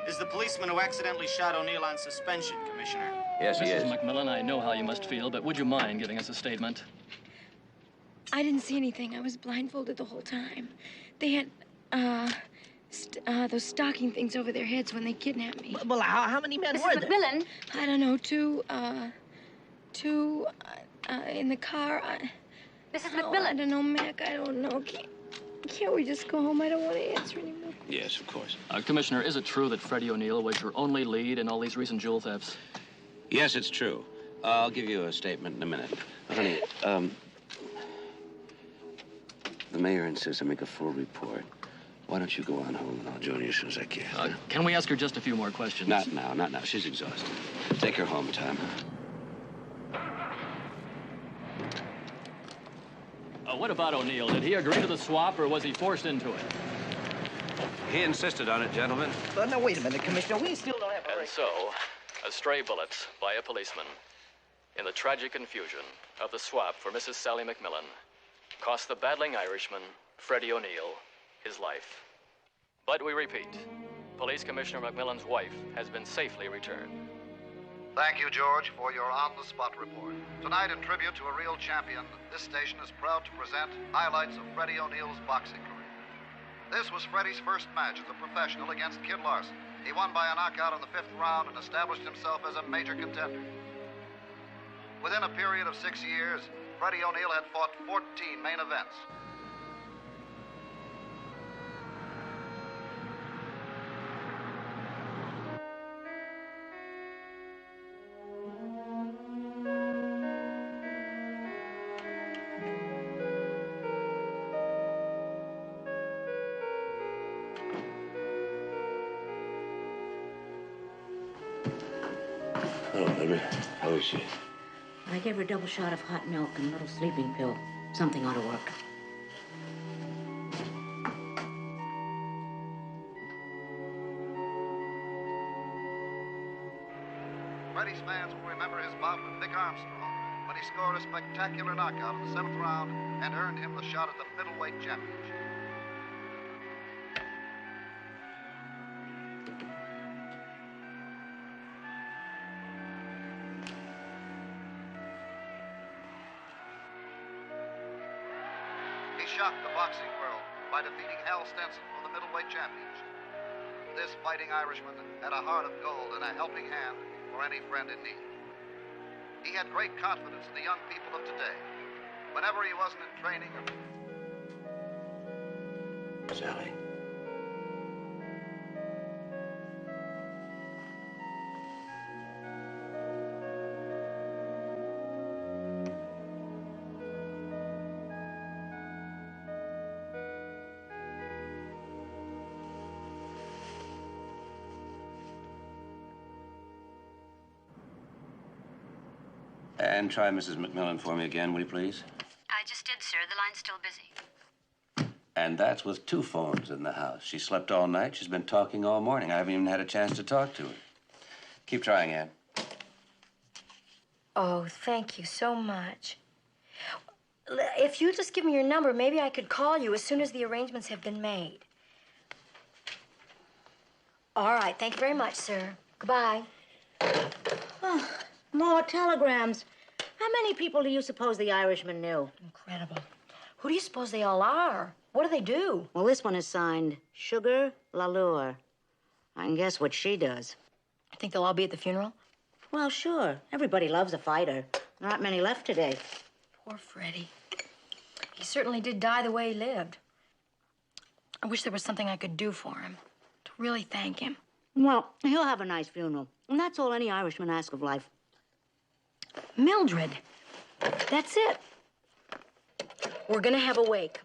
is the policeman who accidentally shot O'Neill on suspension, Commissioner. Yes, he is. Mrs. McMillan, I know how you must feel, but would you mind giving us a statement? I didn't see anything. I was blindfolded the whole time. They had, those stocking things over their heads when they kidnapped me. Well, how many men were there? McMillan? I don't know, two in the car. Mrs. McMillan? I don't know, Mac. I don't know. Can't we just go home? I don't want to answer anymore. Yes, of course. Commissioner, is it true that Freddie O'Neill was your only lead in all these recent jewel thefts? Yes, it's true. I'll give you a statement in a minute. Honey, the mayor insists I make a full report. Why don't you go on home and I'll join you as soon as I can? Can we ask her just a few more questions? Not now. She's exhausted. Take her home, Tom. What about O'Neill? Did he agree to the swap, or was he forced into it? He insisted on it, gentlemen. No, wait a minute, Commissioner. We still don't have a... And so, a stray bullet by a policeman in the tragic confusion of the swap for Mrs. Sally McMillan cost the battling Irishman, Freddie O'Neill, his life. But we repeat, Police Commissioner McMillan's wife has been safely returned. Thank you, George, for your on-the-spot report. Tonight, in tribute to a real champion, this station is proud to present highlights of Freddie O'Neill's boxing career. This was Freddie's first match as a professional against Kid Larson. He won by a knockout in the 5th round and established himself as a major contender. Within a period of 6 years, Freddie O'Neill had fought 14 main events. Hello, Henry. How is she? I gave her a double shot of hot milk and a little sleeping pill. Something ought to work. Freddie's fans will remember his bout with Vic Armstrong when he scored a spectacular knockout in the 7th round and earned him the shot at the middleweight championship. He shocked the boxing world by defeating Hal Stenson for the middleweight championship. This fighting Irishman had a heart of gold and a helping hand for any friend in need. He had great confidence in the young people of today. Whenever he wasn't in training or... Sally. And try Mrs. McMillan for me again, will you please? I just did, sir. The line's still busy. And that's with 2 phones in the house. She slept all night. She's been talking all morning. I haven't even had a chance to talk to her. Keep trying, Ann. Oh, thank you so much. If you just give me your number, maybe I could call you as soon as the arrangements have been made. All right. Thank you very much, sir. Goodbye. Oh, more telegrams. How many people do you suppose the Irishman knew? Incredible. Who do you suppose they all are? What do they do? Well, this one is signed Sugar LaLure. I can guess what she does. I think they'll all be at the funeral. Well, sure. Everybody loves a fighter. There aren't many left today. Poor Freddie. He certainly did die the way he lived. I wish there was something I could do for him to really thank him. Well, he'll have a nice funeral. And that's all any Irishman asks of life. Mildred, that's it. We're gonna have a wake.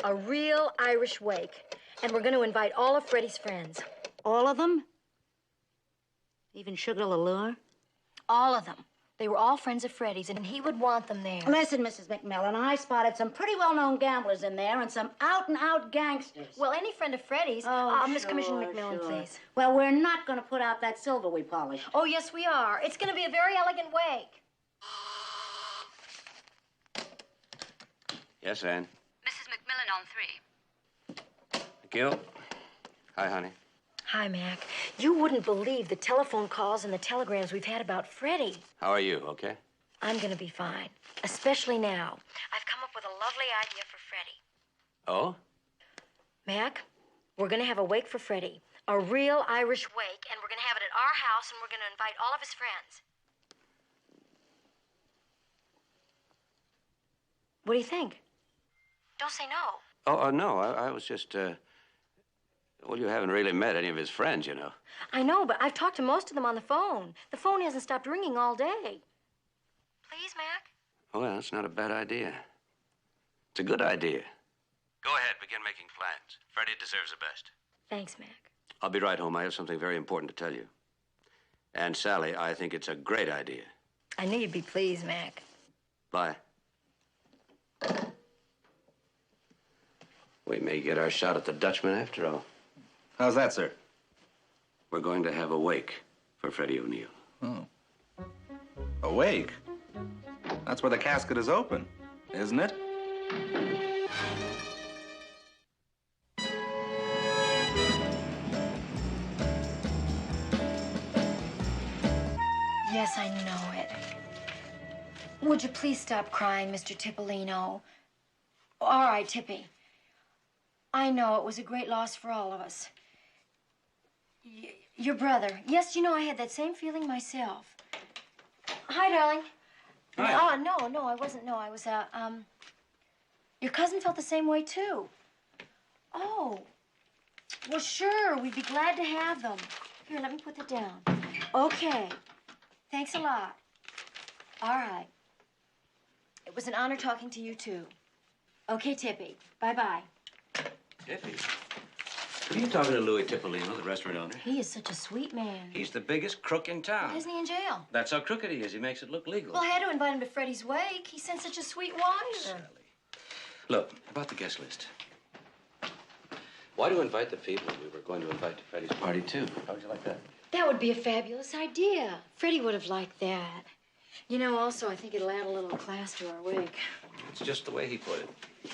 A real Irish wake. And we're gonna invite all of Freddie's friends. All of them? Even Sugar LaLure? All of them. They were all friends of Freddie's, and he would want them there. Listen, Mrs. McMillan, I spotted some pretty well-known gamblers in there and some out-and-out gangsters. Well, any friend of Freddie's. Miss Commissioner McMillan, please. Well, we're not going to put out that silver we polished. Oh, yes, we are. It's going to be a very elegant wake. Yes, Ann. Mrs. McMillan on 3. Gil? Hi, honey. Hi, Mac. You wouldn't believe the telephone calls and the telegrams we've had about Freddie. How are you, okay? I'm gonna be fine, especially now. I've come up with a lovely idea for Freddie. Oh? Mac, we're gonna have a wake for Freddie. A real Irish wake, and we're gonna have it at our house, and we're gonna invite all of his friends. What do you think? Don't say no. Oh, no, I was just, well, you haven't really met any of his friends, you know. I know, but I've talked to most of them on the phone. The phone hasn't stopped ringing all day. Please, Mac? Oh, well, that's not a bad idea. It's a good idea. Go ahead, begin making plans. Freddie deserves the best. Thanks, Mac. I'll be right home. I have something very important to tell you. And Sally, I think it's a great idea. I knew you'd be pleased, Mac. Bye. We may get our shot at the Dutchman after all. How's that, sir? We're going to have a wake for Freddie O'Neill. Oh. A wake? That's where the casket is open, isn't it? Yes, I know it. Would you please stop crying, Mr. Tipolino? All right, Tippy. I know it was a great loss for all of us. Your brother. Yes, you know, I had that same feeling myself. Hi, darling. Hi. Oh, no, I wasn't. No, I was, your cousin felt the same way, too. Oh. Well, sure, we'd be glad to have them. Here, let me put that down. Okay. Thanks a lot. All right. It was an honor talking to you, too. Okay, Tippy. Bye-bye. Tippy? Are you talking to Louis Tipolino, the restaurant owner? He is such a sweet man. He's the biggest crook in town. Isn't he in jail? That's how crooked he is. He makes it look legal. Well, I had to invite him to Freddie's wake. He sent such a sweet wire. Look, about the guest list. Why do you invite the people we were going to invite to Freddie's party, too? How would you like that? That would be a fabulous idea. Freddie would have liked that. You know, also, I think it'll add a little class to our wake. It's just the way he put it.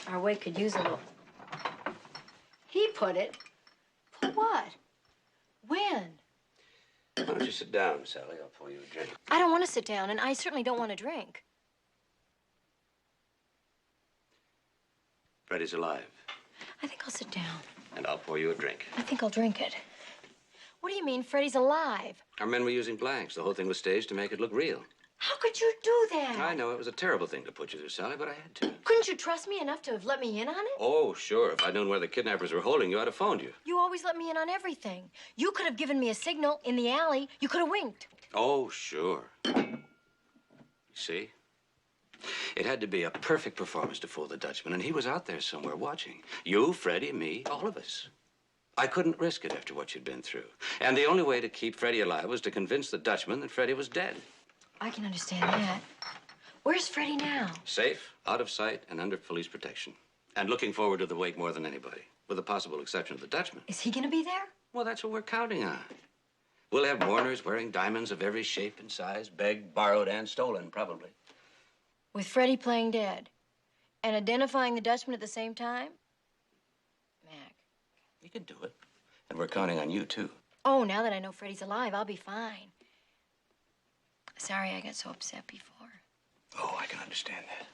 Our wake could use a little. He put it. Put what? When? Why don't you sit down, Sally? I'll pour you a drink. I don't want to sit down, and I certainly don't want to drink. Freddie's alive. I think I'll sit down. And I'll pour you a drink. I think I'll drink it. What do you mean, Freddie's alive? Our men were using blanks. The whole thing was staged to make it look real. How could you do that? I know it was a terrible thing to put you through, Sally, but I had to. Couldn't you trust me enough to have let me in on it? Oh, sure. If I'd known where the kidnappers were holding you, I'd have phoned you. You always let me in on everything. You could have given me a signal in the alley. You could have winked. Oh, sure. You see? It had to be a perfect performance to fool the Dutchman, and he was out there somewhere watching. You, Freddie, me, all of us. I couldn't risk it after what you'd been through. And the only way to keep Freddie alive was to convince the Dutchman that Freddie was dead. I can understand that. Where's Freddie now? Safe, out of sight, and under police protection. And looking forward to the wake more than anybody, with the possible exception of the Dutchman. Is he going to be there? Well, that's what we're counting on. We'll have mourners wearing diamonds of every shape and size, begged, borrowed, and stolen, probably. With Freddie playing dead and identifying the Dutchman at the same time? Mac. You can do it. And we're counting on you, too. Oh, now that I know Freddie's alive, I'll be fine. Sorry I got so upset before. Oh, I can understand that.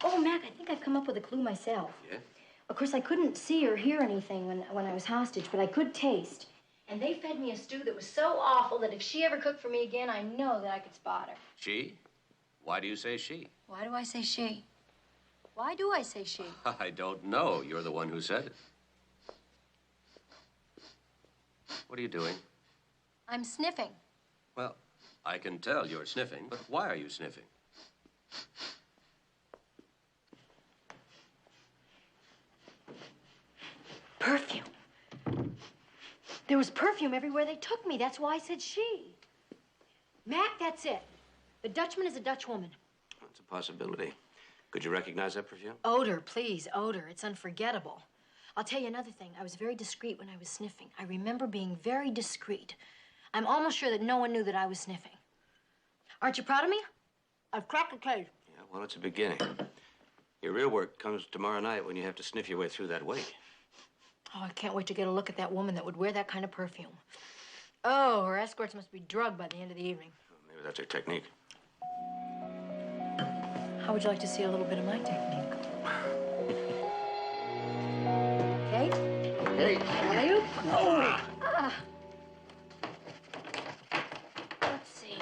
Oh, Mac, I think I've come up with a clue myself. Yeah? Of course, I couldn't see or hear anything when I was hostage, but I could taste. And they fed me a stew that was so awful that if she ever cooked for me again, I know that I could spot her. She? Why do you say she? Why do I say she? Why do I say she? I don't know. You're the one who said it. What are you doing? I'm sniffing. Well, I can tell you're sniffing, but why are you sniffing? Perfume. There was perfume everywhere they took me. That's why I said she. Mac, that's it. The Dutchman is a Dutch woman. That's a possibility. Could you recognize that perfume? Odor, please, odor. It's unforgettable. I'll tell you another thing. I was very discreet when I was sniffing. I remember being very discreet. I'm almost sure that no one knew that I was sniffing. Aren't you proud of me? I've cracked the case. Yeah, well, it's a beginning. Your real work comes tomorrow night when you have to sniff your way through that wait. Oh, I can't wait to get a look at that woman that would wear that kind of perfume. Oh, her escorts must be drugged by the end of the evening. Maybe that's her technique. How would you like to see a little bit of my technique? Kate? Hey. How are you? Oh. Ah. Let's see.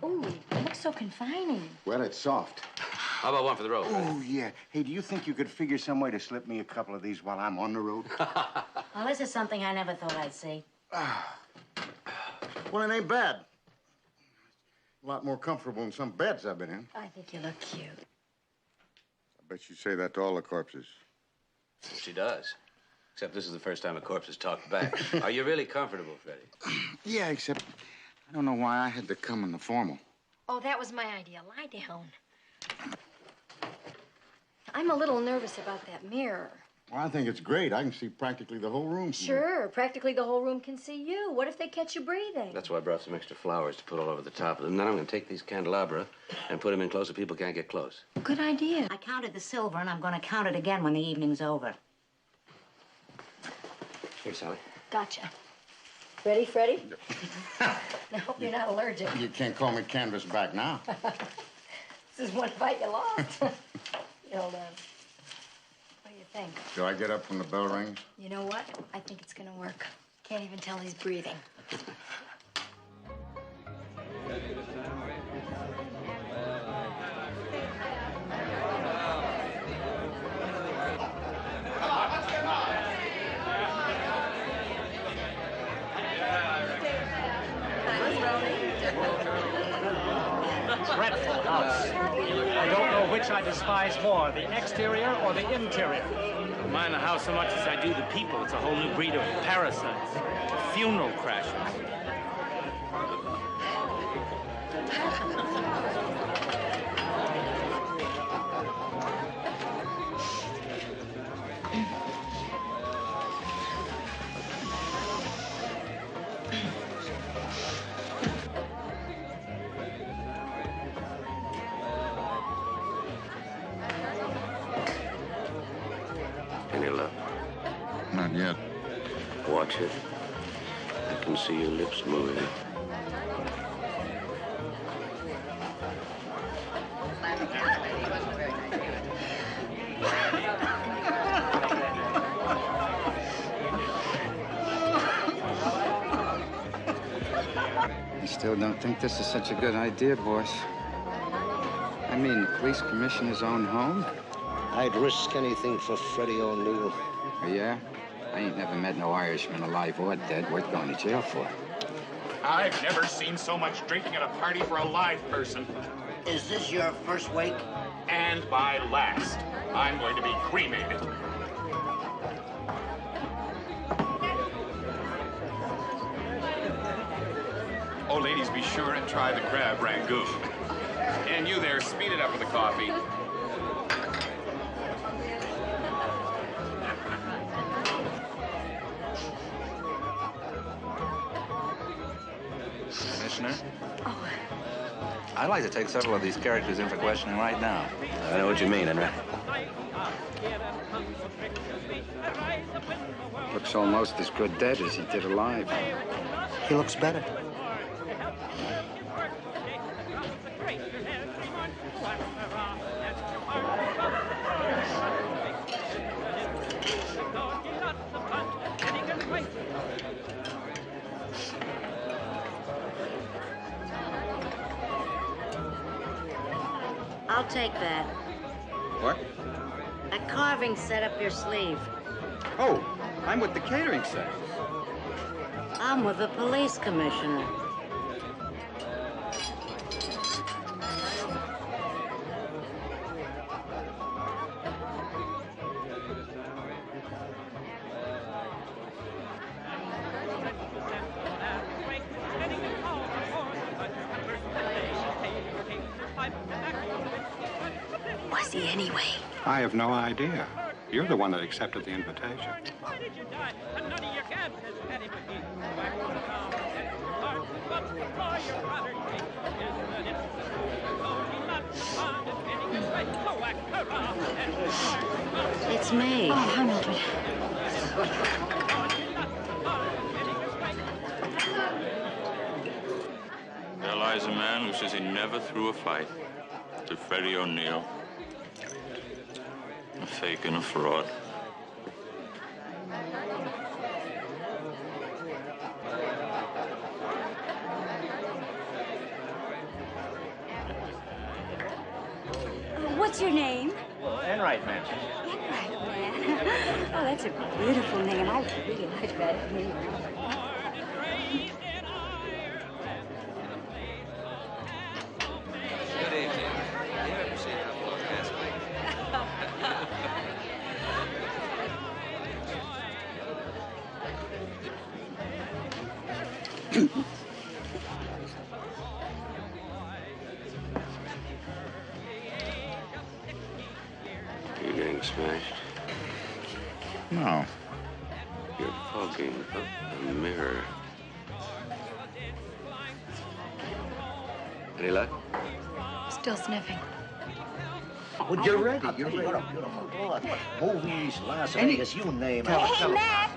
Ooh, it looks so confining. Well, it's soft. How about one for the road? Oh, yeah. Hey, do you think you could figure some way to slip me a couple of these while I'm on the road? Well, this is something I never thought I'd see. Well, it ain't bad. A lot more comfortable than some beds I've been in. I think you look cute. I bet you say that to all the corpses. She does. Except this is the first time a corpse has talked back. Are you really comfortable, Freddie? Yeah, except I don't know why I had to come in the formal. Oh, that was my idea. Lie down. I'm a little nervous about that mirror. Well, I think it's great. I can see practically the whole room. Sure, practically the whole room can see you. What if they catch you breathing? That's why I brought some extra flowers to put all over the top of them. Then I'm going to take these candelabra and put them in close so people can't get close. Good idea. I counted the silver, and I'm going to count it again when the evening's over. Here, Sally. Gotcha. Ready, Freddie? I hope you're not allergic. You can't call me canvas back now. This is one fight you lost. Hold on. What do you think? Do I get up when the bell rings? You know what? I think it's gonna work. Can't even tell he's breathing. Dreadful house. I don't know which I despise more, the exterior or the interior. I don't mind the house so much as I do the people. It's a whole new breed of parasites. Funeral crashers. Any luck? Not yet. Watch it. I can see your lips moving. I still don't think this is such a good idea, boss. I mean, the police commissioner's own home? I'd risk anything for Freddie O'Neill. Oh, yeah? I ain't never met no Irishman, alive or dead, worth going to jail for. I've never seen so much drinking at a party for a live person. Is this your first wake? And my last. I'm going to be cremated. Oh, ladies, be sure and try the crab rangoon. And you there, speed it up with the coffee. Commissioner? I'd like to take several of these characters in for questioning right now. I know what you mean, Henry. Looks almost as good dead as he did alive. He looks better. I'll take that. What? That carving set up your sleeve. Oh, I'm with the catering set. I'm with the police commissioner. Was he anyway? I have no idea. You're the one that accepted the invitation. It's me. Oh, hi, Mildred. There lies a man who says he never threw a fight to Freddie O'Neill. A fake and a fraud. What's your name? Enright, ma'am. Enright, man. Oh, that's a beautiful name. I really like that name. Good evening. You ever seen how folks dance You getting smashed? No. You're fogging up the mirror. Any luck? Still sniffing. Well, you're ready. You're ready. What a beautiful boy. Movies, Las Vegas, you name it. Hey, Mac!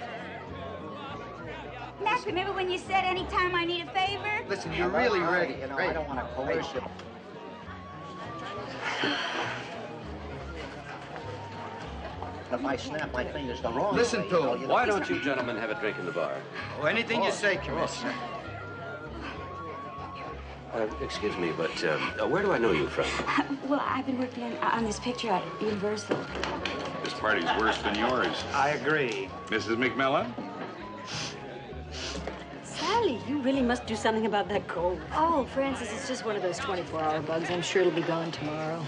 Mac, remember when you said anytime I need a favor? Listen, you're really ready. You know, I don't want to coerce you. If I snap my fingers the wrong Listen way, to him. you know, Why don't you gentlemen have a drink in the bar? Oh, anything you say, Commissioner. Excuse me, but where do I know you from? Well, I've been working on this picture at Universal. This party's worse than yours. I agree. Mrs. McMillan? Sally, you really must do something about that cold. Oh, Francis, it's just one of those 24-hour bugs. I'm sure it'll be gone tomorrow.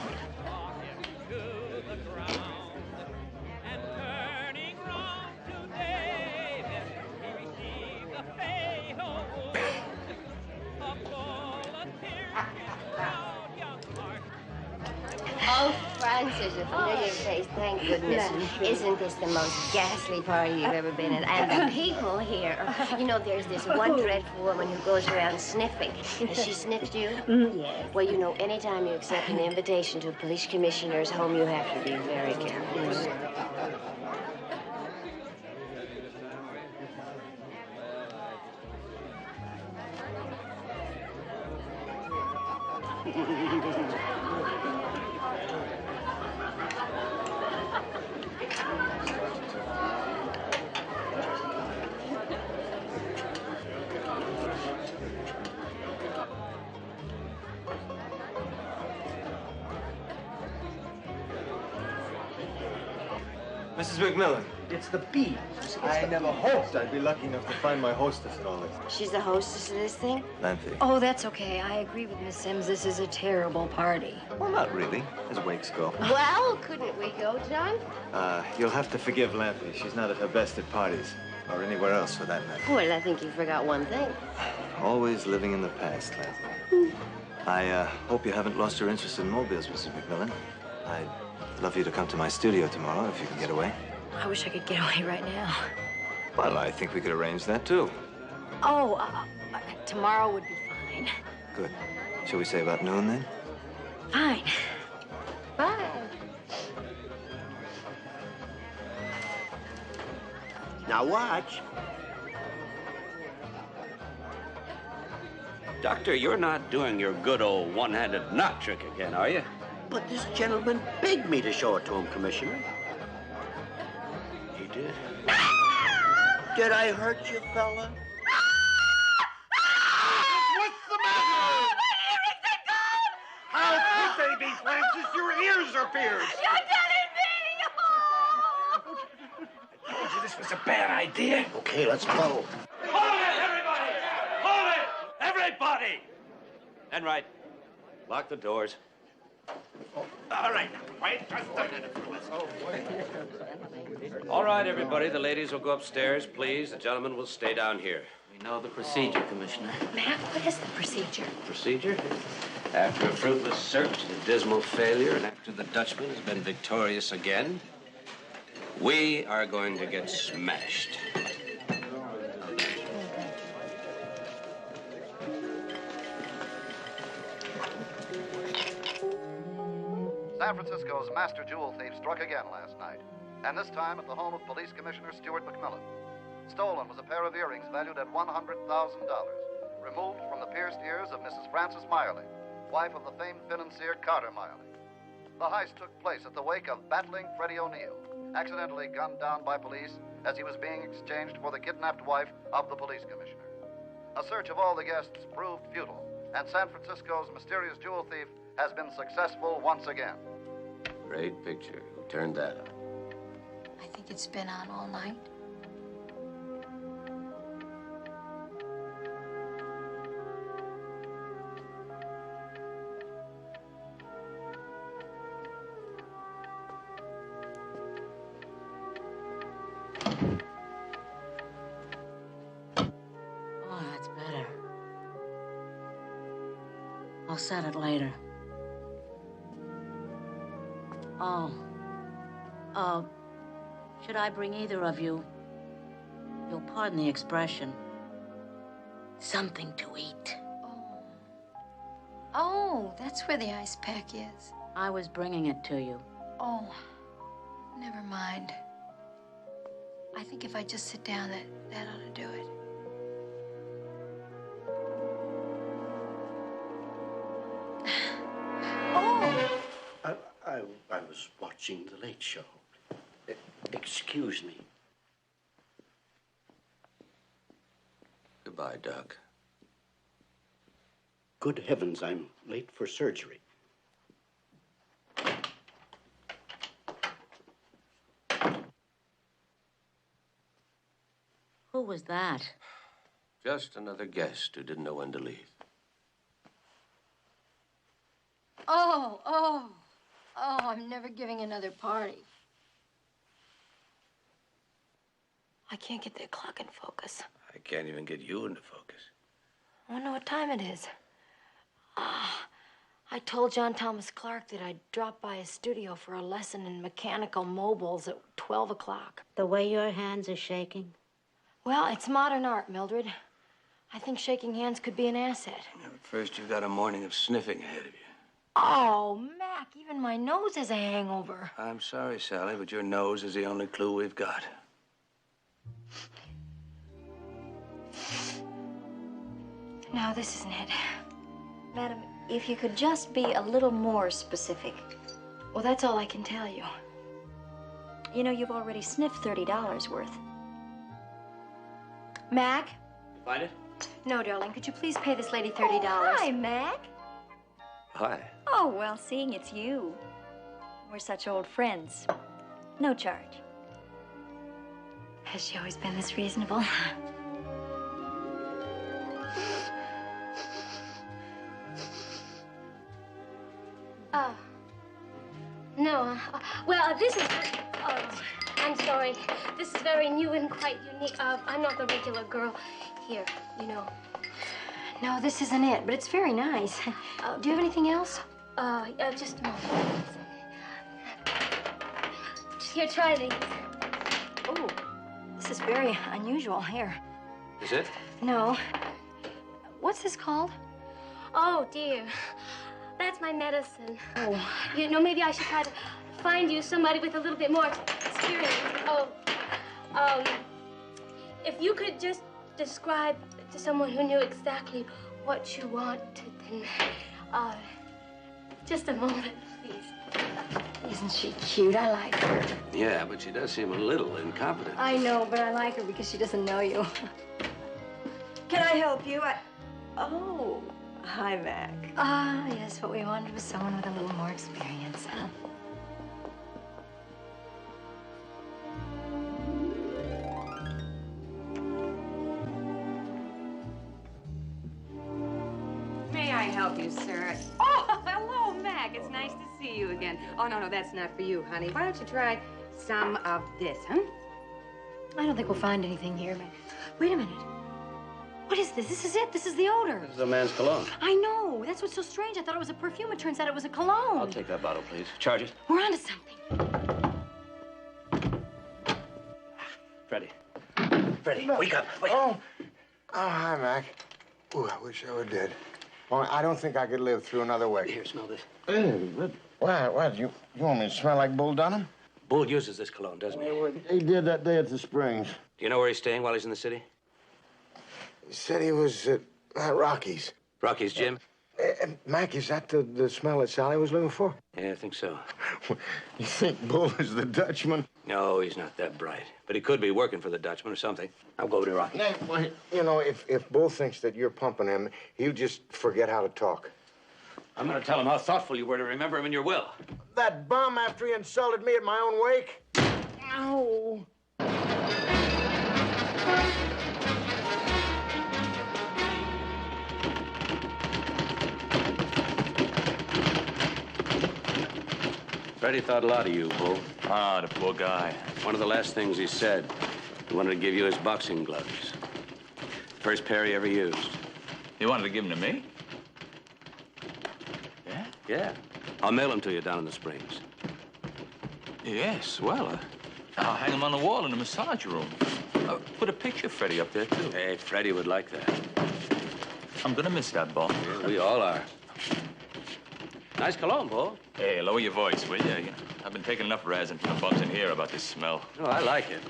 Oh, Francis, a familiar face, thank goodness. Isn't this the most ghastly party you've ever been in? And the people here. You know, there's this one dreadful woman who goes around sniffing. Has she sniffed you? Yes. Well, you know, anytime you accept an invitation to a police commissioner's home, you have to be very careful. Mrs. McMillan, it's the beat. I never hoped I'd be lucky enough to find my hostess at all this. She's the hostess of this thing? Lamphy. Oh, that's okay. I agree with Miss Sims. This is a terrible party. Well, not really, as wakes go. Well, couldn't we go, John? You'll have to forgive Lamphy. She's not at her best at parties, or anywhere else for that matter. Well, I think you forgot one thing. Always living in the past, Lamphy. I hope you haven't lost your interest in mobiles, Mrs. McMillan. I'd love you to come to my studio tomorrow if you can get away. I wish I could get away right now. Well, I think we could arrange that, too. Oh, tomorrow would be fine. Good. Shall we say about noon, then? Fine. Bye. Now watch. Doctor, you're not doing your good old one-handed knot trick again, are you? But this gentleman begged me to show it to him, Commissioner. He did. Did I hurt you, fella? What's the matter? How could they be, Francis? Your ears are pierced. You're telling me! I told you this was a bad idea. Okay, let's go. Hold it, everybody! Hold it! Everybody! Enright, lock the doors. All right, now, quiet. Just a minute. All right, everybody, the ladies will go upstairs, please. The gentlemen will stay down here. We know the procedure, Commissioner. Matt, what is the procedure? Procedure? After a fruitless search and a dismal failure, and after the Dutchman has been victorious again, we are going to get smashed. San Francisco's master jewel thief struck again last night, and this time at the home of Police Commissioner Stuart McMillan. Stolen was a pair of earrings valued at $100,000, removed from the pierced ears of Mrs. Frances Miley, wife of the famed financier Carter Miley. The heist took place at the wake of battling Freddie O'Neill, accidentally gunned down by police as he was being exchanged for the kidnapped wife of the police commissioner. A search of all the guests proved futile, and San Francisco's mysterious jewel thief has been successful once again. Great picture. Who turned that on? I think it's been on all night. Oh, that's better. I'll set it later. Should I bring either of you, you'll pardon the expression, something to eat? Oh, that's where the ice pack is. I was bringing it to you. Oh, never mind. I think if I just sit down, that ought to do it. I was watching The Late Show. Excuse me. Goodbye, Doc. Good heavens, I'm late for surgery. Who was that? Just another guest who didn't know when to leave. Oh, I'm never giving another party. I can't get that clock in focus. I can't even get you into focus. I don't know what time it is. I told John Thomas Clark that I'd drop by his studio for a lesson in mechanical mobiles at 12 o'clock. The way your hands are shaking? Well, it's modern art, Mildred. I think shaking hands could be an asset. But first, you've got a morning of sniffing ahead of you. Oh, Mac, even my nose has a hangover. I'm sorry, Sally, but your nose is the only clue we've got. No, this isn't it. Madam, if you could just be a little more specific. Well, that's all I can tell you. You know, you've already sniffed $30 worth. Mac? You find it? No, darling. Could you please pay this lady $30? Oh, hi, Mac. Hi. Oh, well, seeing it's you. We're such old friends. No charge. Has she always been this reasonable? No. Well, this is... I'm sorry. This is very new and quite unique. I'm not the regular girl here, you know. No, this isn't it, but it's very nice. Do you have anything else? Just a moment. Here, try these. Oh, this is very unusual. Here. Is it? No. What's this called? Oh, dear. That's my medicine. Oh. You know, maybe I should try to find you somebody with a little bit more experience. If you could just describe to someone who knew exactly what you wanted, then, just a moment, please. Isn't she cute? I like her. Yeah, but she does seem a little incompetent. I know, but I like her because she doesn't know you. Can I help you? Oh, hi, Mac. Yes, what we wanted was someone with a little more experience, huh? May I help you, sir? Oh, hello, Mac. It's nice to see you again. Oh, no, that's not for you, honey. Why don't you try some of this, huh? I don't think we'll find anything here, Mac. Wait a minute. What is this? This is it. This is the odor. This is a man's cologne. I know. That's what's so strange. I thought it was a perfume. It turns out it was a cologne. I'll take that bottle, please. Charge it. We're onto something. Freddie. Freddie, wake up. Wake up. Oh, hi, Mac. Ooh, I wish I were dead. Well, I don't think I could live through another week. Here, smell this. Good. What? You want me to smell like Bull Dunham? Bull uses this cologne, doesn't he? He did that day at the Springs. Do you know where he's staying while he's in the city? He said he was at Rocky's. Rocky's, Jim? Mac, is that the smell that Sally was looking for? Yeah, I think so. You think Bull is the Dutchman? No, he's not that bright. But he could be working for the Dutchman or something. I'll go over to Rocky. Nay, well, you know, if Bull thinks that you're pumping him, he'll just forget how to talk. I'm going to tell him how thoughtful you were to remember him in your will. That bum after he insulted me at my own wake? Ow! Freddie thought a lot of you, Bull. Ah, the poor guy. One of the last things he said, he wanted to give you his boxing gloves. First pair he ever used. He wanted to give them to me? Yeah? Yeah. I'll mail them to you down in the Springs. Yes, well, I'll hang them on the wall in the massage room. Put a picture of Freddie up there, too. Hey, Freddie would like that. I'm gonna miss that, Bull. Yeah, we all are. Nice cologne, Bull. Hey, lower your voice, will you? I've been taking enough razzing from the bums in here about this smell. Oh, I like it.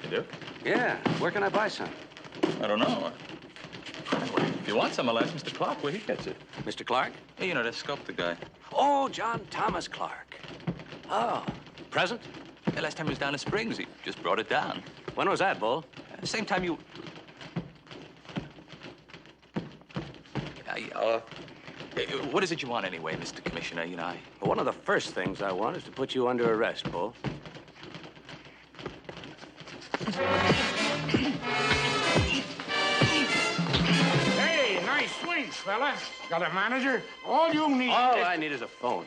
You do? Yeah. Where can I buy some? I don't know. If you want some, I'll ask Mr. Clark where he gets it. Mr. Clark? Hey, you know, that sculptor guy. Oh, John Thomas Clark. Oh. Present? Yeah, last time he was down in Springs, he just brought it down. When was that, Bull? The same time you... What is it you want anyway, Mr. Commissioner? Well, one of the first things I want is to put you under arrest, Bull. Hey, nice swings, fella. Got a manager? All you need All I need is a phone.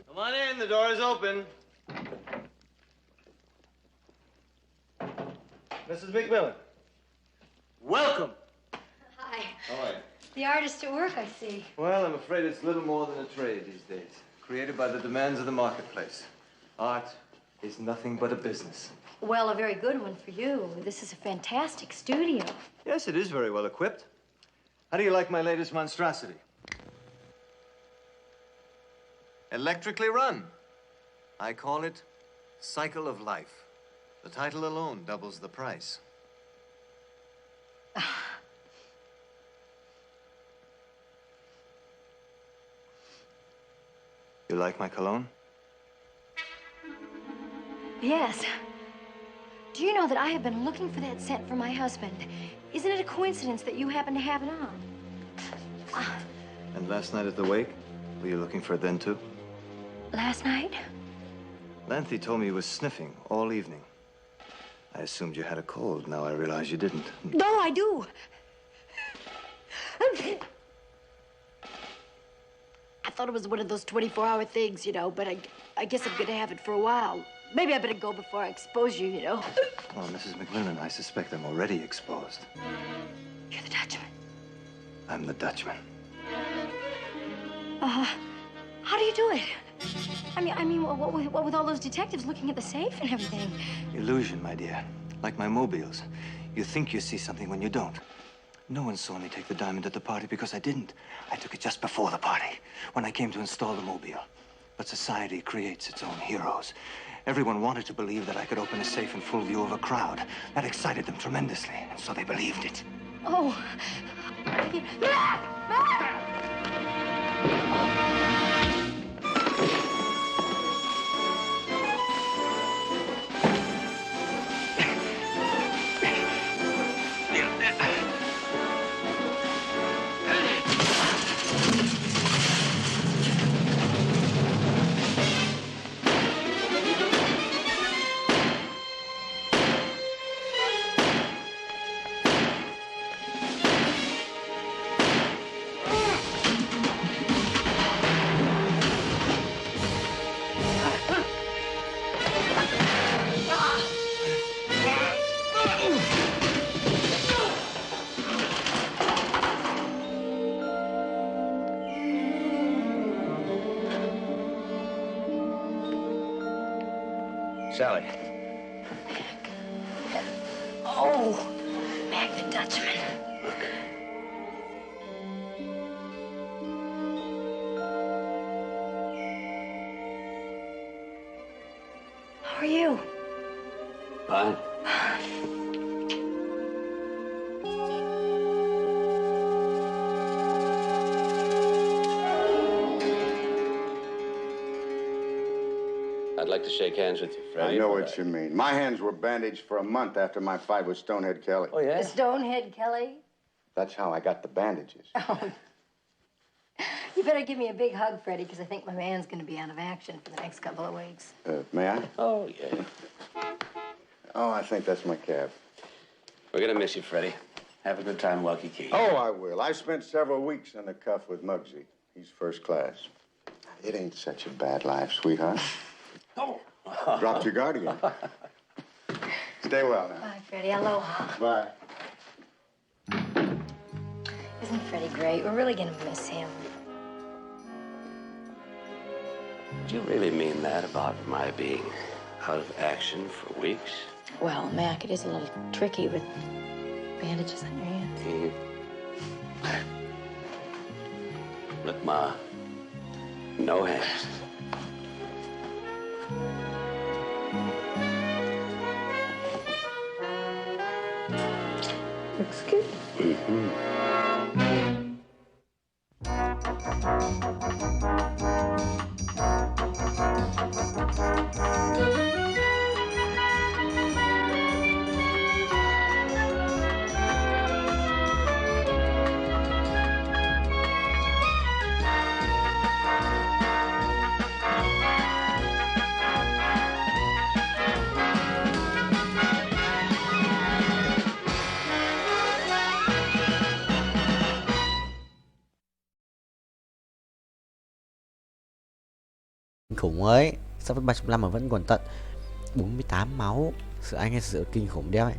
Come on in, the door is open. Mrs. McMillan. Welcome. Hi. How are you? The artist at work, I see. Well, I'm afraid it's little more than a trade these days, created by the demands of the marketplace. Art is nothing but a business. Well, a very good one for you. This is a fantastic studio. Yes, it is very well equipped. How do you like my latest monstrosity? Electrically run. I call it Cycle of Life. The title alone doubles the price. You like my cologne? Yes. Do you know that I have been looking for that scent for my husband? Isn't it a coincidence that you happen to have it on? And last night at the wake, were you looking for it then too? Last night? Lanthy told me you were sniffing all evening. I assumed you had a cold. Now I realize you didn't. No, I do. I thought it was one of those 24-hour things, but I guess I'm gonna have it for a while. Maybe I better go before I expose you, Oh, Mrs. McMillan, I suspect I'm already exposed. You're the Dutchman. I'm the Dutchman. How do you do it? I mean, what with all those detectives looking at the safe and everything? Illusion, my dear. Like my mobiles. You think you see something when you don't. No one saw me take the diamond at the party because I didn't. I took it just before the party, when I came to install the mobile. But society creates its own heroes. Everyone wanted to believe that I could open a safe in full view of a crowd. That excited them tremendously, and so they believed it. Oh. Sally. Oh, Mac the Dutchman. How are you? Fine. I'd like to shake hands with you, Freddie. I know what you mean. My hands were bandaged for a month after my fight with Stonehead Kelly. Oh, yeah? Stonehead Kelly? That's how I got the bandages. Oh. You better give me a big hug, Freddie, because I think my man's going to be out of action for the next couple of weeks. May I? Oh, yeah. Oh, I think that's my cab. We're gonna miss you, Freddie. Have a good time in Waikiki. Oh, I will. I spent several weeks in the cuff with Muggsy. He's first class. It ain't such a bad life, sweetheart. Oh. Dropped your guard again. Stay well now. Bye, Freddie. Aloha. Bye. Isn't Freddie great? We're really going to miss him. Do you really mean that about my being out of action for weeks? Well, Mac, it is a little tricky with bandages on your hands. Look, Ma, no hands. Looks good. Mm-hmm. Khủng ấy, so với 35 mà vẫn còn tận 48 máu. Sự anh hay sự kinh khủng đéo ấy.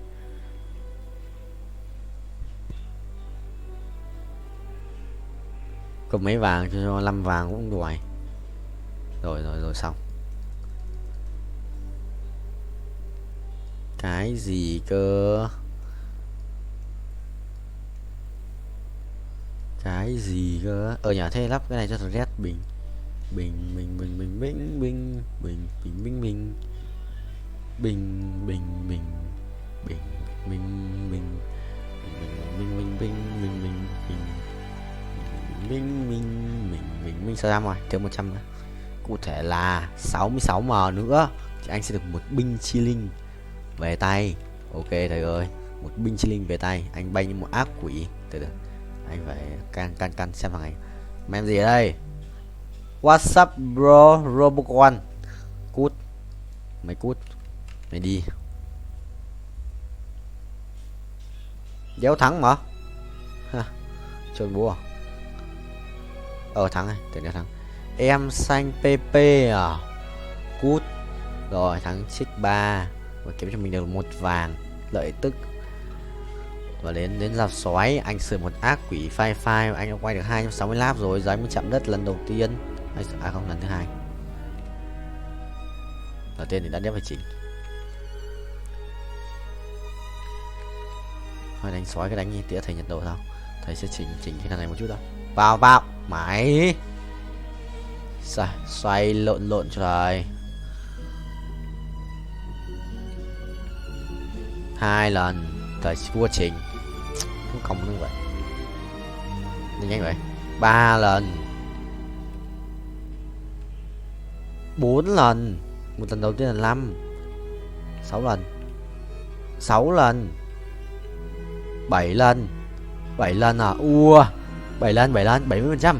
Có mấy vàng cho 5 vàng cũng đuổi. Rồi xong. Cái gì cơ? Cái gì cơ? Ở nhà thế lắp cái này cho thằng Red bình. Bình sao ra rồi, thiếu 100 nữa. Cụ thể là 66m nữa thì anh sẽ được một binh chi linh về tay. Ok thầy ơi, một binh chi linh về tay. Anh bay như một ác quỷ. Từ từ, anh phải can xem thằng này em gì ở đây. What's up bro, Robocon. Cút. Mày cút. Mày đi. Đéo thắng mà. Ha. Trôn búa. Thắng này, tưởng đéo thắng. Em xanh PP à. Cút. Rồi thắng chích 3 và kiếm cho mình được 1 vàng lợi tức. Và đến dạp xoáy, anh sửa một ác quỷ phai, anh đã quay được 260 lap rồi, giấy mới chạm đất lần đầu tiên. Không, lần thứ hai. Đầu tiên thì đã đép phải chỉnh. Thôi đánh xoáy cái đánh như tía thầy Nhật Độ sao? Thầy sẽ chỉnh cái thằng này một chút đâu. Vào mày. Xoay lộn cho thầy. 2 lần. Thầy vua chỉnh. Không công nữa vậy. Nhanh vậy. 3 lần. 4 lần. Một lần đầu tiên là 5. 6 lần. 6 lần. 7 lần. 7 lần à? 7 lần 70%.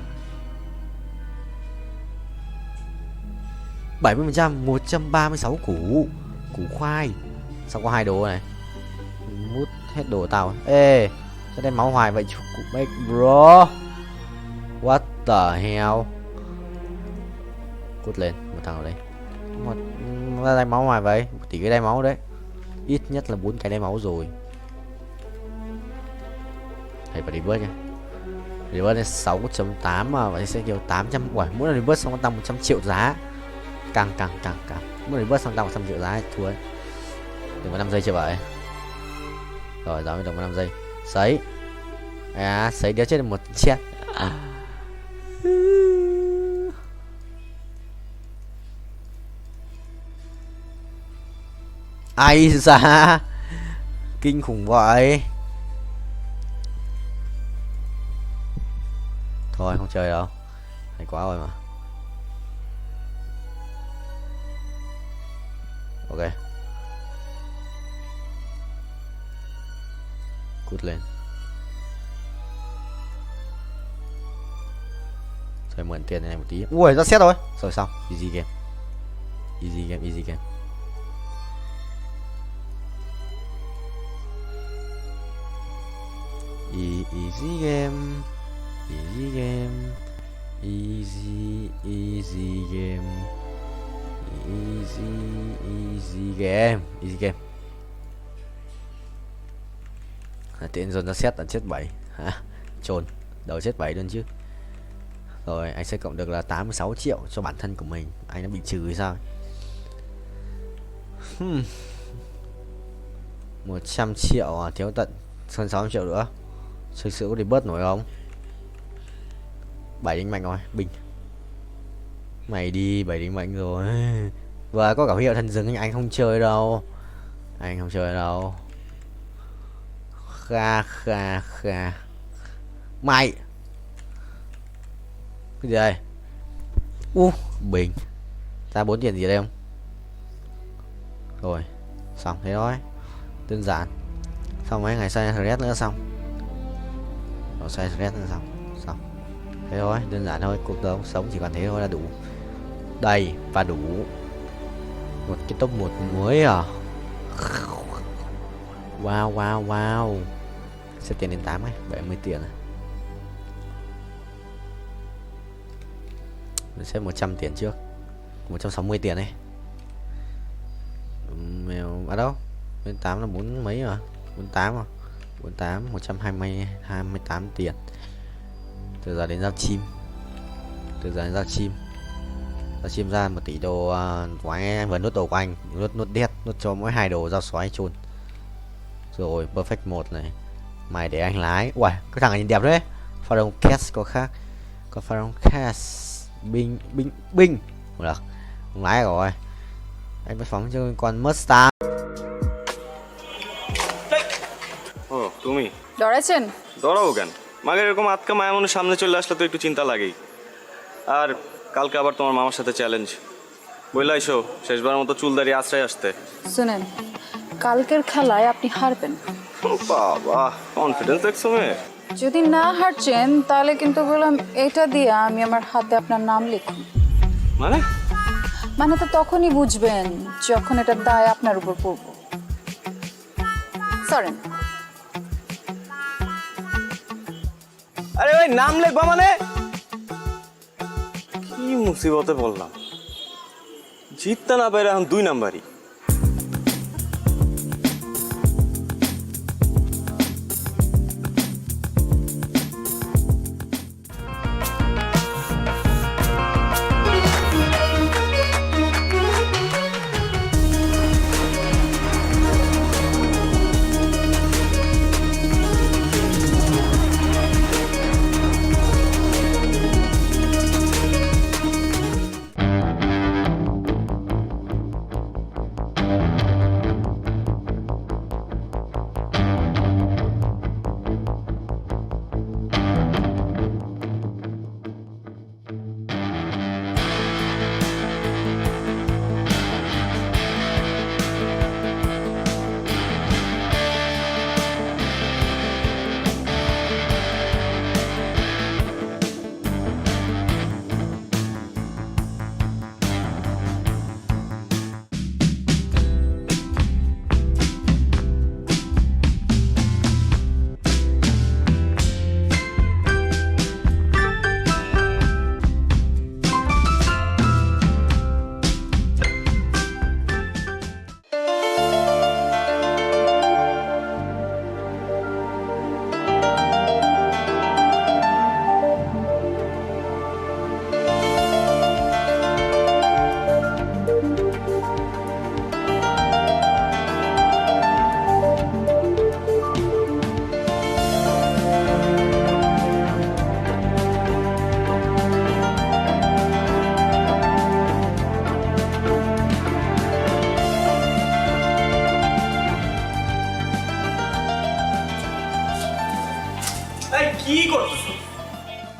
70%, 136 củ khoai. Sao có 2 đồ này? Mút hết đồ tao. Ê, sao đem máu hoài vậy cụ make bro? What the hell? Cút lên, một thằng ở đây. Một đai máu hoài vậy? Tỷ cái đai máu đấy. Ít nhất là 4 cái đai máu rồi. Thầy phải đi bớt nha. Đi bớt lên 6.8 mà và sẽ kiểu 800. Uầy, mỗi lần đi bớt xong nó tăng 100 triệu giá. Căng. Muốn đến bớt xong tăng 100 triệu giá thua ấy. Đừng có 5 giây chưa vậy. Rồi giờ mới được 5 giây. Sấy. Sấy đéo chết được một chết. Ai da. Kinh khủng vậy. Thôi không chơi đâu. Hay quá rồi mà. Ok. Cút lên. Rồi mượn tiền này một tí. Ui ra xét rồi. Rồi xong. Easy game. Easy game. Easy game. Easy game. Easy game. Easy game. Tiện dồn ra xét là chết 7 hả? Trồn đầu chết 7 luôn chứ. Rồi anh sẽ cộng được là 86 triệu cho bản thân của mình. Anh đã bị trừ hay sao? 100 triệu à, thiếu tận hơn 60 triệu nữa. Thực sự có đi bớt nổi không? 7 đánh mạnh rồi, bình. Mày đi 7 đánh mạnh rồi. Và có cả hiệu thần rừng anh không chơi đâu. Anh không chơi đâu. Kha. Mày. Cái gì đây? Bình. Ra 4 tiền gì đây không? Rồi, xong thế thôi. Đơn giản. Xong mấy ngày xoay stress nữa xong. Rồi xoay stress nữa xong. Thế thôi, đơn giản thôi, cuộc sống chỉ còn thế thôi là đủ. Đầy và đủ. Một cái top 1 mới à. Wow. Sẽ tiền đến 8 ấy, 70 tiền này. Mình xếp 100 tiền trước. 160 tiền này. Mèo ở đâu? Bên 8 là 4 mấy mà. 48 à. 48 128 tiền. Từ giờ đến giao chim. Giao chim ra 1 tỷ đồ của anh vừa nốt đồ của anh, nốt đét, nốt cho mỗi 2 đồ giao xoáy chôn. Rồi perfect 1 này. Mày để anh lái. Uầy, cái thằng này nhìn đẹp đấy. Pharaoh Cast có khác. Có Pharaoh Cast binh. Được. Không lái rồi. Anh phải phóng cho con Mustang. তুমি ডরাইছেন? ডরাবো কেন? মাগের এরকম আটকা মায়া মানুষ সামনে চলে আসলে তো একটু চিন্তা লাগেই। আর কালকে আবার তোমার মামার সাথে চ্যালেঞ্জ। বইলা এসো শেষবার মতো চুলদারি আশ্রয় আসতে। শুনেন, কালকের খেলায় আপনি হারবেন। বাবা, কনফিডেন্স দেখছো মেয়ে? যদি না হারছেন তাহলে কিন্তু বললাম এটা দিয়ে আমি আমার হাতে আপনার নাম লিখুন। মানে তো তখনই বুঝবেন যখন এটার দায় আপনার উপর পড়ব। সরেন। আরে ভাই নাম লিখবা মানে? কি মুসিবতে বললাম। জিততে না পারে এখন 2 নাম্বারই।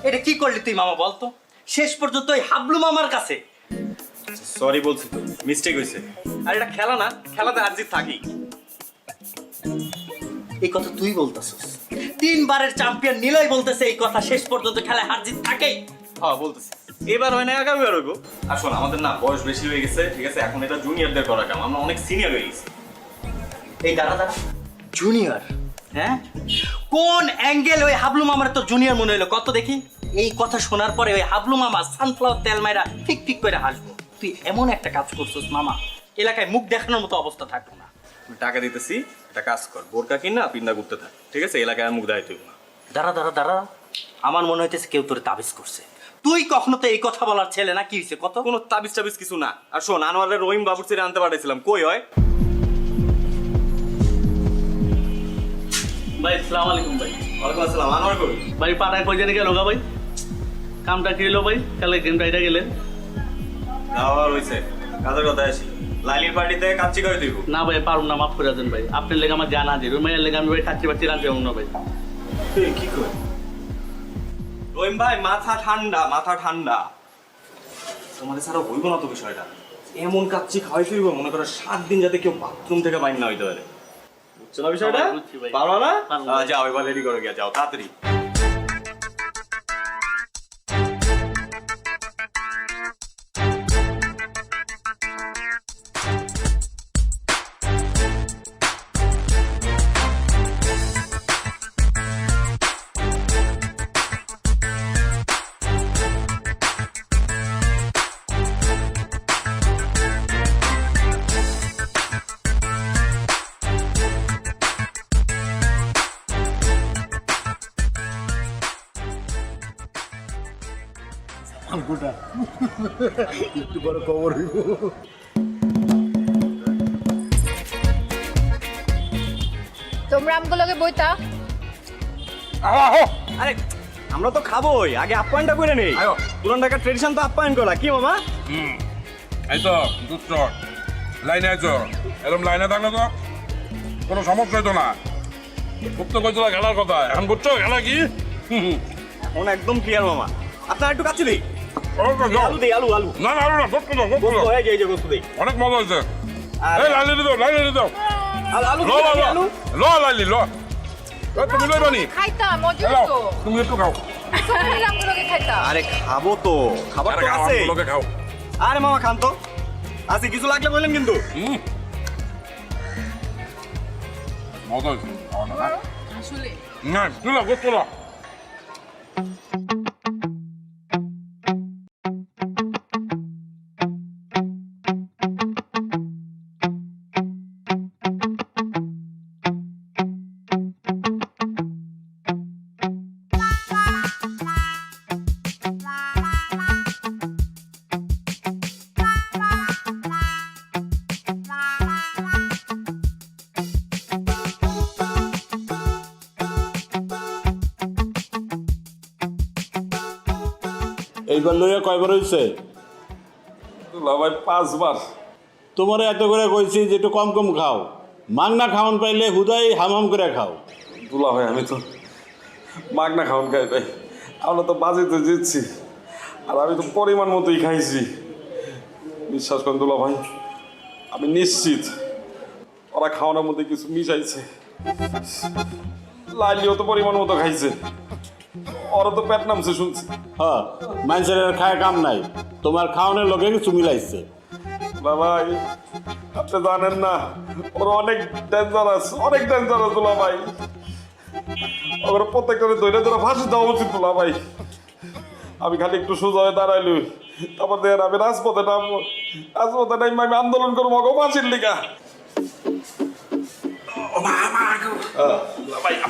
এটা কি করলি তুই মামা বলতো? শেষ পর্যন্ত ওই হাবলু মামার কাছে। সরি বলছি তো, মিস্টেক হয়েছে। আর এটা খেলা না, খেলাতে হার জিত থাকি। এই কথা তুই বলতেছিস? 3 বারের চ্যাম্পিয়ন নিলয় বলতেছে এই কথা, শেষ পর্যন্ত খেলায় হার জিত থাকেই। হ্যাঁ বলতেছি, এবার হয় না আগামীবার হইব। আর শোন, আমাদের না বয়স বেশি হয়ে গেছে, ঠিক আছে? এখন এটা জুনিয়রদের করা কাম, আমরা অনেক সিনিয়র হয়ে গেছি। এই দাঁড়া জুনিয়র? হ্যাঁ, কোন অ্যাঙ্গেল ওই হাবলু মামার তো জুনিয়র মনে হলো? কত দেখি। এই কথা শোনার পরে ওই হাবলু মামা সানফ্লাওয়ার তেল মাইরা ঠিক ঠিক করে হাসবো। তুই এমন একটা কাজ করছিস মামা, এলাকায় মুখ দেখানোর মতো অবস্থা থাকলো না। টাকা দিতেছি, একটা কাজ কর, বোরকা কিনা পিন্দা করতে থাক, ঠিক আছে? এলাকায় মুখ দেখাইতে হইব না। দাঁড়া, আমার মনে হইতেছে কেউ তোর তাবিজ করছে। তুই কখনো তো এই কথা বলার ছেলে না, কি হয়েছে কত? কোনো তাবিজ টাবিজ কিছু না। আর শোন, আনোয়ারের রহিম বাবুর ছেড়ে আনতে পাঠাইছিলাম, কই হয়? ভাই আসসালামু আলাইকুম ভাই। ওয়ালাইকুম আসসালাম। আনোয়ার কই? ভাই পাড়ায় কই জানি গেল গা ভাই? কামটা কি হলো ভাই? কালে গেম রাইডা গেলেন? যাওয়ার হইছে, কাজের কথা আসি। লাইলির পার্টিতে কাচ্চি করে দিব। না ভাই পারুম না, মাফ করে দেন ভাই। আপনার লেগে আমার জানা আছে, রুমাইয়ের লেগে আমি ভাই কাচ্চি বাচ্চি রাখতে পারবো না ভাই। কি কই? রহিম ভাই মাথা ঠান্ডা, মাথা ঠান্ডা। তোমাদের ছাড়া হইব না তো বিষয়টা। এমন কাচ্চি খাওয়াই ফিরবো, মনে করো 7 দিন যাতে কেউ বাথরুম থেকে বাইর না হইতে পারে। বুঝছো না বিষয়টা? পারো না? যাও এবার রেডি করে গিয়া যাও তাড়াতাড়ি। একটু বড় খবর হইব। তোমরা আমগুলোকে বইতা। আরে আমরা তো খাবোই, আগে আপ্যায়নটা করে নেই। পুরান ঢাকার ট্রেডিশন তো আপ্যায়ন করা, কি মামা? এই তো দুষ্ট লাইনে আইছো, এরকম লাইনে থাকলে তো কোনো সমস্যা হইতো না। খুব তো কইছিল খেলার কথা, এখন বুঝছো খেলা কি? এখন একদম ক্লিয়ার মামা। আপনার একটু কাছে দিই। আলু দেই, আলু আলু। না না আলু না, গোস্ত দাও, গোস্ত দাও। এই যে গোস্ত দেই। অনেক মজা হয়েছে। এই লাইলি দাও, লাইলি দাও। আলু লো লাইলি লো। তুমি লই বানি। খাইতা মজা তো। তুমি একটু খাও। সবাই আমগুলোকে খাইতা। আরে খাবো তো, খাবার তো আছে। আমগুলোকে খাও। আরে মামা খান তো। আছে কিছু লাগলে বললেন কিন্তু। মজা হয়েছে। আসলে না, তুলো গোস্ত দাও। এইবার লইয়া কয়বার হয়েছে? ভাই 5 বার। তোমার এত করে কইছি যে একটু কম কম খাও, মাগনা খাওয়ান পাইলে হুদাই হামাম করে খাও। দুলা ভাই আমি তো মাগনা খাওয়ান খাই ভাই, আমরা তো বাজিতে জিতছি আর আমি তো পরিমাণ মতোই খাইছি। বিশ্বাস করেন দুলা ভাই, আমি নিশ্চিত ওরা খাওয়ানোর মধ্যে কিছু মিশাইছে। লাইলিও তো পরিমাণ মতো খাইছে, ওরা তো পেট নামছে শুনছি। হ্যাঁ, মানুষের খায় কাম নাই, তোমার খাওয়ানোর লোকে কিছু মিলাইছে। ভাই আপনি জানেন না, ওরা অনেক ডেঞ্জারাস, অনেক ডেঞ্জারাস দুলা ভাই। ওরা প্রত্যেকটা ধরে ধরে ফাঁসি দেওয়া উচিত দুলা ভাই। আমি খালি একটু সোজা হয়ে দাঁড়াইলই, তারপর দেখেন আমি রাজপথে নামবো, রাজপথে নামবো, আমি আন্দোলন করবো অগো ফাঁসির লিগা।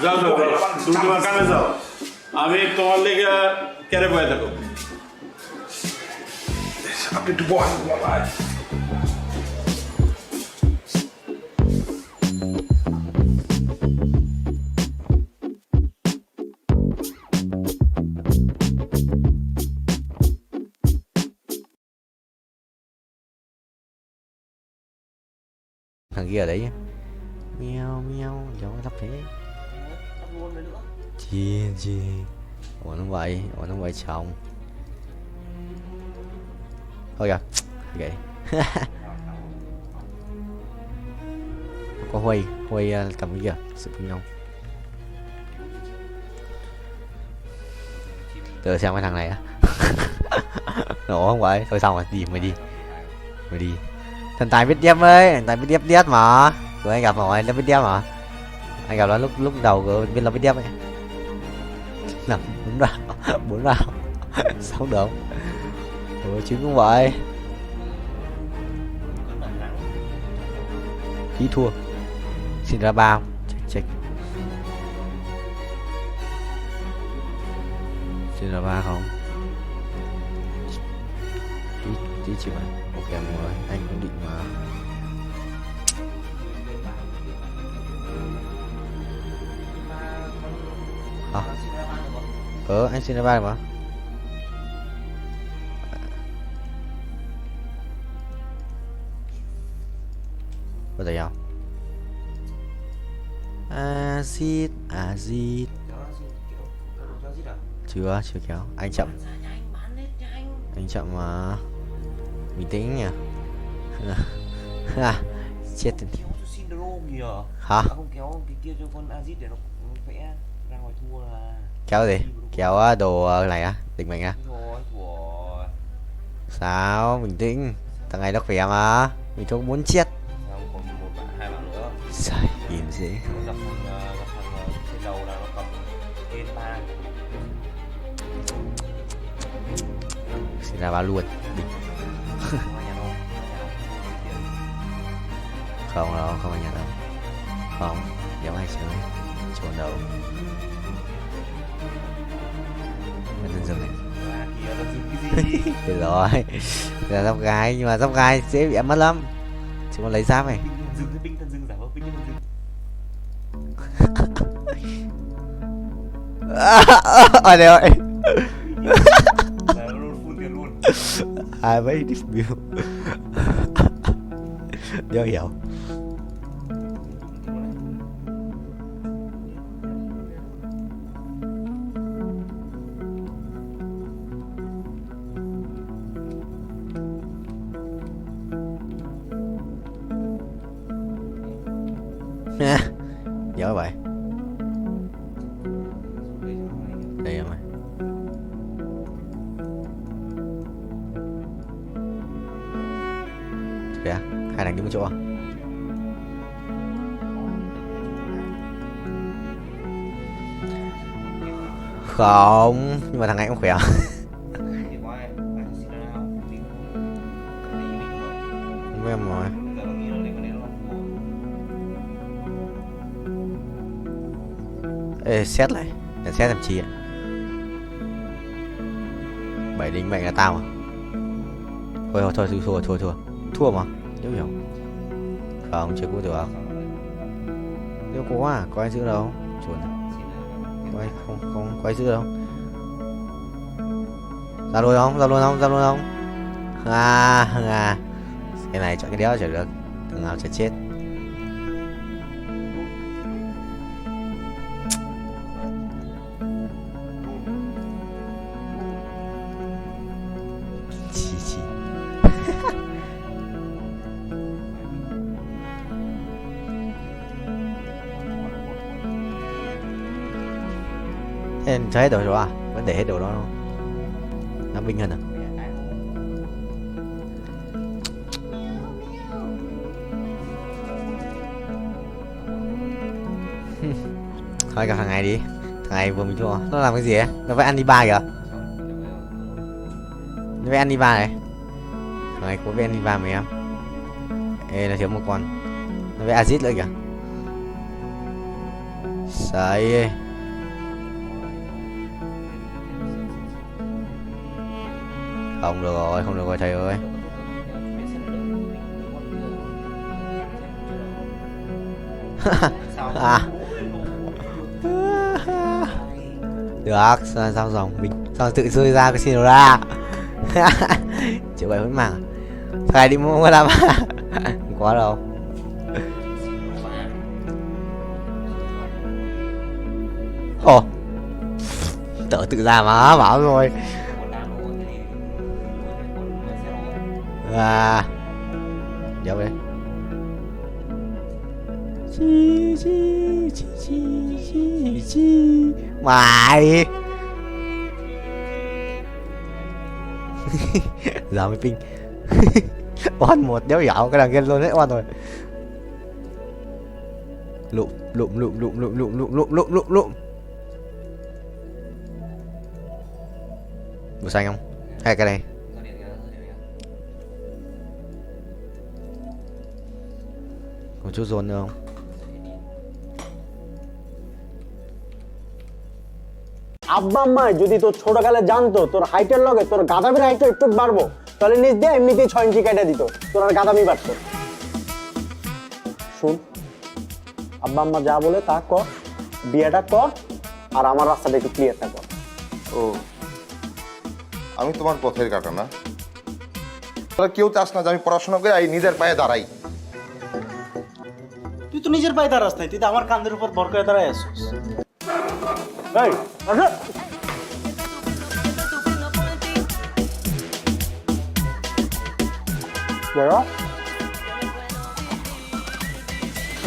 যাও যাও, তুমি তোমার কামে যাও, আমি তোমার লেগে কেড়ে বয়ে থাকো। আপনি একটু বহান ভাই। Thằng kia ở đấy nhá. Meo meo, giống thấp thế. Chiên chiên. Ủa nó vậy chồng. Thôi kìa. Vậy. Có Huy cầm cái kìa, sự với nhau. Từ xem cái thằng này á. Nổ không vậy? Thôi xong rồi, mày đi. Thần tài biết điếp ấy, thần tài biết điếp mà. Rồi anh gặp rồi, nó biết điếp mà. Anh gặp nó lúc đầu rồi biết là biết điếp ấy. Nằm bốn vào. Xong được không? Ủa chứ cũng vậy. Tí thua. Xin ra bao. Check. Xin ra ba không? Tí chịu này. Ok mọi người, anh cũng định mà. Anh xin ra ba mà. Có thể không? Azit chưa kéo. Anh chậm mà. Bình tĩnh nhỉ. Chết hả? Không kéo cái kia cho con Azit để nó vẽ ra ngoài thua là. Kéo gì? Kéo đồ này á, định mệnh á. Sao? Bình tĩnh. Thằng này nó khỏe mà. Mình không muốn chết. Còn hai bạn nữa. Trời, nhìn dễ. Gặp thằng trên đầu là nó cầm tên ba. Xin ra ba luôn. Đỉnh. Không đâu, không ở nhà đâu. Không, giống ai chơi. Trốn đâu. Mình dừng dừng này. Được rồi. Là tóc gái, nhưng mà tóc gái dễ bị mất lắm. Chỉ còn lấy giáp này. Ở đây rồi. Ai mấy view. Đéo hiểu. Giỏi vậy. Đây em ơi. Kìa, hai thằng đứng một chỗ. Không, nhưng mà thằng này cũng khỏe. Không biết em rồi. Ê, xét lại. Để xét làm chi ạ? 7 đinh mệnh là tao mà. Thôi, thua mà. Nếu hiểu. Không, chưa có được. Nếu có à, có ai giữ đâu. Chuồn. Không có ai giữ đâu. Ra luôn không? Cái này chọn cái đéo chả được. Thằng nào chả chết. Thế cho hết đồ rồi à? Vẫn để hết đồ đó không? Nó binh hơn à? Thôi gặp thằng này đi. Thằng này vừa mình thua. Nó làm cái gì ấy? Nó phải ăn đi ba kìa. Nó phải ăn đi ba này. Thằng này có phải ăn đi ba mày em. Ê, nó thiếu một con. Nó phải Azit nữa kìa. Sai. Không được rồi thầy ơi. Được, sao dòng mình sao tự rơi ra cái xin ra. Chịu vậy vẫn mảng. Thầy đi mua làm. Không có đâu. Tự tự ra mà bảo rồi. À dạo đây mày giờ mới ping. Oan một đéo dạo cái đằng kia luôn đấy, oan rồi. Lụm lụm lụm lụm lụm lụm lụm lụm lụm lụm lụm. Màu xanh không? Hay cái này? Còn chút dồn nữa không? আব্বা আম্মা যদি তোর ছোটকালে জানতো তোর হাইটের লগে তোর গাদামির হাইটটা একটু বাড়বো, তাহলে নিজ দিয়ে এমনিতেই 6 ইঞ্চি কেটে দিত, তোর আর গাদামি বাড়তো। শুন, আব্বা আম্মা যা বলে তা কর, বিয়েটা কর, আর আমার রাস্তাটা একটু ক্লিয়ারটা কর। ও, আমি তোমার পথের কাটা না? তোরা কেউ চাস না যে আমি পড়াশোনা করে এই নিজের পায়ে দাঁড়াই? তুই তো নিজের পায়ে দাঁড়াস নাই, তুই তো আমার কাঁধের উপর ভর করে দাঁড়ায় আসছিস। এই আসো।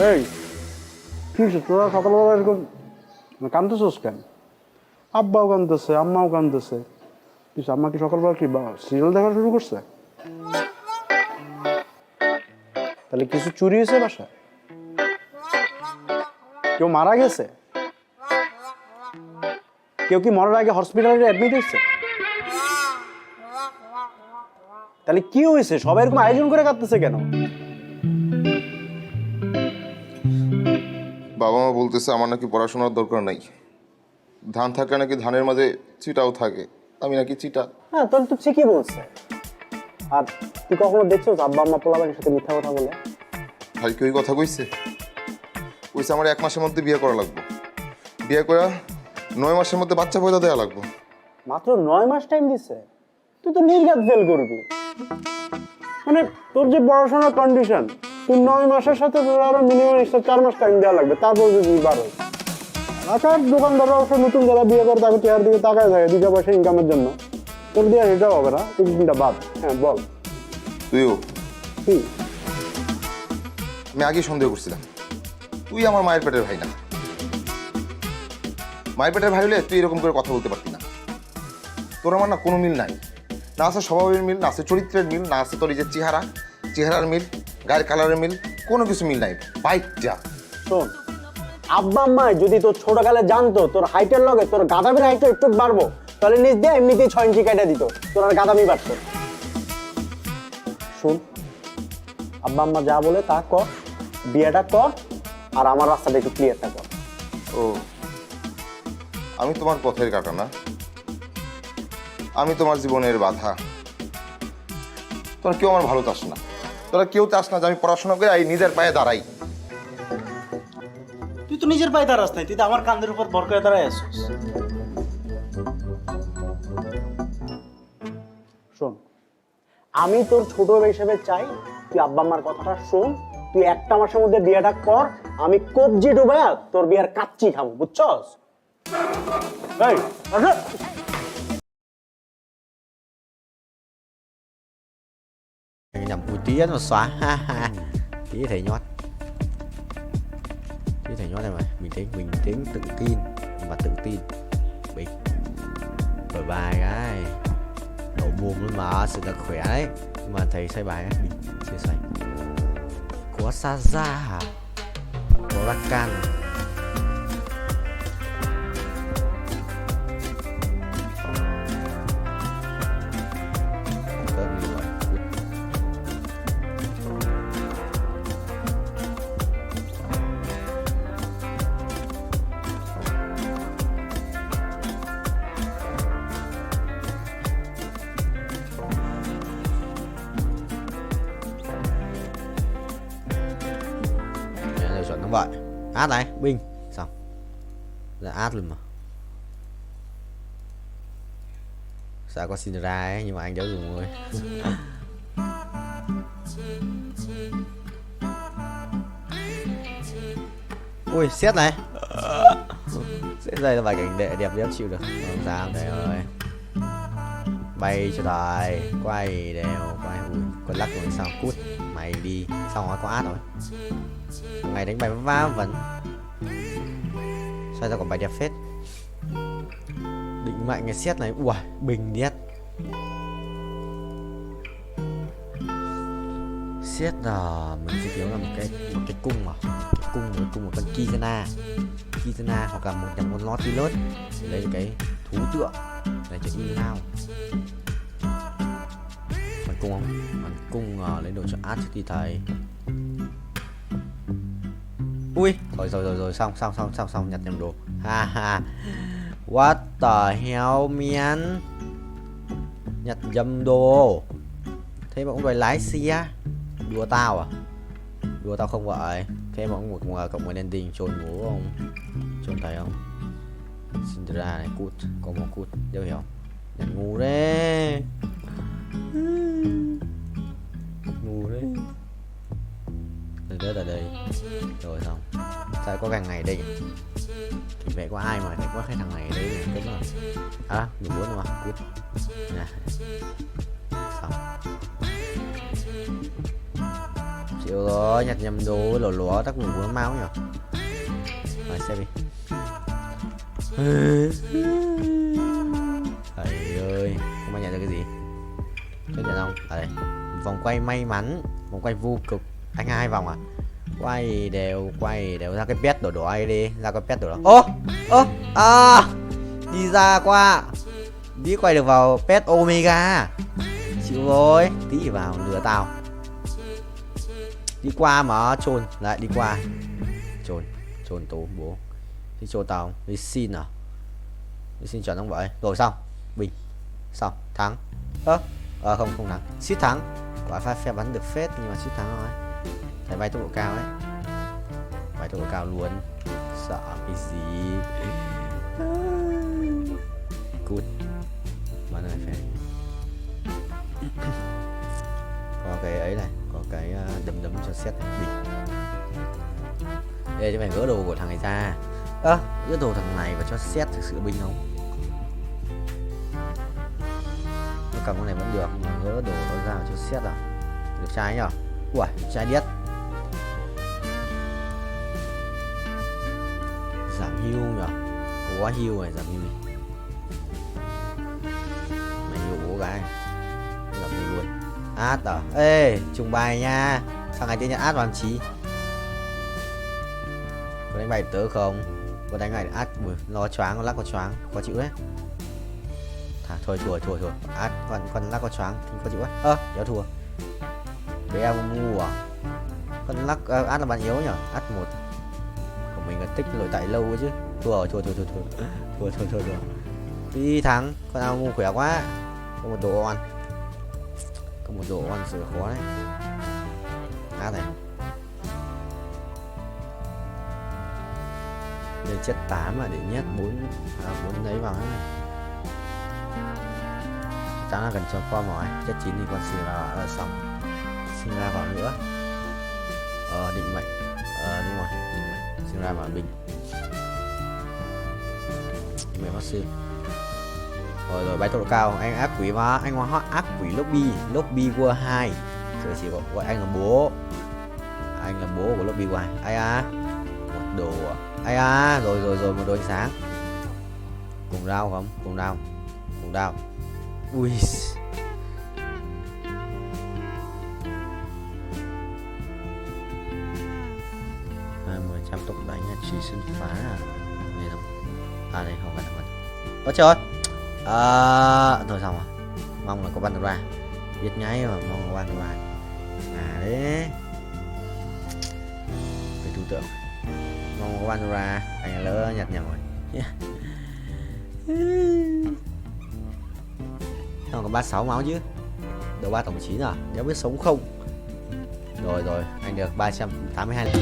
এই কি তোরা সকালবেলা এরকম কাঁদতেছিস কেন? আব্বাও কাঁদতেছে, আম্মাও কাঁদতেছে। কিছু আম্মা কি সকালবেলা কি সিরিয়াল দেখা শুরু করছে? তাহলে কিছু চুরি হয়েছে বাসায়? কেউ মারা গেছে? কেউ কি মরার আগে হসপিটালে অ্যাডমিট হয়েছে? তাহলে কি হয়েছে? সবাই এরকম আয়োজন করে কাঁদতেছে কেন? বাবা মা বলতেছে আমার নাকি পড়াশোনার দরকার নাই, ধান থাকলে নাকি ধানের মাঝে চিটাও থাকে, আমি নাকি চিটা। হ্যাঁ, তাহলে তো ঠিকই বলছে। আর তুই কখনো দেখছো আব্বা আম্মা পোলাপানের সাথে মিথ্যা কথা বলে? ভাই কি ওই কথা কইছে? কইছে আমার 1 মাসের মধ্যে বিয়ে করা লাগবে, বিয়ে করে 9 মাসের মধ্যে বাচ্চা পয়দা দেওয়া লাগবে। মাত্র 9 মাস টাইম দিছে? তুই তো নির্ঘাত ফেল করবি। মানে তোর যে পড়াশোনার কন্ডিশন, তুই 9 মাসের সাথে তোর আরো মিনিমাম 4 মাস টাইম দেওয়া লাগবে, তারপর যদি 12। আচ্ছা, দোকানদাররা অবশ্য নতুন যারা বিয়ে করে তাকে চেয়ার দিকে তাকায় থাকে 2 পয়সা ইনকামের জন্য, তোর দিয়ে সেটাও হবে না। তুই চিন্তা বাদ। হ্যাঁ বল। তুইও কি? আমি আগে সন্দেহ করছিলাম তুই আমার মায়ের পেটের ভাই না। মায়ের পেটের ভাই হলে তুই এরকম করে কথা বলতে পারতি না। তোর আমার না কোনো মিল নাই, না আছে স্বভাবের মিল, না আছে চরিত্রের মিল, না আছে তোর এই যে চেহারার মিল, গায়ের কালারের মিল, কোনো কিছু মিল নাই। বাইকটা শোন, আব্বা আম্মা যদি তোর ছোটকালে জানতো তোর হাইটের লগে তোর গাদামির হাইটটা একটু বাড়বো, তাহলে নিজ দিয়ে এমনিতেই 6 ইঞ্চি কেটে দিত, তোর আর গাদামি বাড়তো। শুন, আব্বা আম্মা যা বলে তা কর, বিয়েটা কর, আর আমার রাস্তাটা একটু ক্লিয়ারটা কর। ও, আমি তোমার পথের কাটা না? আমি তোমার জীবনের বাধা? তোরা কেউ আমার ভালো চাস না, তোরা কেউ চাস না যে আমি পড়াশোনা করে এই নিজের পায়ে দাঁড়াই। তুই তো নিজের পায়ে দাঁড়াস নাই, তুই তো আমার কাঁধের উপর ভর করে দাঁড়ায় আসছিস। শোন, আমি তোর ছোট হিসেবে চাই তুই আব্বা আম্মার কথাটা শোন, তুই 1 মাসের মধ্যে বিয়েটা কর, আমি কবজি ডুবায়া তোর বিয়ের কাচ্চি খাবো, বুঝছস? এই আসো। Nhầm buổi tía nó xóa ha ha. Tía thầy nhót. Tía thầy nhót này mà. Bình tĩnh tự tin và tự tin. Bình. Bye bye gái. Đổ mồm luôn mà, sự là khỏe đấy. Nhưng mà thầy say bài ấy, bình chia sẻ. Có Saza, có Rakan. Đúng vậy. Át này, binh. Xong. Là át luôn mà. Sao có xin ra ấy, nhưng mà anh đéo dùng rồi. Ui, xét này. Đây là bài cảnh đẹp nhất chịu được. Không sao, trời ơi. Bay cho tài, quay đều, quay ui, con lắc rồi sao cút, mày đi, xong rồi có át rồi. Thằng này đánh bài va vẫn. Sao ra còn bài đẹp phết. Định mạnh cái xét này, ui, bình điết. Xét là mình sẽ thiếu là một cái cung mà, cung một con Kizana hoặc là một con Nautilus để lấy cái thú tượng để cho in lao. Bắn cung không? Bắn cung lấy đồ cho át trước khi thầy. Ui, rồi xong nhặt nhầm đồ. Ha ha. What the hell man? Nhặt nhầm đồ. Thế mà cũng đòi lái xe. Đùa tao à? Đùa tao không vậy. Thế mà cũng một cộng một ending trồn ngủ không? Trồn thầy không? Cinderella này cút, có một cút, dấu hiểu. Nhặt ngu đấy. Ngu đấy. Rớt ở đây. Rồi xong. Sao có thằng này đây nhỉ? Thì vậy có ai mà lại có cái thằng này ở đây nhỉ? Đúng rồi. À, 14 rồi mà, cút. Nè. Xong. Chịu rồi, nhặt nhầm đồ, lỗ tắc ngủ nó mau nhỉ? Rồi xem đi. Thầy ơi, không bao nhận được cái gì? Tôi nhận không? Ở đây. Vòng quay may mắn, vòng quay vô cực. Anh 2 vòng à? Quay đều ra cái pet đổ ai đi, ra cái pet đổ đó. Đi ra qua. Đi quay được vào pet Omega. Chịu rồi, tí vào lừa tao. Đi qua mà trồn lại đi qua. Trồn tố bố. Đi trồn tao, đi xin à? Đi xin chuẩn không vậy? Rồi xong, bình. Xong, thắng. Không thắng. Suýt thắng. Quả phe bắn được phết nhưng mà suýt thắng rồi. Thầy bay tốc độ cao ấy. Bay tốc độ cao luôn. Sợ cái gì? Cút. Bắn này phê. Có cái ấy này, có cái đấm cho xét bình. Đây cho mày gỡ đồ của thằng này ra. Gỡ đồ thằng này và cho xét thực sự bình không? Nó cầm con này vẫn được, mà gỡ đồ nó ra cho xét à? Được trai nhở? Ui, trai điếc. Giảm hưu nhở? Có hưu này, giảm hưu này. Mày hưu bố gái. Giảm hưu luôn. Át à? Ê, trùng bài nha. Sao ngày tiên nhận át làm chí? Có đánh bài tớ không? Có đánh bài át nó choáng, nó lắc có choáng. Khó chịu đấy. Thôi át con lắc có choáng thì khó chịu đấy. Kéo thua. Bé em ngu à? Con lắc át là bạn yếu nhở? Át 1. Của mình là tích lỗi tại lâu ấy chứ. Thua. Đi thắng, con ao ngu khỏe quá. Có một đồ ăn. Có một đồ ăn sự khó đấy. Át này. Đây chất 8 mà để nhét 4 đấy vào này. Chắc là cần cho con mỏi. Chất 9 thì con xin vào xong. Xin ra vào nữa. Định mệnh. Đúng rồi, định mệnh. Xin ra vào bình. Định mệnh vaccine. Rồi bay tốc độ cao, anh ác quỷ mà, anh hoa ác quỷ lobby World 2. Rồi chỉ gọi anh là bố. Anh là bố của lobby World 2. Ai à? Một đồ à? Ai à? Rồi một đồ ánh sáng. Cùng đao không? Cùng đao. Ui. 20% tốc đánh là truy xuyên phá à? Này đâu? Đây không phải là ôi trời ơi. Thôi xong rồi. Mong là có bắn được ra. Biết nháy mà mong là bắn được ra. Đấy. Cái thủ tượng. Mong có bắn được ra. Anh lỡ nhặt nhầm rồi. Không có 36 máu chứ. Đầu 3 tổng 9 à? Nếu biết sống không? Rồi, anh được 382 lần.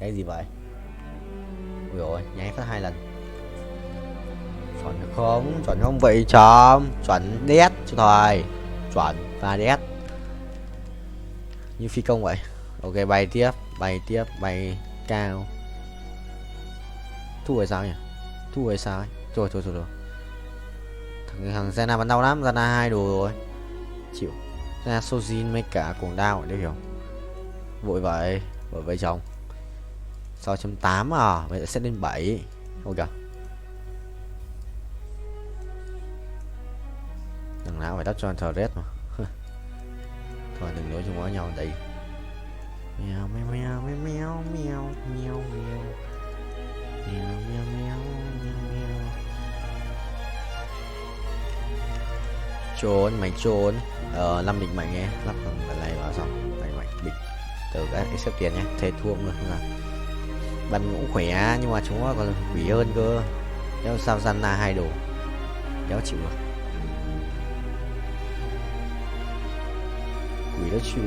Cái gì vậy? Ui ôi, nháy phát 2 lần. Chuẩn được không? Chuẩn không vậy chấm? Chuẩn đét cho thôi. Chuẩn và đét. như phi công vậy. Ok, bay cao. Thua rồi sao nhỉ? Thua rồi sao ấy? Thôi. Thằng Zena bắn đau lắm, Zena 2 đồ rồi. Chịu. Zena Sojin mấy cả cuồng đao để hiểu. Vội vậy chồng. 6.8 à, vậy sẽ lên 7. Ok. Đằng nào phải đắp cho thờ rết mà. Thôi đừng nói chung với nhau đây. Mèo. Mày trốn. Lâm định mạnh nghe, lắp phần này vào xong. Mạnh bịch. Từ cái xếp tiền nhé, thề thua cũng được không nào. Bắn cũng khỏe nhưng mà chúng nó còn quỷ hơn cơ. Đéo sao Zanna 2 đồ. Đéo chịu được. Quỷ đó chịu.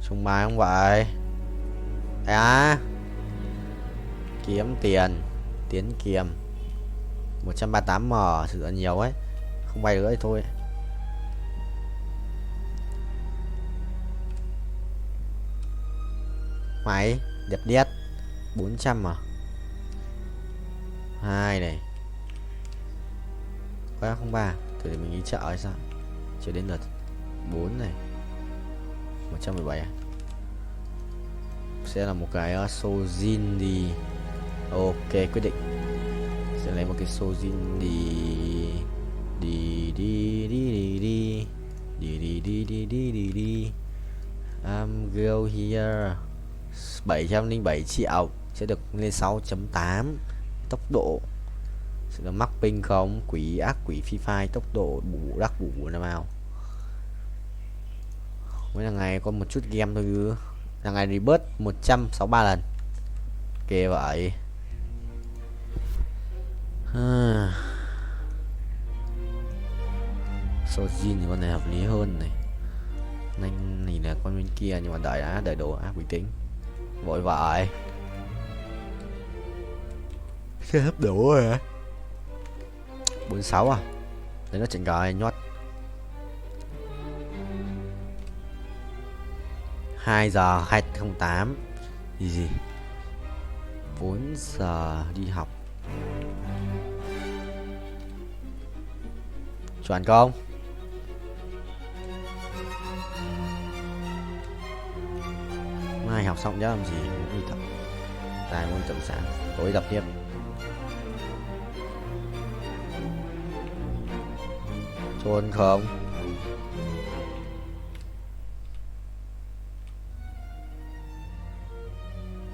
Sùng bài không vậy? Kiếm tiền. Tiến kiềm 138M, sự nhiều ấy. Không bay nữa thì thôi. Máy đẹp đét 400 mà. 2 này. 303. Thử để mình đi chợ hay sao? Chưa đến lượt 4 này. 117 à? Sẽ là một cái Sojin đi. Ok, quyết định. Sẽ lấy một cái Sojin đi. Đi. I'm go here. 707 triệu sẽ được lên 6.8. Tốc độ sẽ được mắc ping không? Quỷ ác quỷ phi phai. Tốc độ bù đắc bù nào nào. Mấy thằng này có một chút game thôi chứ. Thằng này rebirth 163 lần. Kê vậy. Sojin thì con này hợp lý hơn này. Nên này là con bên kia nhưng mà đợi đồ bình tĩnh. Vội vãi. Xe hấp đủ rồi hả? 46 à? Đấy nó chỉnh còi nhót. 2 giờ 208. Gì 4 giờ đi học. Chuẩn không? Mai học xong chứ làm gì muốn đi tập. Tài môn tự sáng. Tối tập tiếp. Trốn không?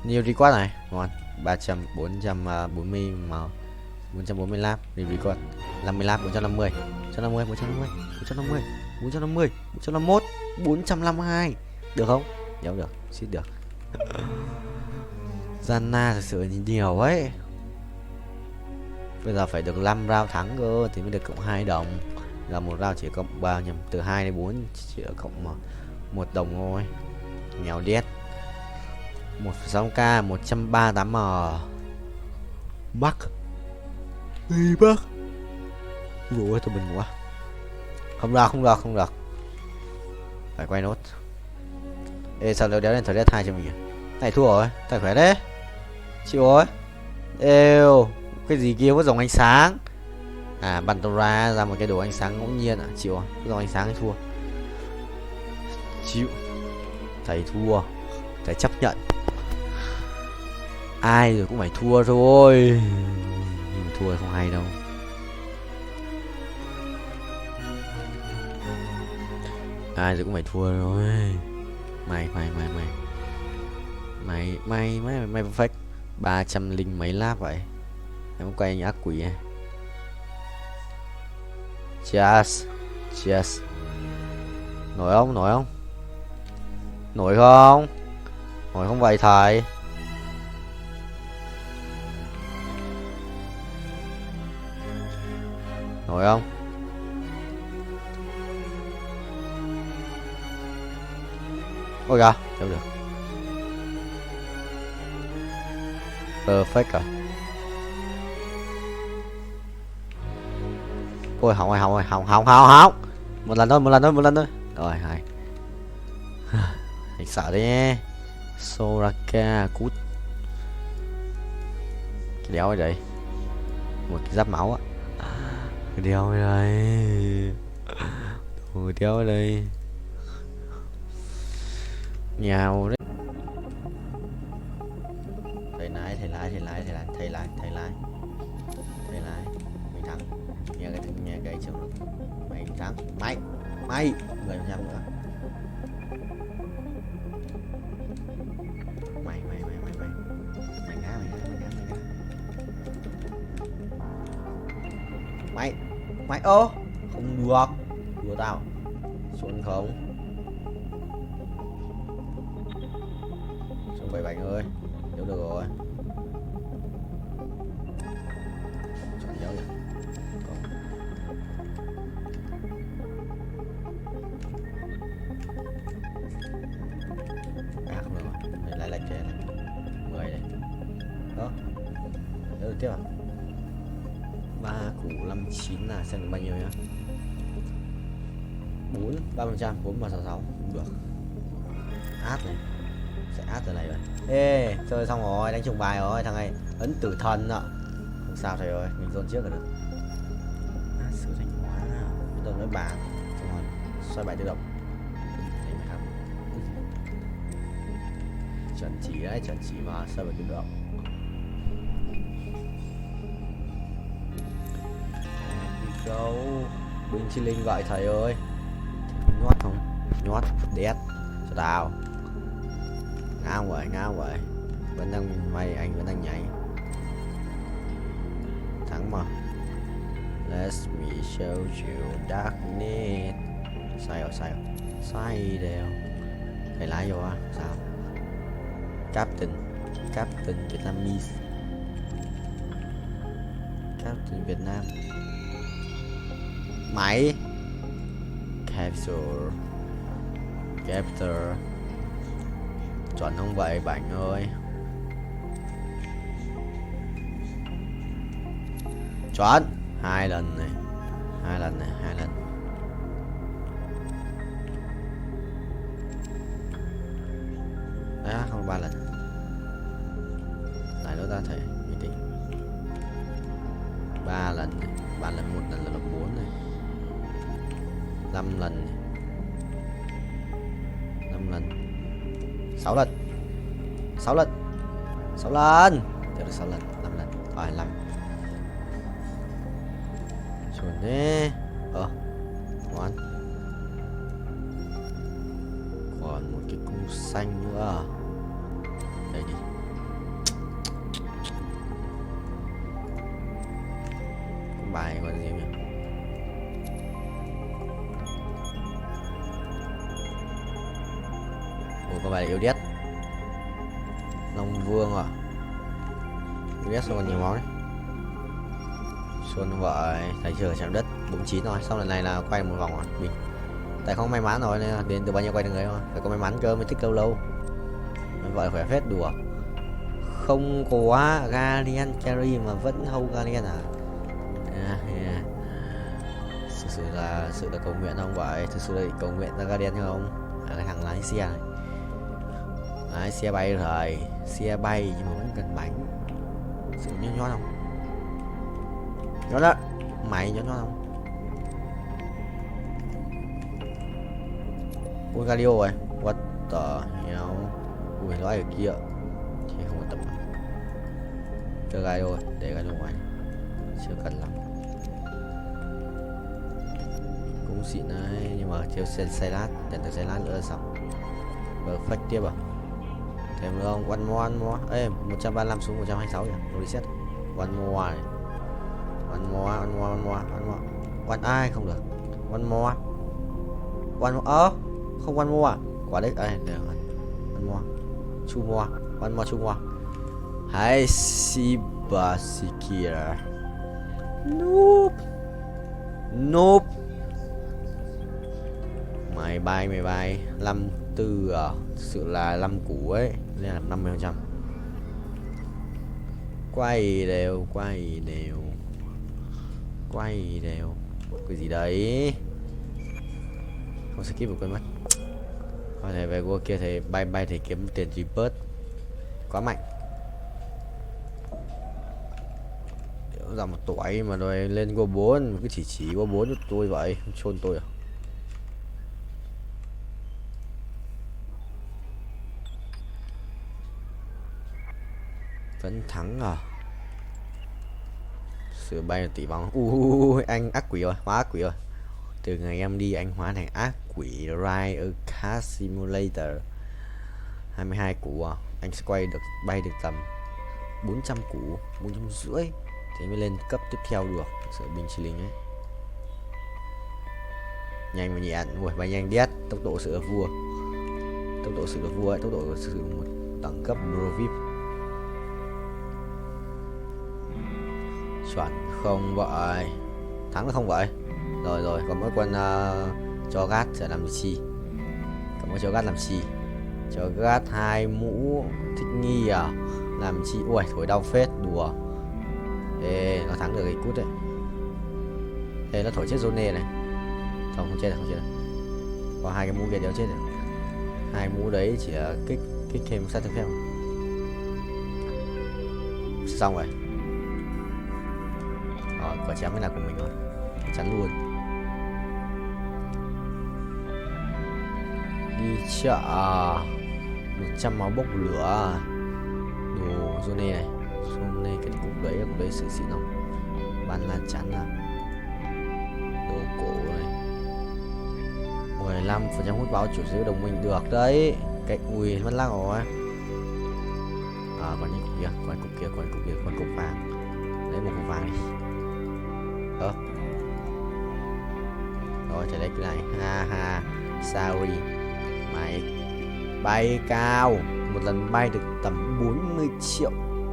Nhiều record này, ngon. 300 440 mà 440 lap đi record. 50 lap 450. 451, 452. Được không? Đéo được, xít được. Zanna thực sự nhiều ấy. Bây giờ phải được 5 round thắng cơ thì mới được cộng 2 đồng. Là một round chỉ cộng bao nhiêu? Từ 2 đến 4 chỉ cộng 1 đồng thôi. Nghèo đét. 1,6k 138M. Mắc. Mắc. Vụ tôi bình quá. Không được. Phải quay nốt. Ê sao đéo lên thread 2 cho mình à? Này thua rồi, tài khỏe đấy. Chịu rồi. Êu, cái gì kia có dòng ánh sáng. À, bắn tàu ra một cái đồ ánh sáng ngẫu nhiên à? Chịu rồi, dòng ánh sáng thì thua. Chịu. Thầy thua. Thầy chấp nhận. Ai rồi cũng phải thua thôi. Nhưng mà thua không hay đâu. Ai rồi cũng phải thua rồi. Mày perfect. 300 linh mấy lap vậy. Em quay anh ác quỷ à? Cheers. Nổi không? Nổi không vậy thầy? Nổi không? Ôi kìa, đâu được. Perfect à? Ôi hỏng rồi, hỏng. Một lần thôi. Rồi hay. Anh sợ đấy nhé. Soraka cút. Cái đéo ở đây. Một cái giáp máu á. Cái đéo ở đây. Ôi đéo ở đây. Nhào đấy. Thầy lái. Mình thắng. Nghe cái trường mày thắng. Mày 10% nữa. Mày ngã. Mày ô không được. Đùa tao. Xuống không. Xuống 7 bánh ơi. Nếu được rồi. Chọn dấu vậy. Không được rồi. Đây lại lệch này. 10 này. Đó. Nếu được tiếp à? 3 củ 59 là xem được bao nhiêu nhá. 3%, 4,66 cũng được. Át này. Sẽ át từ này rồi. Ê, chơi xong rồi, đánh trùng bài rồi, thằng này ấn tử thần ạ. Không sao thầy ơi, mình dồn trước là được. Sử thanh hóa. Bây giờ nói bàn, xong rồi xoay bài tự động. Đấy mới không. Chuẩn chỉ đấy, chuẩn chỉ mà xoay bài tự động. Go. Binh chi linh gọi thầy ơi. Nhót không? Nhót, đét. Cho tao. Ngáo vậy. Vẫn đang mày, anh vẫn đang nhảy. Thắng mà. Let me show you darkness. Sai đều. Thầy lái vô á, sao? Captain Vietnamese. Captain Việt Nam. Máy. Capture. Chuẩn không vậy bạn ơi. Chuẩn. 2 lần này. Đó, không 3 lần. Lại nữa ta thể mình tính. 3 lần này. 3 lần 1 lần là 4 này. 5 lần này. 5 lần. 6 lần. 6 lần. Được 6 lần. 5 lần. Rồi 5. Chuẩn thế. Ngon. Còn một cái cung xanh nữa. Đây đi. Cung bài còn gì nhỉ? Có bài yêu đét. Long Vương à. Yêu đét xong còn nhiều máu đấy. Xuân vậy. Thầy chưa chạm đất 49 rồi. Xong lần này là quay một vòng rồi. Mình tại không may mắn rồi nên là đến từ bao nhiêu quay được người thôi. Phải có may mắn cơ mới tích lâu. Vậy khỏe phết đùa. Không có Guardian carry mà vẫn hold Guardian à. Thực sự là cầu nguyện không vậy. Thực sự là cầu nguyện ra Guardian không. Cái thằng lái xe này. Đấy, xe bay rồi. Xe bay nhưng mà vẫn cần bánh. Sự nhót không? Nhót đó. Mày nhót không? Ui Galio rồi. What the hell. Ui nó ở kia. Thì không quan tâm. Chơi Galio rồi. Để Galio ngoài. Chưa cần lắm. Cũng xịn đấy. Nhưng mà thiếu xe lát. Đèn từ xe lát nữa là xong. Perfect tiếp à. Thêm nữa không? One more. Ê, 135 xuống 126 rồi. No reset. One more này. One more. One ai không được. One more. Không one more à? Quả đấy. Đây, được rồi. One more. Two more. Hai Sibasikira. Nope. Mày bay 54 à. Thực sự là 5 củ ấy nên là 50%. Quay đều. Cái gì đấy? Không skip được quên mất. Thôi thầy về qua kia thầy bay thầy kiếm tiền gì bớt. Quá mạnh. Ra một tuổi mà rồi lên qua 4, cứ chỉ qua 4 cho tôi vậy, không chôn tôi à? Vẫn thắng à? Sửa bay là tỷ vong. Anh ác quỷ rồi, hóa ác quỷ rồi. Từ ngày em đi anh hóa thành ác quỷ Ride a Car Simulator. 22 củ à? Anh sẽ bay được tầm 400 củ, 450 thì mới lên cấp tiếp theo được. Sửa binh chi linh ấy. Nhanh mà nhẹn, ui bay nhanh đét, tốc độ sửa vua. Tốc độ sửa vua ấy, tốc độ sửa một đẳng cấp Pro VIP. Chuẩn không vậy? Thắng là không vậy? Rồi, còn mỗi con cho gát sẽ làm chi? Còn mỗi cho gát làm chi? Cho gát 2 mũ thích nghi à? Làm chi? Ui, thổi đau phết, đùa. Ê, nó thắng được cái cút đấy. Ê, nó thổi chết Zone này. Không chết rồi. Có 2 cái mũ kia đều chết rồi. 2 mũ đấy chỉ là kích thêm sát thương phép. Xong rồi. Quả chém mới là của mình rồi. Chắn luôn. Đi chợ 100 máu bốc lửa. Đồ Zone này. Zone cái cục đấy sự xịn không? Ban lan chắn à? Đồ cổ này. 15% hút báo chủ sở đồng minh được đấy. Cái ui mất lắc rồi. Còn những cục kia, còn cục vàng. Lấy một cục vàng đi. Rồi chạy lấy cái này. Ha sorry. Mày bay cao. Một lần bay được tầm 40 triệu.